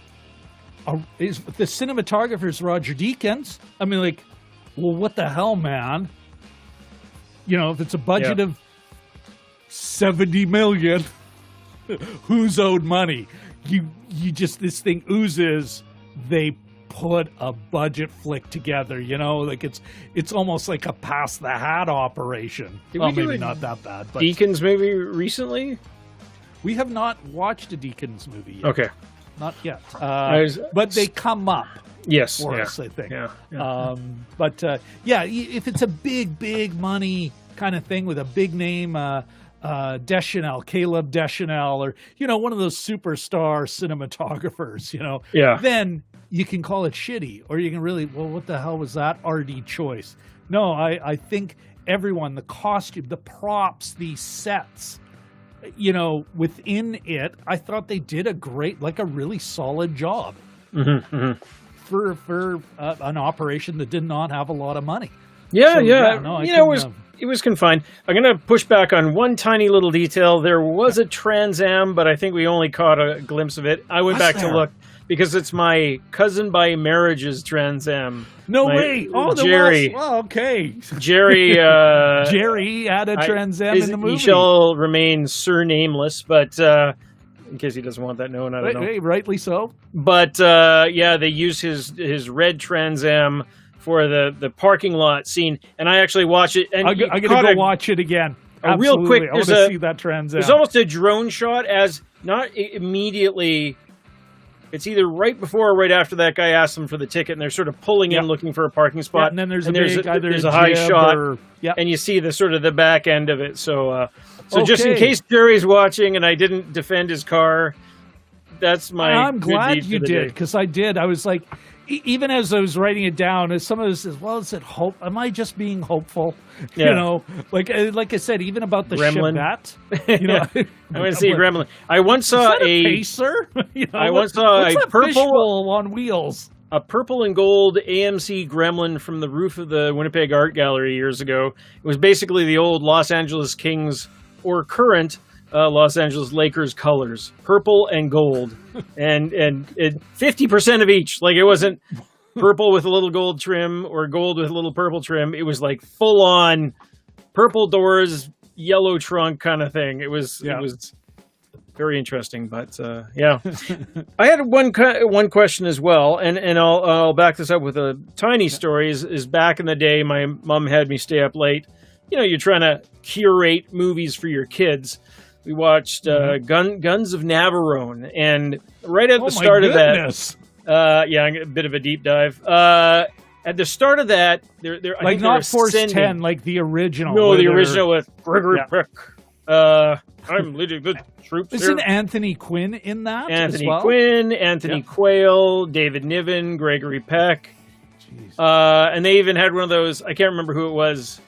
the cinematographer's Roger Deakins. I mean, like, well, what the hell, man? You know, if it's a budget of $70 million, who's owed money? You just, this thing oozes. They put a budget flick together, you know, like it's almost like a pass the hat operation. Well, maybe not that bad, but Deakins maybe recently. We have not watched a Deakins movie yet. Okay, not yet. But they come up. Yes, for us, I think. Yeah. If it's a big money kind of thing with a big name, Deschanel, Caleb Deschanel, or, you know, one of those superstar cinematographers, you know, then you can call it shitty, or you can really, well, what the hell was that RD choice? No, I think everyone, the costume, the props, the sets, you know, within it, I thought they did a really solid job for an operation that did not have a lot of money. It was confined. I'm going to push back on one tiny little detail. There was a Trans Am, but I think we only caught a glimpse of it. I went back to look because it's my cousin by marriage's Trans Am. No way! Oh, Jerry. Okay. Jerry. Jerry had a Trans Am in the movie. He shall remain surnameless, but in case he doesn't want that known, I don't know. Rightly so. But they use his red Trans Am for the parking lot scene, and I actually watched it. And I'm gonna go watch it again. Real quick, I want to see that Trans Am. There's almost a drone shot, as not immediately. It's either right before or right after that guy asks them for the ticket, and they're sort of pulling in looking for a parking spot. And then there's a high shot, and you see the back end of it. So just in case Jerry's watching, and I didn't defend his car, that's my. I'm glad you did, because I did. I was like, even as I was writing it down, as some of us says, well, is it hope? Am I just being hopeful? Yeah. You know, like I said, even about the Gremlin. Chevette. You know, I want to see a Gremlin. I once saw a pacer. You know, I once saw a purple on wheels. A purple and gold AMC Gremlin from the roof of the Winnipeg Art Gallery years ago. It was basically the old Los Angeles Kings, or current Los Angeles Lakers colors, purple and gold, and 50% of each. Like, it wasn't purple with a little gold trim or gold with a little purple trim. It was like full on purple doors, yellow trunk kind of thing. It was very interesting. But I had one question as well, and I'll back this up with a tiny story. Is back in the day, my mom had me stay up late. You know, you're trying to curate movies for your kids. We watched Guns of Navarone, and right at the start of that, a bit of a deep dive. At the start of that, they're like not Force 10, like the original. No, the original with Gregory Peck. I'm leading the troops. Isn't Anthony Quinn in that? Anthony as well? Quinn, Anthony Quayle, David Niven, Gregory Peck. And they even had one of those. I can't remember who it was.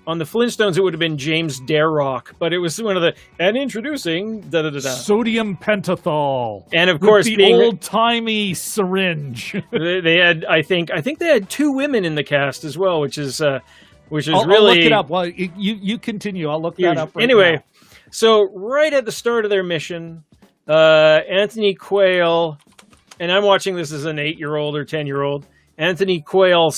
On the Flintstones, it would have been James Darroch, but it was one of and introducing sodium pentothal, and of course the old-timey syringe. they had, I think they had two women in the cast as well, which is I'll really. Look it up. Well, you continue. I'll look that up. Anyway, now. So right at the start of their mission, Anthony Quayle, and I'm watching this as an 8-year-old or 10-year-old. Anthony Quayle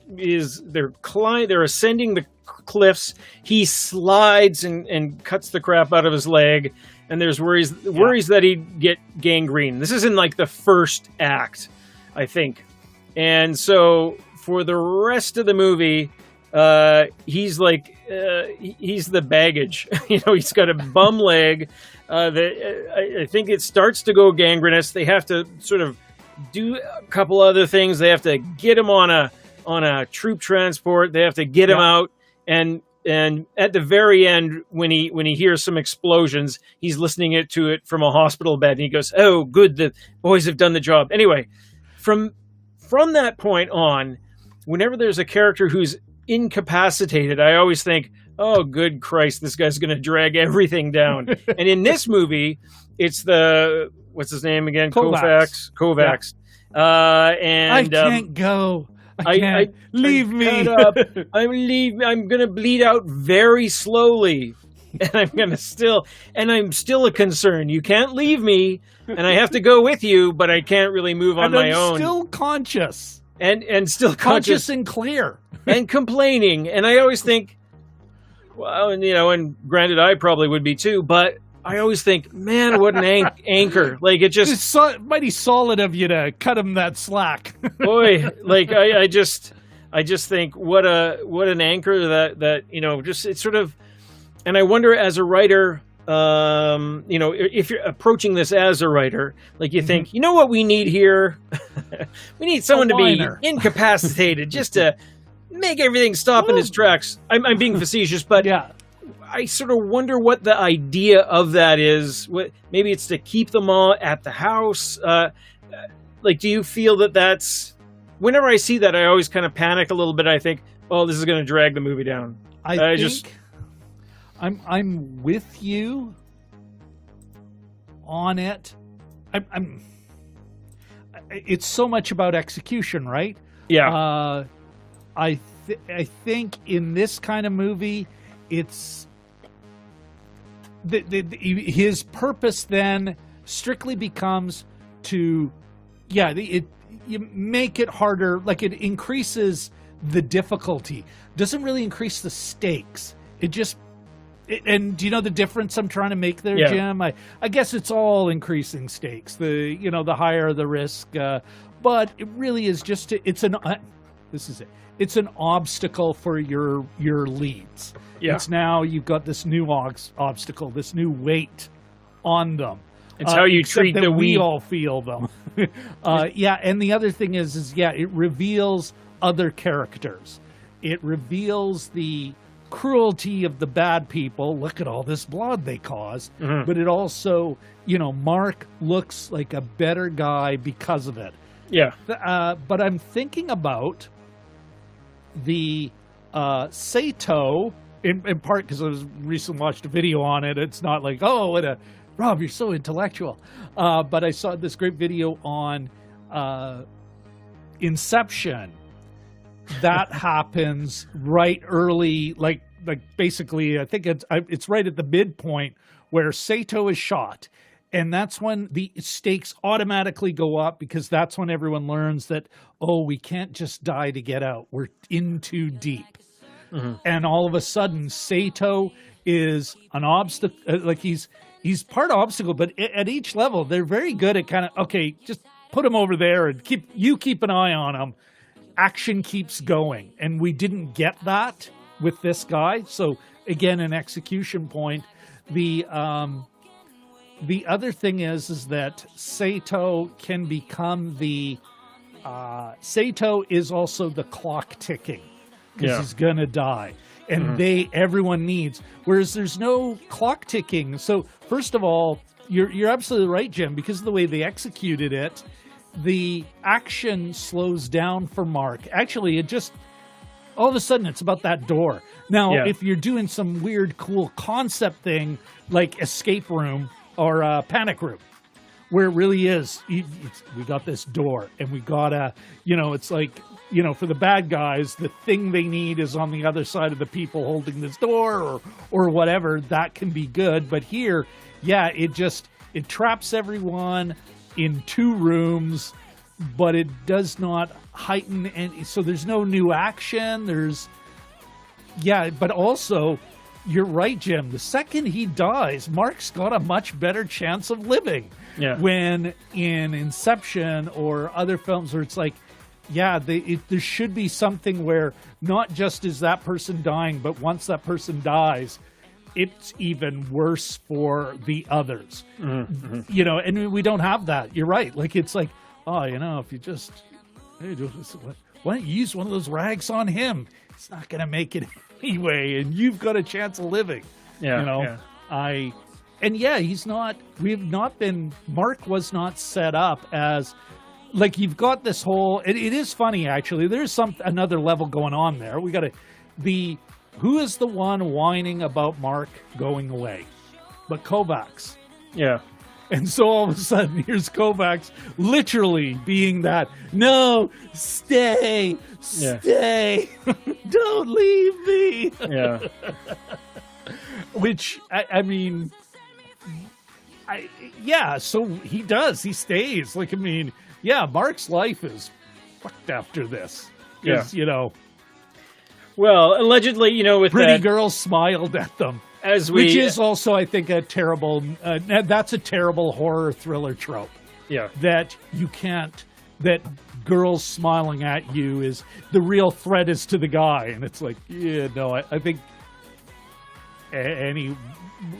they're ascending the cliffs. He slides and cuts the crap out of his leg, and there's worries that he'd get gangrene. This is in like the first act, I think. And so for the rest of the movie, he's like he's the baggage. You know, he's got a bum leg. I think it starts to go gangrenous. They have to sort of do a couple other things. They have to get him on a troop transport. They have to get him out. And at the very end, when he hears some explosions, he's listening to it from a hospital bed, and he goes, "Oh, good, the boys have done the job." Anyway, from that point on, whenever there's a character who's incapacitated, I always think, "Oh, good Christ, this guy's going to drag everything down." And in this movie, it's what's his name again? Kovacs. Yeah. And I can't go. I can't. Leave me. I'm going to bleed out very slowly. and I'm still a concern. You can't leave me, and I have to go with you, but I can't really move on my own. Still conscious. And still conscious and clear. And complaining. And I always think, well, and granted, I probably would be too, but I always think, man, what an anchor. Like, it just... It's mighty solid of you to cut him that slack. Boy, like, I just think, what an anchor that just, it's sort of... And I wonder, as a writer, if you're approaching this as a writer, like, you think, you know what we need here? We need someone to be incapacitated just to make everything stop in its tracks. I'm being facetious, but yeah. I sort of wonder what the idea of that is. Maybe it's to keep them all at the house. Like, do you feel that that's... Whenever I see that, I always kind of panic a little bit. I think, oh, this is going to drag the movie down. I think I'm with you on it. It's so much about execution, right? Yeah. I think in this kind of movie, it's his purpose then strictly becomes to, you make it harder, like it increases the difficulty. Doesn't really increase the stakes. And do you know the difference I'm trying to make there, Jim? I guess it's all increasing stakes. The higher the risk, but it really is just it's an obstacle for your leads. Yeah. It's now you've got this new obstacle, this new weight on them. It's how you treat the we all feel them. And the other thing is it reveals other characters. It reveals the cruelty of the bad people. Look at all this blood they caused. Mm-hmm. But it also, Marc looks like a better guy because of it. Yeah. But I'm thinking about the Sato, in part because I was recently watched a video on it. It's not like, Rob, you're so intellectual. But I saw this great video on Inception. That happens right early, like basically, I think it's right at the midpoint where Sato is shot. And that's when the stakes automatically go up, because that's when everyone learns that, we can't just die to get out. We're in too deep. Mm-hmm. And all of a sudden, Sato is an obstacle. Like he's part obstacle, but at each level, they're very good at kind of, just put him over there and keep an eye on him. Action keeps going. And we didn't get that with this guy. So again, an execution point. The other thing is that Sato can become Sato is also the clock ticking, because he's gonna die, and everyone needs. Whereas there's no clock ticking. So first of all, you're absolutely right, Jim, because of the way they executed it. The action slows down for Marc. Actually, it just all of a sudden it's about that door. Now, if you're doing some weird, cool concept thing like escape room or panic room, where it really is, we got this door and we gotta, it's like, for the bad guys, the thing they need is on the other side of the people holding this door or whatever. That can be good. But here, it traps everyone in two rooms, but it does not heighten. And so there's no new action. But also, you're right, Jim. The second he dies, Marc's got a much better chance of living. Yeah. When in Inception or other films where it's like, there should be something where not just is that person dying, but once that person dies, it's even worse for the others. Mm-hmm. And we don't have that. You're right. Like, it's like, if you just why don't you use one of those rags on him? It's not going to make it anyway, and you've got a chance of living. He's not. Marc was not set up as, like, you've got this whole. It is funny, actually. There's another level going on there. We got who is the one whining about Marc going away? But Kovacs. Yeah. And so all of a sudden, here's Kovacs literally being that, no, stay, don't leave me. Yeah. Which I mean, so he does. He stays. Like, I mean, yeah, Mark's life is fucked after this. Yeah. You know, well, allegedly, you know, with pretty that, girls smiled at them. which is also, I think, a terrible. That's a terrible horror thriller trope. Yeah. That you can't. That girls smiling at you is the real threat is to the guy, and it's like, yeah, no, I think it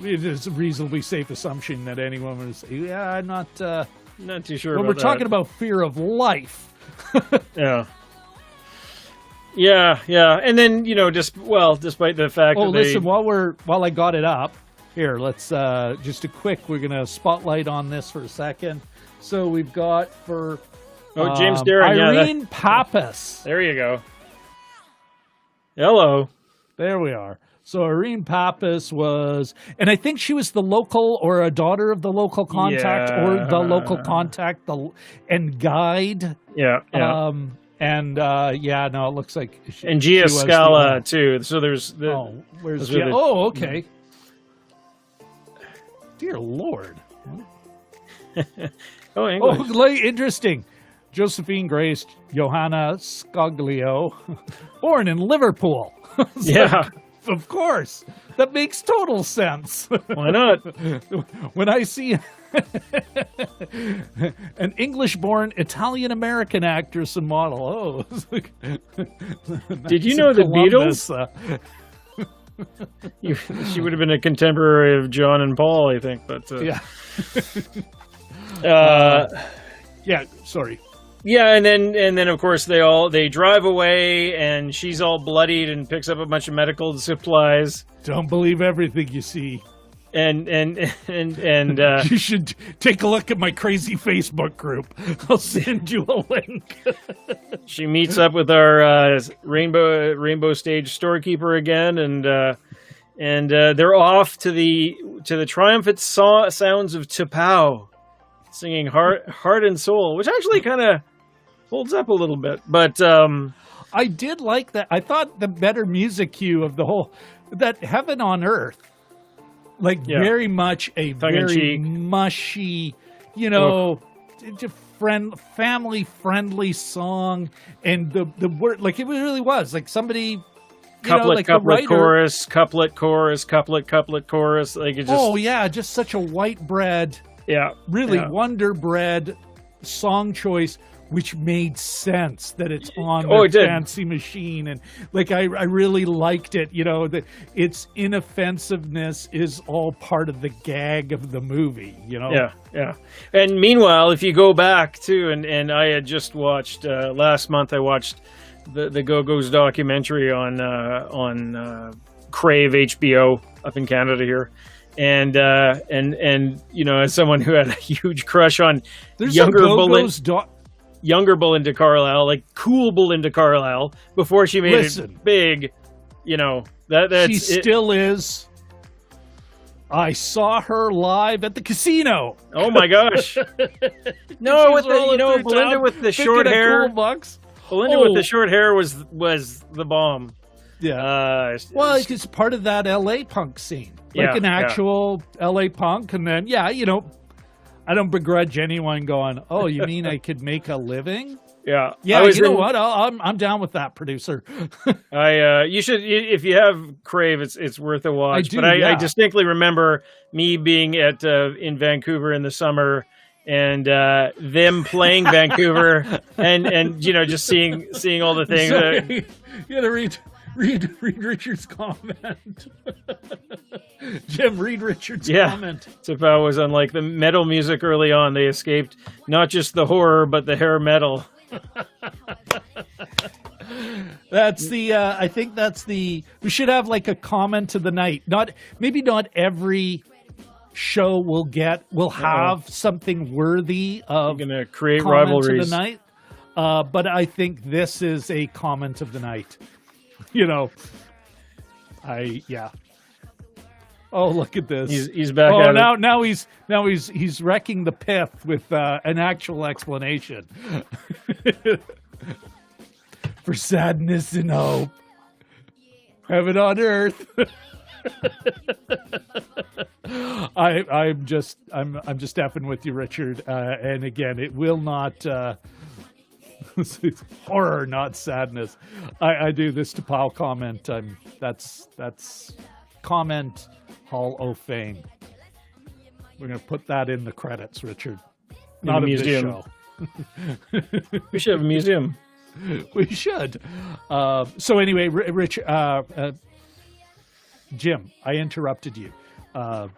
is a reasonably safe assumption that any woman would say, yeah, I'm not too sure. when about we're talking about fear of life. Yeah. Yeah, and then, you know, despite the fact that listen, while I got it up here, let's just we're gonna spotlight on this for a second. So we've got for James Darren, Irene Pappas. There you go. Hello. There we are. So Irene Pappas was, and I think she was the local or a daughter of the local contact or the local contact and guide. Yeah. It looks like and Gia Scala too. So there's where's Gia? Oh, okay. Dear Lord. English. Interesting. Josephine Grace Johanna Scoglio, born in Liverpool. Yeah. Of course. That makes total sense. Why not? When I see an English-born Italian-American actress and model, did you know the Beatles? She would have been a contemporary of John and Paul, I think. But sorry. Yeah, and then of course they drive away, and she's all bloodied and picks up a bunch of medical supplies. Don't believe everything you see. And you should take a look at my crazy Facebook group. I'll send you a link. She meets up with our Rainbow Stage storekeeper again, and they're off to the triumphant sounds of T'Pau, singing Heart and Soul, which actually kind of holds up a little bit. But I did like that. I thought the better music cue of the whole, that Heaven on Earth, very much a very mushy, family-friendly song. And the word, it really was, somebody... couplet, chorus, couplet, chorus, couplet, chorus. It just... just such a white bread... really Wonder Bread song choice, which made sense that it's on it did. Fancy Machine, and I really liked it. That its inoffensiveness is all part of the gag of the movie. Yeah. And meanwhile, if you go back to and I had just watched last month, I watched the Go-Go's documentary on Crave HBO up in Canada here. And as someone who had a huge crush on younger Belinda Carlisle, cool Belinda Carlisle, before she made it big, that's she still is. I saw her live at the casino. Oh my gosh! No, with Belinda with the short hair. Belinda with the short hair was the bomb. Yeah. It's part of that LA punk scene. An actual LA punk. And then, I don't begrudge anyone going, oh, you mean I could make a living? Yeah. Yeah, what? I'm down with that, producer. You should, if you have Crave, it's worth a watch. I distinctly remember me being in Vancouver in the summer and them playing Vancouver and just seeing all the things. You gotta read Richard's comment. Jim, read Richard's comment. T'Pau was unlike the metal music early on. They escaped not just the horror, but the hair metal. That's the, I think that's the, we should have a comment of the night. Maybe not every show will have something worthy of gonna create rivalries of the night. But I think this is a comment of the night. Oh, look at this. He's back at it. Now he's wrecking the pith with an actual explanation. For sadness and hope. Heaven on earth. I'm just effing with you, Richard. And again, it will not horror, not sadness. I do this to pile comment. That's comment Hall of Fame. We're gonna put that in the credits, Richard. Not a museum. This show. We should have a museum. We should. So anyway, Rich, Jim, I interrupted you. I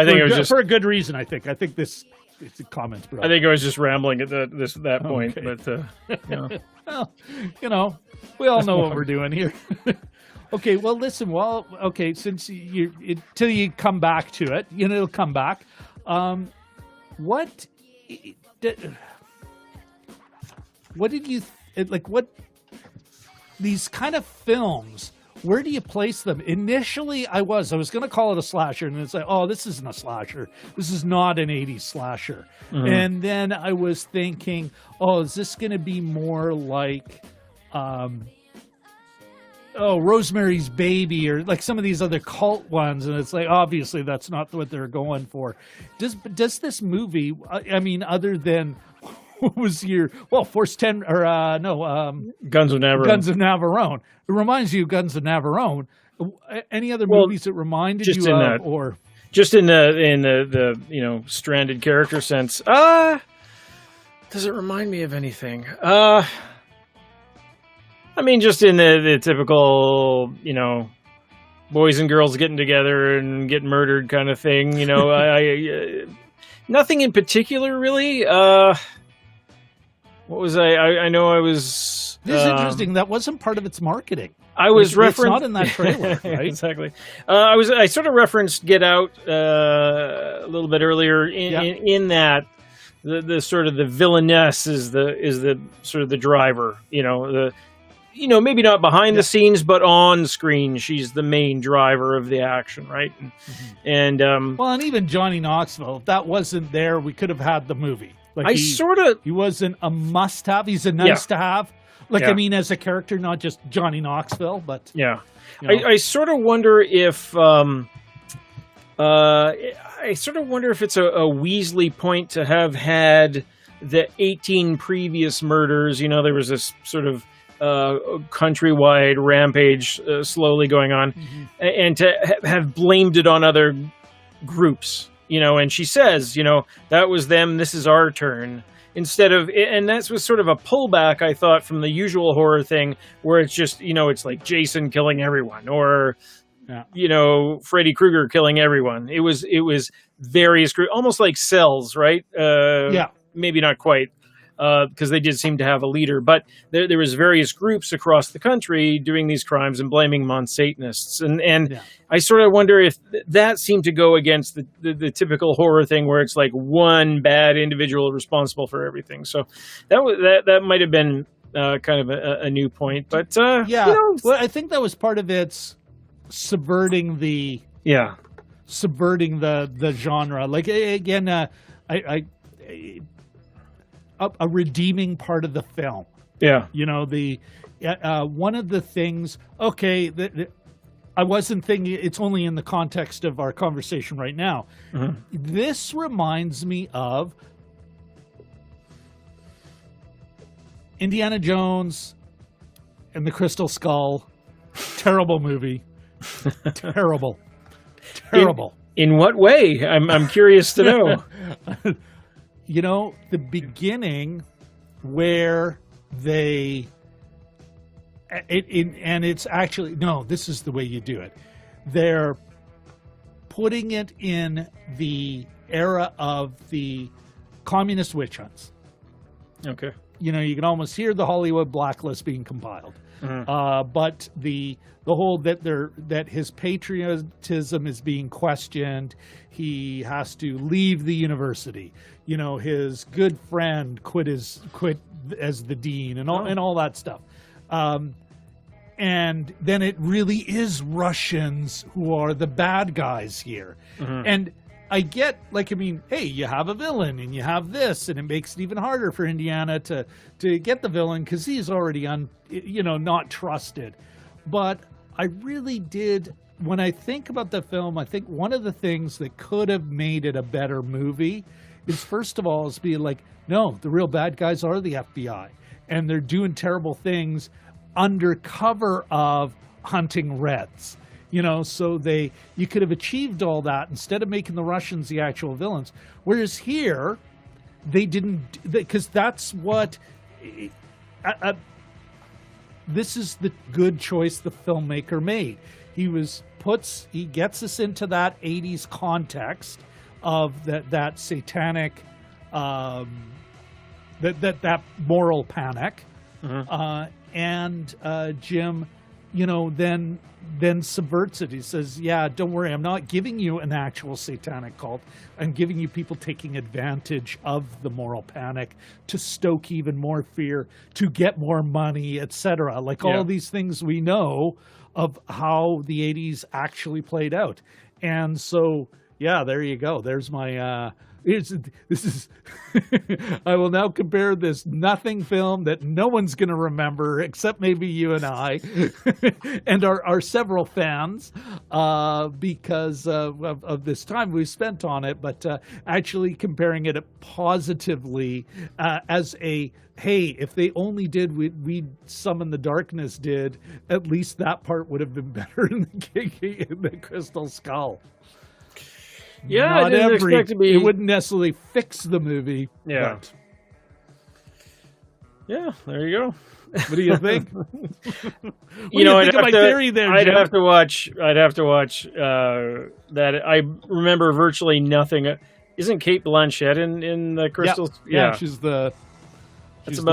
think it was just for a good reason. I think this it's a comment, bro. I think I was just rambling at that point, okay. But well, we all know what we're doing here. Okay, well, listen. Well, okay, since till you come back to it, it'll come back. What did you like? What these kind of films? Where do you place them? Initially, I was going to call it a slasher, and it's like, oh, this isn't a slasher. This is not an 80s slasher. Mm-hmm. And then I was thinking, oh, is this going to be more like, Rosemary's Baby, or like some of these other cult ones? And it's like, obviously, that's not what they're going for. Does this movie, I mean, other than... What was your Force 10 or Guns of Navarone? Guns of Navarone. It reminds you of Guns of Navarone. Any other movies that reminded you of, that, or just in the stranded character sense? Does it remind me of anything? I mean, just in the typical boys and girls getting together and getting murdered kind of thing. Nothing in particular really. What was I know I was... This is interesting. That wasn't part of its marketing. I was It's not in that trailer, right? Exactly. I sort of referenced Get Out a little bit earlier in that the sort of the villainess is the sort of the driver. Maybe not behind the scenes, but on screen, she's the main driver of the action, right? And and even Johnny Knoxville, if that wasn't there, we could have had the movie. Like he wasn't a must-have. He's a nice-to-have. I mean, as a character, not just Johnny Knoxville, but I sort of wonder if it's a Weasley point to have had the 18 previous murders. There was this sort of countrywide rampage slowly going on, and to have blamed it on other groups. And she says, that was them, this is our turn. Instead of, and that was sort of a pullback, I thought, from the usual horror thing, where it's just, it's like Jason killing everyone, or, Freddy Krueger killing everyone. It was various groups, almost like cells, right? Maybe not quite, because they did seem to have a leader, but there was various groups across the country doing these crimes and blaming them on Satanists. And I sort of wonder if that seemed to go against the typical horror thing where it's like one bad individual responsible for everything. So that might have been kind of a new point, but well, I think that was part of its subverting the genre. Like, again, a redeeming part of the film. Yeah. One of the things, I wasn't thinking, it's only in the context of our conversation right now. Mm-hmm. This reminds me of Indiana Jones and the Crystal Skull. Terrible movie. Terrible. In what way? I'm curious to know. The beginning where they... and it's actually... No, this is the way you do it. They're putting it in the era of the communist witch hunts. Okay. You can almost hear the Hollywood blacklist being compiled. Mm-hmm. But the whole that his patriotism is being questioned. He has to leave the university. His good friend quit as the dean and all that stuff. And then it really is Russians who are the bad guys here. Mm-hmm. And I get, hey, you have a villain and you have this, and it makes it even harder for Indiana to get the villain because he's already not trusted. But I really did when I think about the film, I think one of the things that could have made it a better movie is, first of all, is being like, no, the real bad guys are the FBI, and they're doing terrible things under cover of hunting Reds. You know, so you could have achieved all that instead of making the Russians the actual villains. Whereas here, they didn't, because that's what. This is the good choice the filmmaker made. He gets us into that 80s context of that satanic, that moral panic, and Jim, you know, then subverts it. He says, yeah, don't worry, I'm not giving you an actual satanic cult. I'm giving you people taking advantage of the moral panic to stoke even more fear, to get more money, etc. Like all these things we know of how the 80s actually played out. And so, yeah, there you go. There's my... I will now compare this nothing film that no one's going to remember except maybe you and I and our several fans because of this time we spent on it, but actually comparing it positively as a, hey, if they only did we Summon the Darkness did, at least that part would have been better in the Crystal Skull. Yeah, Not I didn't expect to be. It wouldn't necessarily fix the movie. Yeah. But. Yeah, there you go. What do you think? You know, I'd have to watch that. I remember virtually nothing. Isn't Cate Blanchett in the Crystal? Yeah, she's the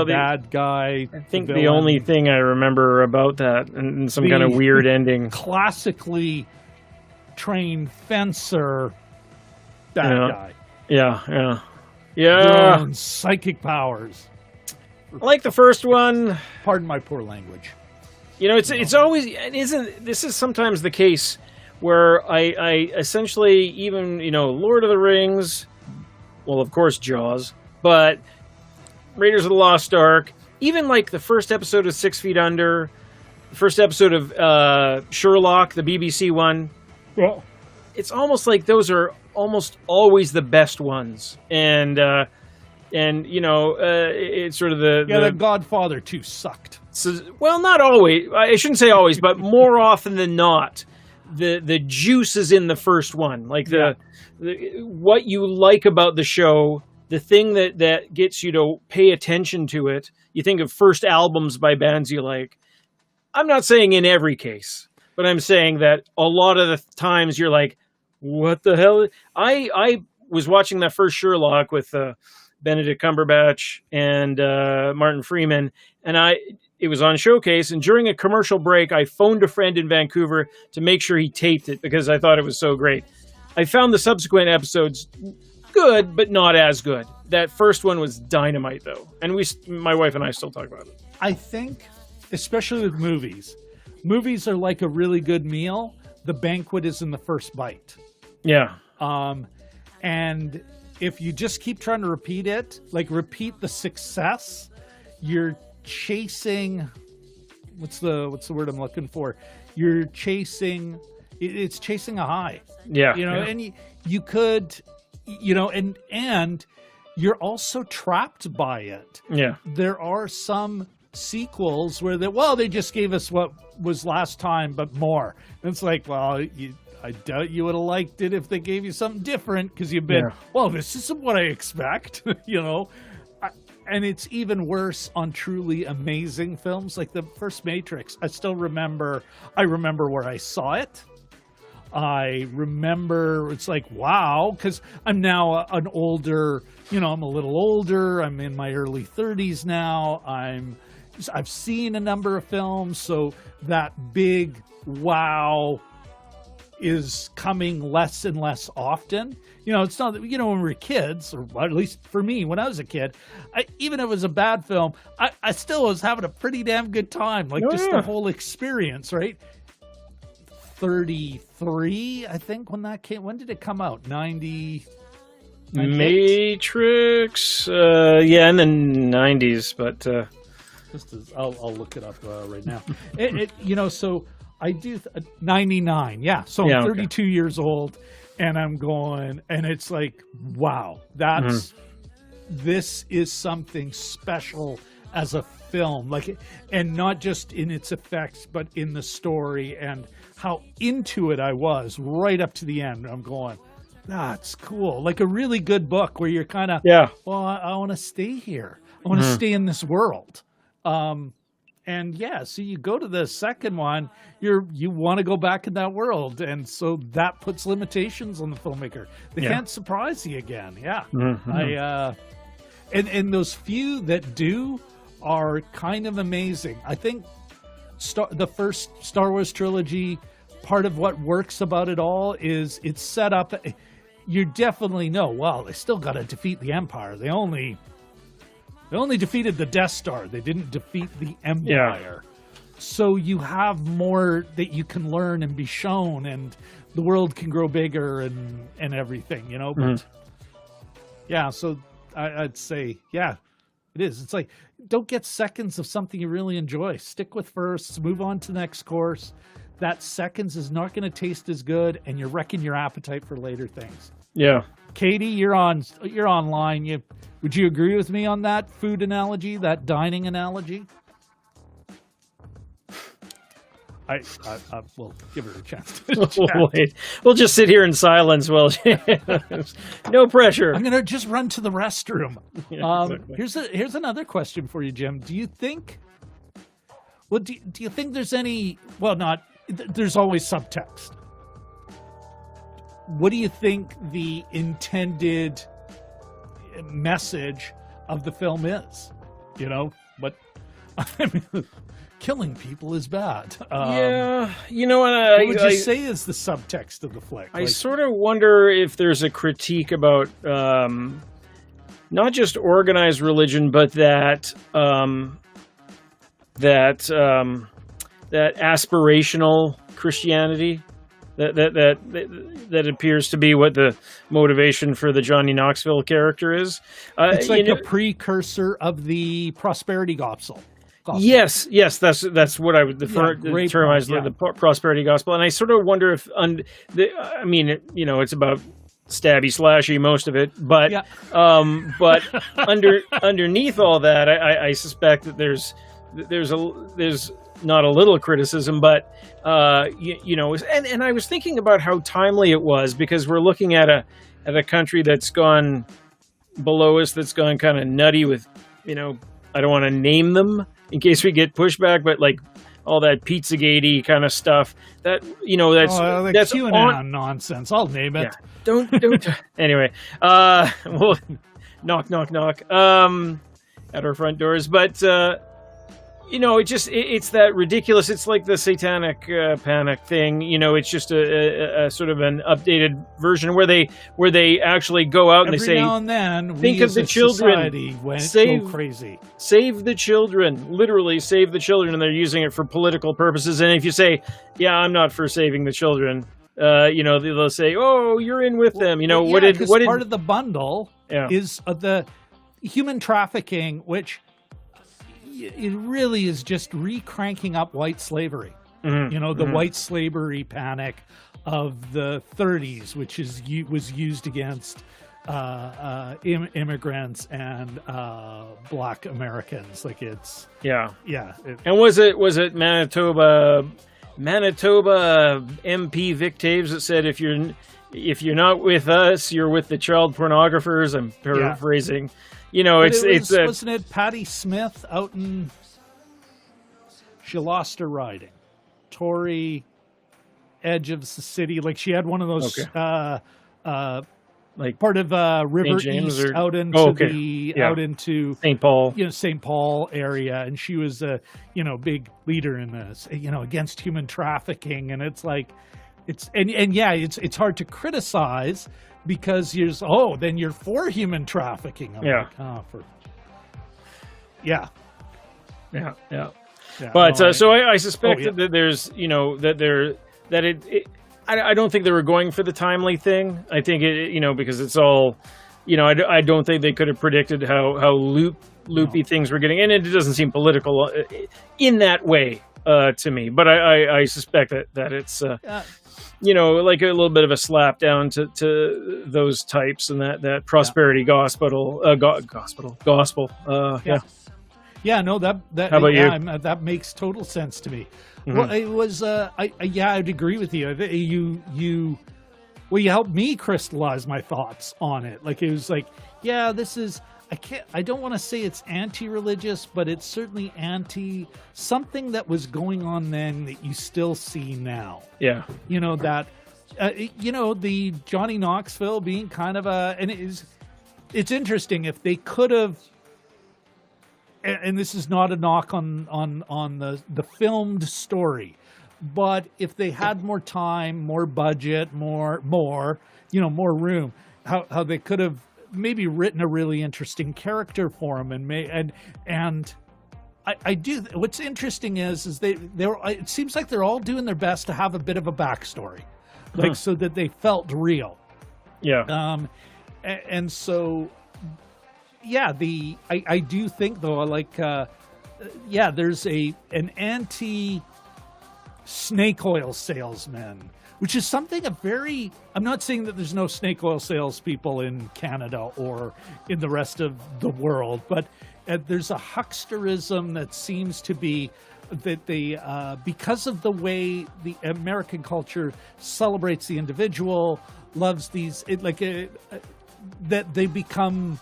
bad guy. I think the only thing I remember about that, and some kind of weird ending. Classically trained fencer. Bad guy. Yeah. Psychic powers. I like the first one. Pardon my poor language. You know, it's always, this is sometimes the case where I essentially, even, you know, Lord of the Rings, well, of course, Jaws, but Raiders of the Lost Ark, even like the first episode of 6 Feet Under, the first episode of Sherlock, the BBC one. Well, it's almost like those are almost always the best ones, and you know, it's sort of the Godfather 2 sucked. So, well, not always. I shouldn't say always, but more often than not, the juice is in the first one. Like what you like about the show, the thing that gets you to pay attention to it. You think of first albums by bands you like. I'm not saying in every case. But I'm saying that a lot of the times you're like, what the hell? I was watching that first Sherlock with Benedict Cumberbatch and Martin Freeman, and it was on Showcase, and during a commercial break, I phoned a friend in Vancouver to make sure he taped it because I thought it was so great. I found the subsequent episodes good, but not as good. That first one was dynamite, though. And my wife and I still talk about it. I think, especially with movies are like a really good meal. The banquet is in the first bite. Yeah. And if you just keep trying to repeat it, like repeat the success, you're chasing, what's the word I'm looking for? You're chasing, it's chasing a high. Yeah. You know, and you could, you know, and you're also trapped by it. Yeah. There are some sequels where they just gave us what was last time but more, and it's like, well, I doubt you would have liked it if they gave you something different, because you've been well, this isn't what I expect. You know, and it's even worse on truly amazing films like the first Matrix. I remember where I saw it. I remember it's like, wow, because I'm now an older, you know, I'm a little older, I'm in my early 30s now, I've seen a number of films, so that big wow is coming less and less often. You know, it's not that, you know, when we were kids, or at least for me, when I was a kid, even if it was a bad film, I still was having a pretty damn good time. Like, the whole experience, right? 33, I think, when that came. When did it come out? 90... Matrix? Yeah, in the 90s, but... I'll look it up right now. You know, so I do 99. Yeah. So I'm 32 years old, and I'm going, and it's like, wow, that's this is something special as a film, like, and not just in its effects, but in the story and how into it I was right up to the end. I'm going, that's cool. Like a really good book where you're kind of, well, I want to stay here. I want to stay in this world. And yeah, so you go to the second one, you want to go back in that world. And so that puts limitations on the filmmaker. They can't surprise you again. Yeah. And those few that do are kind of amazing. I think the first Star Wars trilogy, part of what works about it all is it's set up. You definitely know, well, they still got to defeat the Empire. They only defeated the Death Star. They didn't defeat the Empire. So you have more that you can learn and be shown, and the world can grow bigger and everything, you know. But yeah, so I'd say, yeah, it is. It's like, don't get seconds of something you really enjoy. Stick with firsts, move on to the next course. That seconds is not going to taste as good, and you're wrecking your appetite for later things. Yeah. Katie, you're online. Would you agree with me on that food analogy, that dining analogy? I will give her a chance to chat. We'll just sit here in silence. Well, no pressure. I'm gonna just run to the restroom. Exactly. Here's another question for you, Jim. Do you think? Well, do you think there's any? Well, not. There's always subtext. What do you think the intended message of the film is? You know, but I mean, killing people is bad. Yeah, you know what? What would you say is the subtext of the flick? I sort of wonder if there's a critique about not just organized religion, but that aspirational Christianity. That appears to be what the motivation for the Johnny Knoxville character is. It's like a precursor of the prosperity gospel. Yes, that's what I would the term I was the prosperity gospel, and I sort of wonder if I mean, you know, it's about stabby slashy most of it, but underneath all that, I suspect that there's not a little criticism, but you know, and I was thinking about how timely it was, because we're looking at a country that's gone below us, that's gone kind of nutty with, you know, I don't want to name them in case we get pushback, but like all that Pizzagate-y kind of stuff that, you know, that's Keean nonsense. I'll name it. Yeah. Don't. Anyway, well, knock at our front doors, but. You know, it's that ridiculous. It's like the satanic panic thing. You know, it's just a sort of an updated version where they actually go out and they say, every now and then, think of the children, go crazy, save the children, literally save the children, and they're using it for political purposes. And if you say, yeah, I'm not for saving the children, you know, they'll say, oh, you're in with them. You know, what did part of the bundle is the human trafficking, which. It really is just re-cranking up white slavery. You know, the white slavery panic of the 30s, which was used against immigrants and Black Americans. Like it's and was it Manitoba MP Vic Taves that said if you're not with us, you're with the child pornographers? I'm paraphrasing. You know, wasn't it Patti Smith out in? She lost her riding, Tory, edge of the city. Like she had one of those, like part of River East out into out into St. Paul, you know, St. Paul area, and she was a big leader in this, against human trafficking, and it's like, it's hard to criticize. Because then you're for human trafficking. But so I suspect that there's, I don't think they were going for the timely thing. I think because it's all, I don't think they could have predicted how loopy things were getting, and it doesn't seem political in that way. to me. But I suspect that it's like a little bit of a slap down to those types and that prosperity gospel. Yeah. Yeah, no, that How about you? That makes total sense to me. Mm-hmm. Well, it was, I'd agree with you. You helped me crystallize my thoughts on it. Like, it was like, yeah, this is, I don't want to say it's anti-religious, but it's certainly something that was going on then that you still see now. Yeah. The Johnny Knoxville being kind of it's interesting if they could have, and this is not a knock on the filmed story, but if they had more time, more budget, more room, how they could have maybe written a really interesting character for him and I do. What's interesting is it seems like they're all doing their best to have a bit of a backstory, like so that they felt real. Yeah. And so. Yeah, I do think though, there's an anti snake oil salesman, which is something I'm not saying that there's no snake oil salespeople in Canada or in the rest of the world, but there's a hucksterism that seems to be that they, because of the way the American culture celebrates the individual, loves that they become.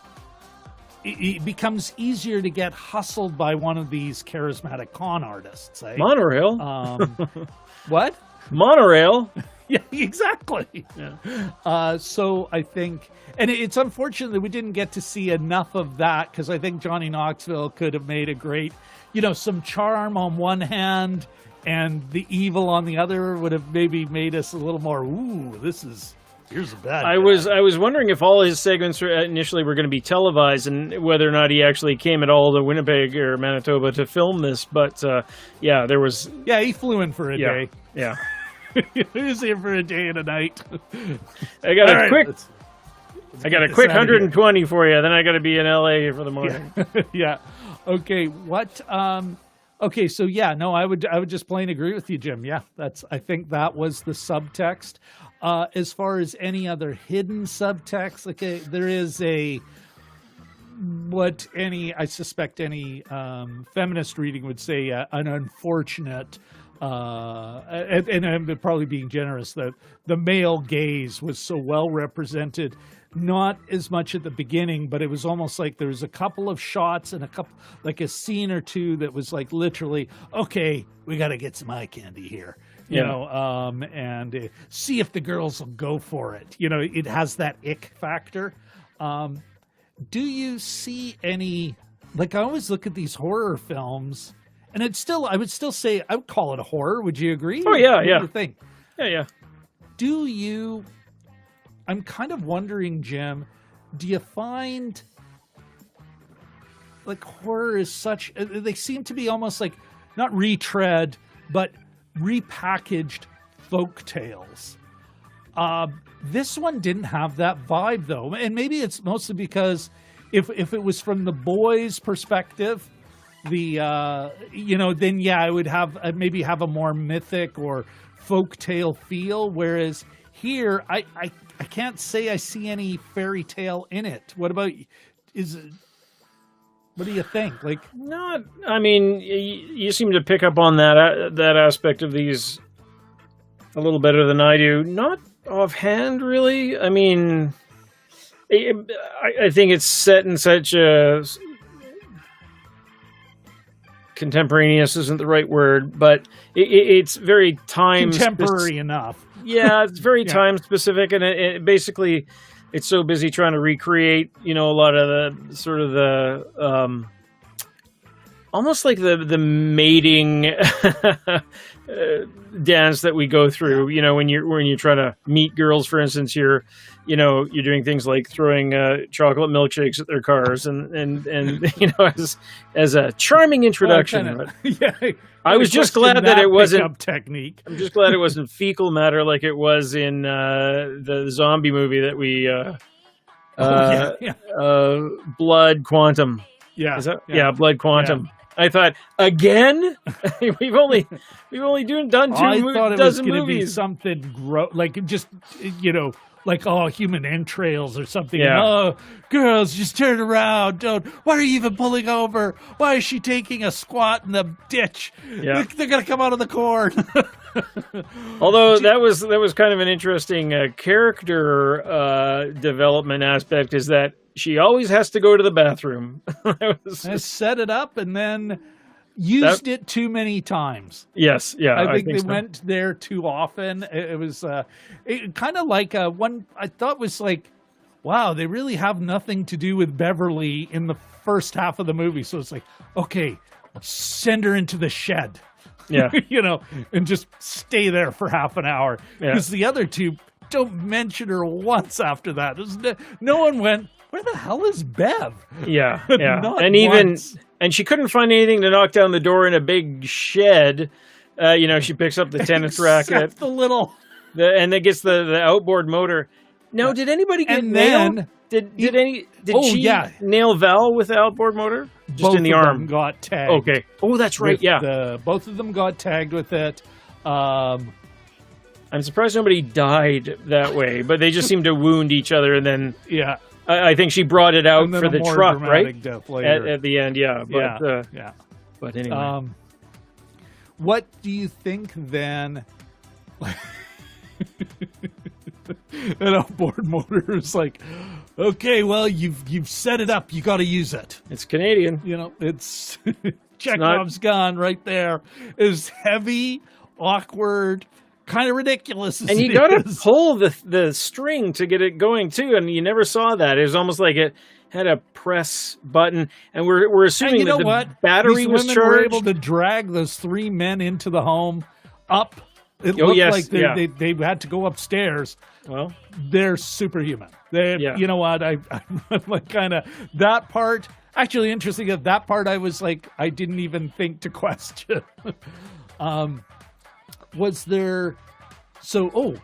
It becomes easier to get hustled by one of these charismatic con artists. Eh? Monorail. What? Monorail. Yeah, exactly. Yeah. So I think, and it's unfortunate that we didn't get to see enough of that, because I think Johnny Knoxville could have made a great, some charm on one hand and the evil on the other would have maybe made us a little more, here's a bad guy. I was wondering if all his segments initially were going to be televised and whether or not he actually came at all to Winnipeg or Manitoba to film this. But there was. Yeah, he flew in for a day. Yeah, he was here for a day and a night. I got a quick 120 for you. Then I got to be in LA for the morning. Yeah. Okay. What? Okay. So I would just plain agree with you, Jim. Yeah, I think that was the subtext. As far as any other hidden subtext, there is I suspect any feminist reading would say an unfortunate, and I'm probably being generous, that the male gaze was so well represented, not as much at the beginning, but it was almost like there was a couple of shots and a scene or two that was like literally, okay, we got to get some eye candy here. And see if the girls will go for it. It has that ick factor. Do you see any, I always look at these horror films and I would still say, I would call it a horror. Would you agree? Oh, yeah, what yeah. Do you think? Yeah. I'm kind of wondering, Jim, do you find horror is such, they seem to be almost not retread, but repackaged folk tales. This one didn't have that vibe though, and maybe it's mostly because if it was from the boys' perspective, then I would have maybe have a more mythic or folk tale feel, whereas here I can't say I see any fairy tale in it. What about what do you think? You seem to pick up on that aspect of these a little better than I do. Not offhand, really. I mean, I think it's set in such a contemporaneous isn't the right word, but it's very contemporary enough. Yeah, it's very time specific, and it basically. It's so busy trying to recreate, a lot of the sort of the, almost like the mating dance that we go through. When you're trying to meet girls, for instance, you're doing things like throwing chocolate milkshakes at their cars, and as a charming introduction. I was just glad that it wasn't technique. I'm just glad it wasn't fecal matter like it was in the zombie movie that we Blood Quantum. Yeah. Blood Quantum. I thought, again? we've only done two I thought it was dozen going to be movies. something like just, like, human entrails or something. Yeah. Oh, girls, just turn around. Why are you even pulling over? Why is she taking a squat in the ditch? Yeah. They're going to come out of the corn. Although that was kind of an interesting character development aspect, is that she always has to go to the bathroom. I set it up and then used it too many times. Yes, yeah. I think they so. went there too often. It was kind of like one I thought was like, wow, they really have nothing to do with Beverly in the first half of the movie. So it's like, okay, send her into the shed. Yeah. And just stay there for half an hour. Because the other two don't mention her once after that. No one went, where the hell is Bev? Yeah. Not and once. And she couldn't find anything to knock down the door in a big shed. She picks up the tennis racket. The little... and then gets the outboard motor. Now, did anybody get nailed? Did she nail Val with the outboard motor? Just both in the of arm. them got tagged. Okay. Oh, that's right. Both of them got tagged with it. I'm surprised nobody died that way, but they just seemed to wound each other, and then I think she brought it out for the truck, right? Death later. At the end, yeah. But, But anyway, what do you think then? An outboard motor is like, okay, well, you've set it up, you got to use it. It's Canadian. It's Chekhov's gun right there. It's heavy, awkward, kind of ridiculous. And you got to pull the string to get it going too, and you never saw that. It was almost like it had a press button, and we're assuming that the battery These was women charged. were able to drag those three men into the home up. It looked like they had to go upstairs. Well, they're superhuman. You know what? I'm like kind of that part. Actually, interesting that part. I was like, I didn't even think to question. Was there? So,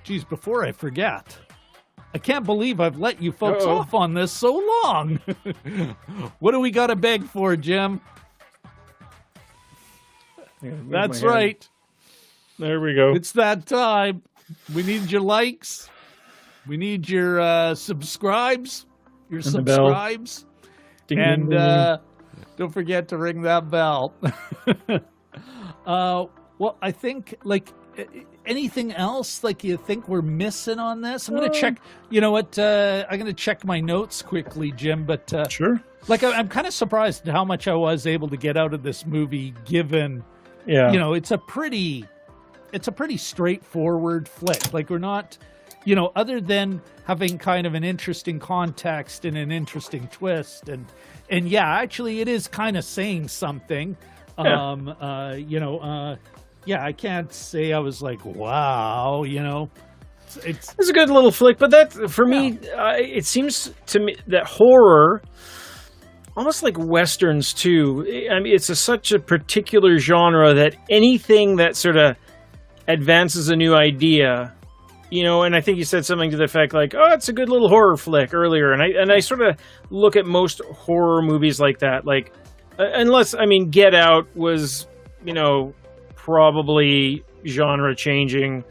geez, before I forget, I can't believe I've let you folks off on this so long. What do we got to beg for, Jim? That's right. There we go. It's that time. We need your likes. We need your subscribes. Your And the bell. subscribes. Ding, And ding, ding. don't forget to ring that bell. Well, I think, like, anything else, like, you think we're missing on this? I'm going to check. You know what? I'm going to check my notes quickly, Jim. But sure. Like, I'm kind of surprised at how much I was able to get out of this movie, given, it's a pretty straightforward flick. Like, we're not, other than having kind of an interesting context and an interesting twist, and actually it is kind of saying something. I can't say I was like, wow, it's a good little flick, but that for me, it seems to me that horror, almost like westerns too. I mean, it's such a particular genre that anything that sort of advances a new idea, and I think you said something to the effect like, oh, it's a good little horror flick earlier. And I sort of look at most horror movies like that, like, unless, Get Out was, probably genre changing,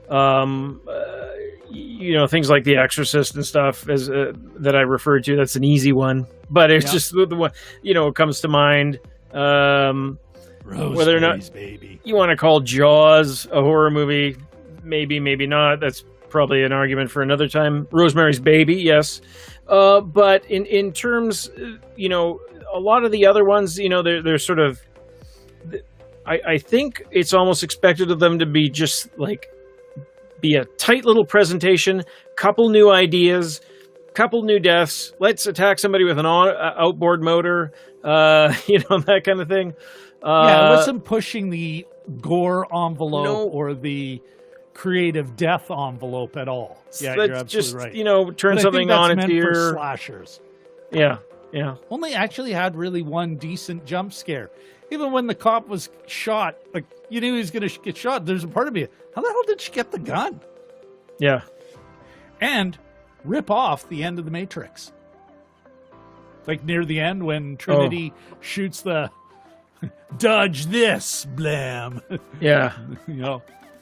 things like The Exorcist and stuff as that I referred to. That's an easy one, but it's just the one, comes to mind. Whether or not baby. You want to call Jaws a horror movie, maybe not. That's probably an argument for another time. Rosemary's Baby, yes. But in terms, a lot of the other ones, they're sort of, I think it's almost expected of them to be just like, be a tight little presentation, couple new ideas, couple new deaths. Let's attack somebody with an outboard motor, that kind of thing. It wasn't pushing the gore envelope or the creative death envelope at all. Yeah, you're absolutely right. Turn something on its ear. For slashers. Yeah. Only actually had really one decent jump scare. Even when the cop was shot, like, you knew he was going to get shot. There's a part of me, how the hell did she get the gun? Yeah. And rip off the end of the Matrix. Like, near the end when Trinity shoots the Dodge this, blam. Yeah. You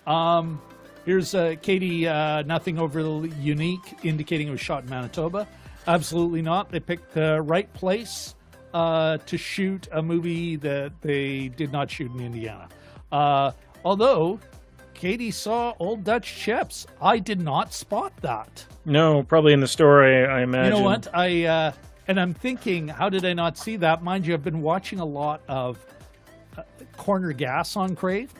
know, here's Katie. Nothing overly unique, indicating it was shot in Manitoba. Absolutely not. They picked the right place to shoot a movie that they did not shoot in Indiana. Although Katie saw Old Dutch chips, I did not spot that. No, probably in the story, I imagine. You know what? And I'm thinking, how did I not see that? Mind you, I've been watching a lot of Corner Gas on Crave,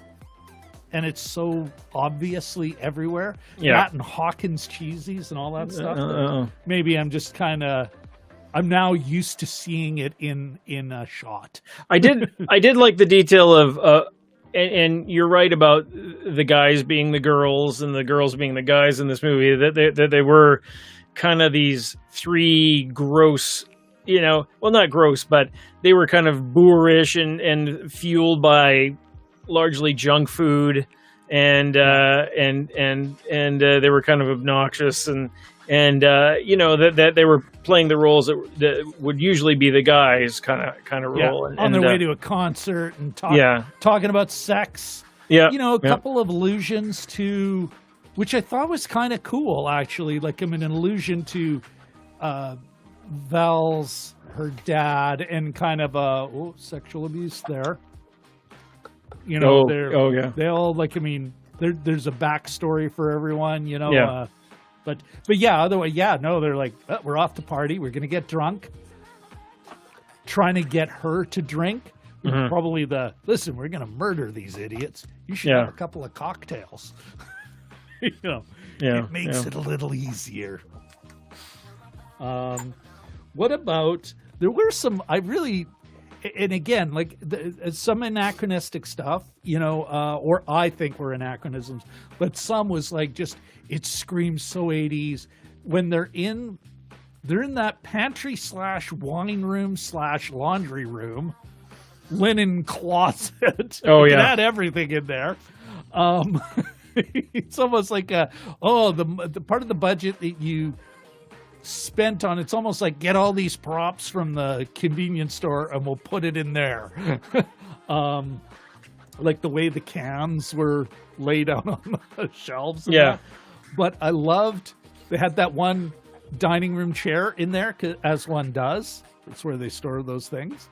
and it's so obviously everywhere. Yeah. That and Hawkins cheesies and all that stuff. Maybe I'm just I'm now used to seeing it in a shot. I did like the detail of, and you're right about the guys being the girls and the girls being the guys in this movie, that they were kind of these three gross, well, not gross, but they were kind of boorish and fueled by largely junk food, and they were kind of obnoxious, and that they were playing the roles that would usually be the guys kind of role, on their way to a concert and talking about sex. Yeah, a couple of allusions to, which I thought was kind of cool, actually. Like, an allusion to Val's, her dad, and kind of sexual abuse there. They all there's a backstory for everyone, but yeah, otherwise, they're like, we're off to party, we're gonna get drunk, trying to get her to drink. Mm-hmm. Probably we're gonna murder these idiots, you should have a couple of cocktails. It makes it a little easier. What about, there were some, and again, like some anachronistic stuff, or I think were anachronisms, but some was like just, it screams so 80s when they're in that pantry / wine room / laundry room, linen closet. Oh yeah, it had everything in there. It's almost like the part of the budget that you spent on, it's almost like, get all these props from the convenience store and we'll put it in there. Like the way the cans were laid out on the shelves. Yeah. But I loved, they had that one dining room chair in there, as one does. That's where they store those things.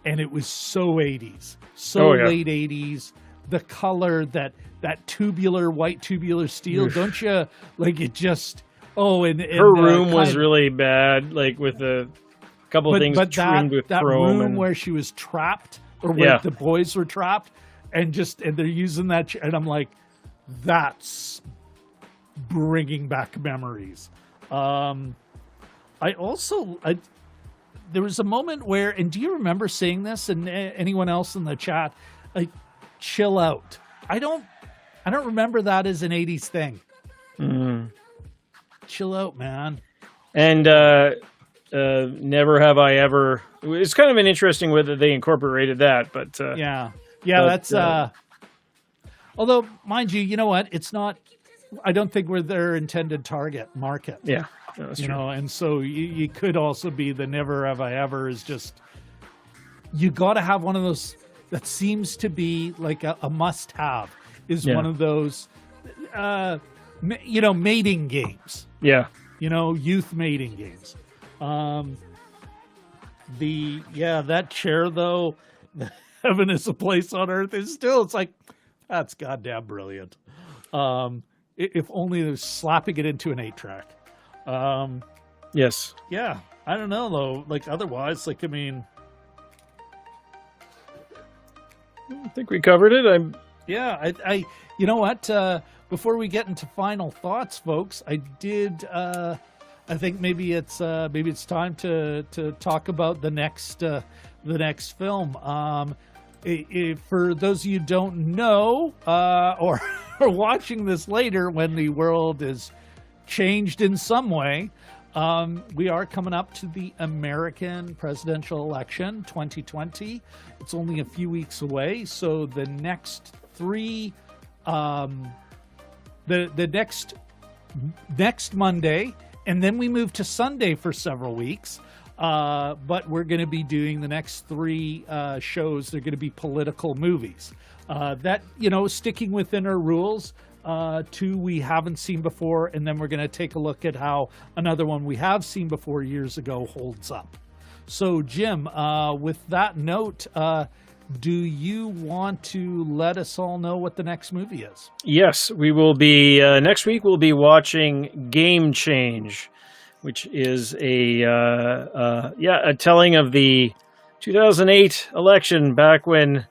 And it was so 80s, late 80s. The color, that white tubular steel, don't you, like, it just, and her room was really bad, like with a couple of things trimmed with that chrome. Room where she was trapped, or where the boys were trapped, and they're using that, and I'm like, that's bringing back memories. There was a moment where, and do you remember seeing this, and anyone else in the chat, like, chill out? I don't remember that as an 80s thing. Mm. Chill out, man. And never have I ever. It's kind of an interesting way that they incorporated that, but that's. Although, mind you, you know what? It's not. I don't think we're their intended target market. Yeah, that's true. And so you could also be the never have I ever is just. You got to have one of those that seems to be like a must-have. Is one of those, mating games. Yeah. Youth mating games. That chair though, heaven is a place on earth, is still, it's like, that's goddamn brilliant. If only they're slapping it into an 8-track. Yes. Yeah. I don't know though. Like, otherwise, like, I think we covered it. I you know what? Before we get into final thoughts, folks, I think maybe it's time to talk about the next film. For those of you who don't know, or are watching this later when the world is changed in some way, we are coming up to the American presidential election 2020. It's only a few weeks away, so the next three, the next Monday, and then we move to Sunday for several weeks. But we're going to be doing the next 3 shows. They're going to be political movies. That, sticking within our rules, 2 we haven't seen before, and then we're going to take a look at how another one we have seen before years ago holds up. So, Jim, with that note, do you want to let us all know what the next movie is? Yes, we will be, next week we'll be watching Game Change, which is a telling of the 2008 election back when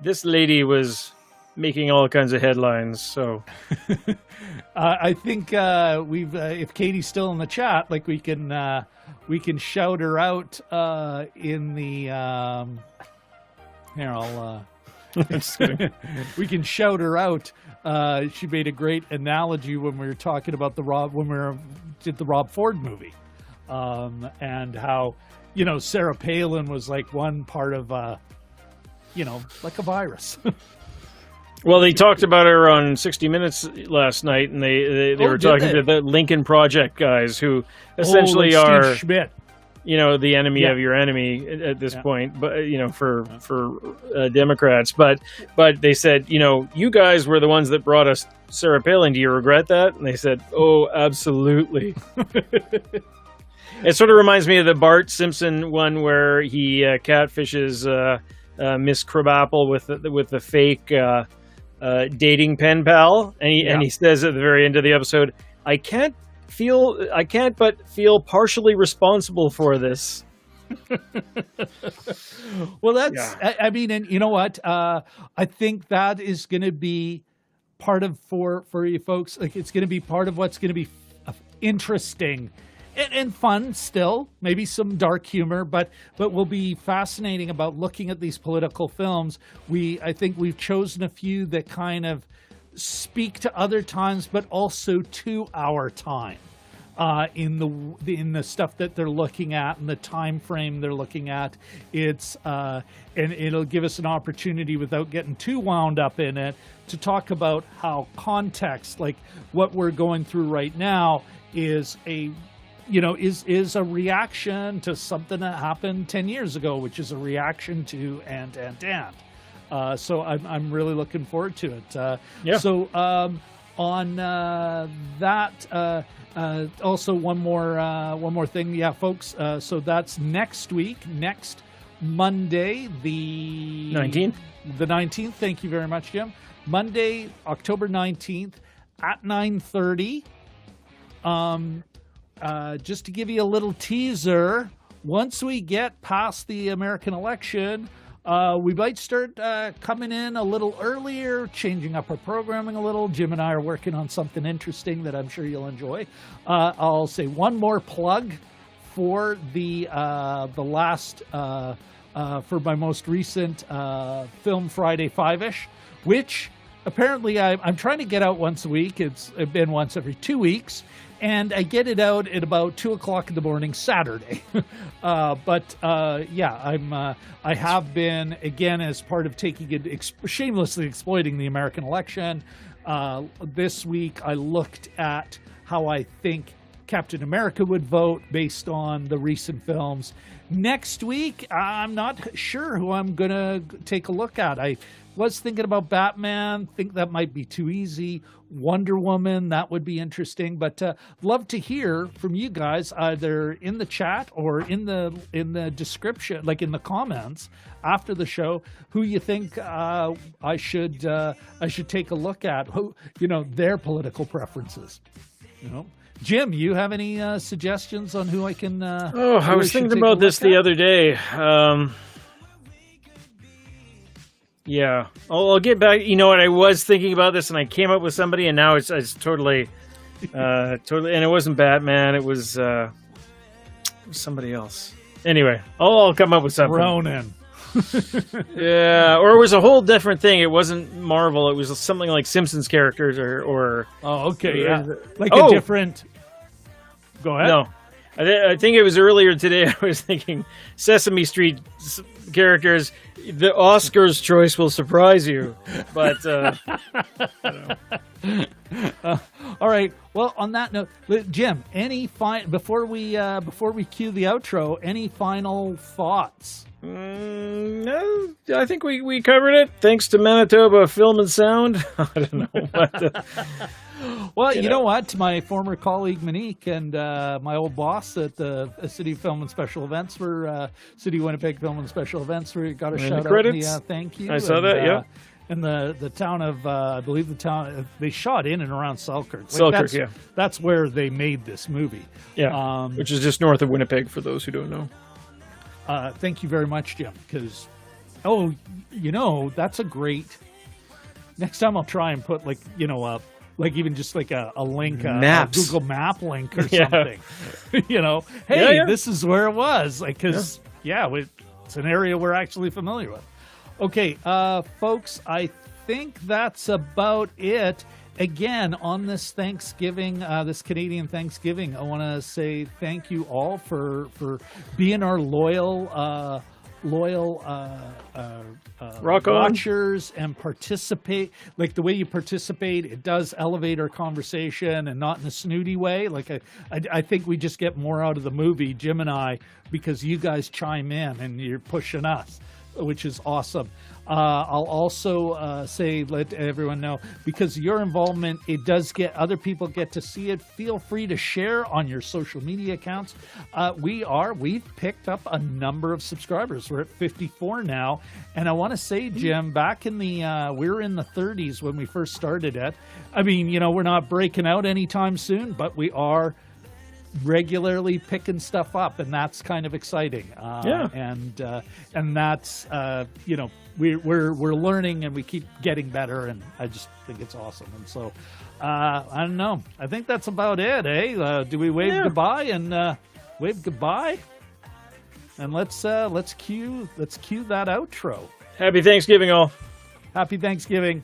this lady was making all kinds of headlines. So I think we've if Katie's still in the chat, like we can shout her out in the here I'll just kidding. We can shout her out. She made a great analogy when we were talking about did the Rob Ford movie, and how Sarah Palin was like one part of like a virus. Well, they talked about her on 60 Minutes last night, and they were talking to the Lincoln Project guys, who essentially like are Steve Schmidt. The enemy of your enemy at this point, but for Democrats. But they said, you guys were the ones that brought us Sarah Palin. Do you regret that? And they said, oh, absolutely. It sort of reminds me of the Bart Simpson one where he catfishes Miss Crabapple with the fake dating pen pal, and he says at the very end of the episode, I can't but feel partially responsible for this. Well, that's I mean, and you know what, I think that is going to be part of for you folks, like it's going to be part of what's going to be interesting and fun still, maybe some dark humor, but will be fascinating about looking at these political films. I think we've chosen a few that kind of speak to other times, but also to our time, in the stuff that they're looking at and the time frame they're looking at. It's and it'll give us an opportunity, without getting too wound up in it, to talk about how context, like what we're going through right now, is a reaction to something that happened 10 years ago, which is a reaction to and. So I'm really looking forward to it. So on that, also one more thing, folks. So that's next week, next Monday, the 19th. The 19th. Thank you very much, Jim. Monday, October 19th at 9:30. Just to give you a little teaser, once we get past the American election, we might start coming in a little earlier, changing up our programming a little. Jim and I are working on something interesting that I'm sure you'll enjoy. I'll say one more plug for the last for my most recent Film Friday 5-ish, which apparently I'm trying to get out once a week. It's been once every 2 weeks. And I get it out at about 2:00 in the morning Saturday. I have been, again, as part of taking it, shamelessly exploiting the American election. This week I looked at how I think Captain America would vote based on the recent films. Next week, I'm not sure who I'm going to take a look at. I was thinking about Batman. Think that might be too easy. Wonder Woman, that would be interesting. But love to hear from you guys, either in the chat or in the description, like in the comments after the show, who you think I should take a look at. Who, their political preferences. Jim, you have any suggestions on who I can? I was thinking about this the other day. Yeah, I'll get back. You know what? I was thinking about this, and I came up with somebody, and now it's totally, and it wasn't Batman. It was somebody else. Anyway, I'll come up with something. Ronan. Yeah, or it was a whole different thing. It wasn't Marvel. It was something like Simpsons characters, or oh, okay, yeah, like a different. Go ahead. No, I think it was earlier today. I was thinking Sesame Street the characters. The Oscars choice will surprise you, but all right. Well, on that note, Jim, before we cue the outro, any final thoughts? No, I think we covered it. Thanks to Manitoba Film and Sound. I don't know what. Well, you know what? To my former colleague Monique and my old boss at the City Film and Special Events for City Winnipeg Film and Special Events, we got a shout out in the thank you. I saw that. Yeah. And the town of I believe they shot in and around Selkirk. Selkirk, that's where they made this movie. Yeah, which is just north of Winnipeg for those who don't know. Thank you very much, Jim. Because, that's a great. Next time I'll try and put even just like a link, a Google Map link or something. Hey, this is where it was. Because it's an area we're actually familiar with. Okay, folks, I think that's about it. Again, on this Thanksgiving, this Canadian Thanksgiving, I want to say thank you all for being our loyal watchers and participate. Like the way you participate, it does elevate our conversation and not in a snooty way. Like I think we just get more out of the movie, Jim and I, because you guys chime in and you're pushing us, which is awesome. I'll also let everyone know, because your involvement, it does get other people get to see it. Feel free to share on your social media accounts. We've picked up a number of subscribers. We're at 54 now, and I want to say, Jim, back in the we were in the 30s when we first started it. I mean, we're not breaking out anytime soon, but we are regularly picking stuff up, and that's kind of exciting. And that's we're learning and we keep getting better, and I just think it's awesome. And so I don't know, I think that's about it. Do we wave goodbye and wave goodbye, and let's cue that outro. Happy Thanksgiving, all. Happy Thanksgiving.